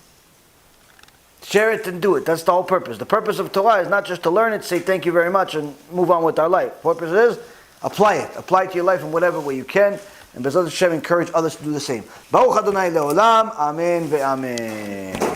Share it and do it. That's the whole purpose. The purpose of Torah is not just to learn it, say thank you very much, and move on with our life. The purpose is apply it. Apply it to your life in whatever way you can. And B'ezrat Hashem, encourage others to do the same. Baruch Adonai le'olam. Amen ve'amen.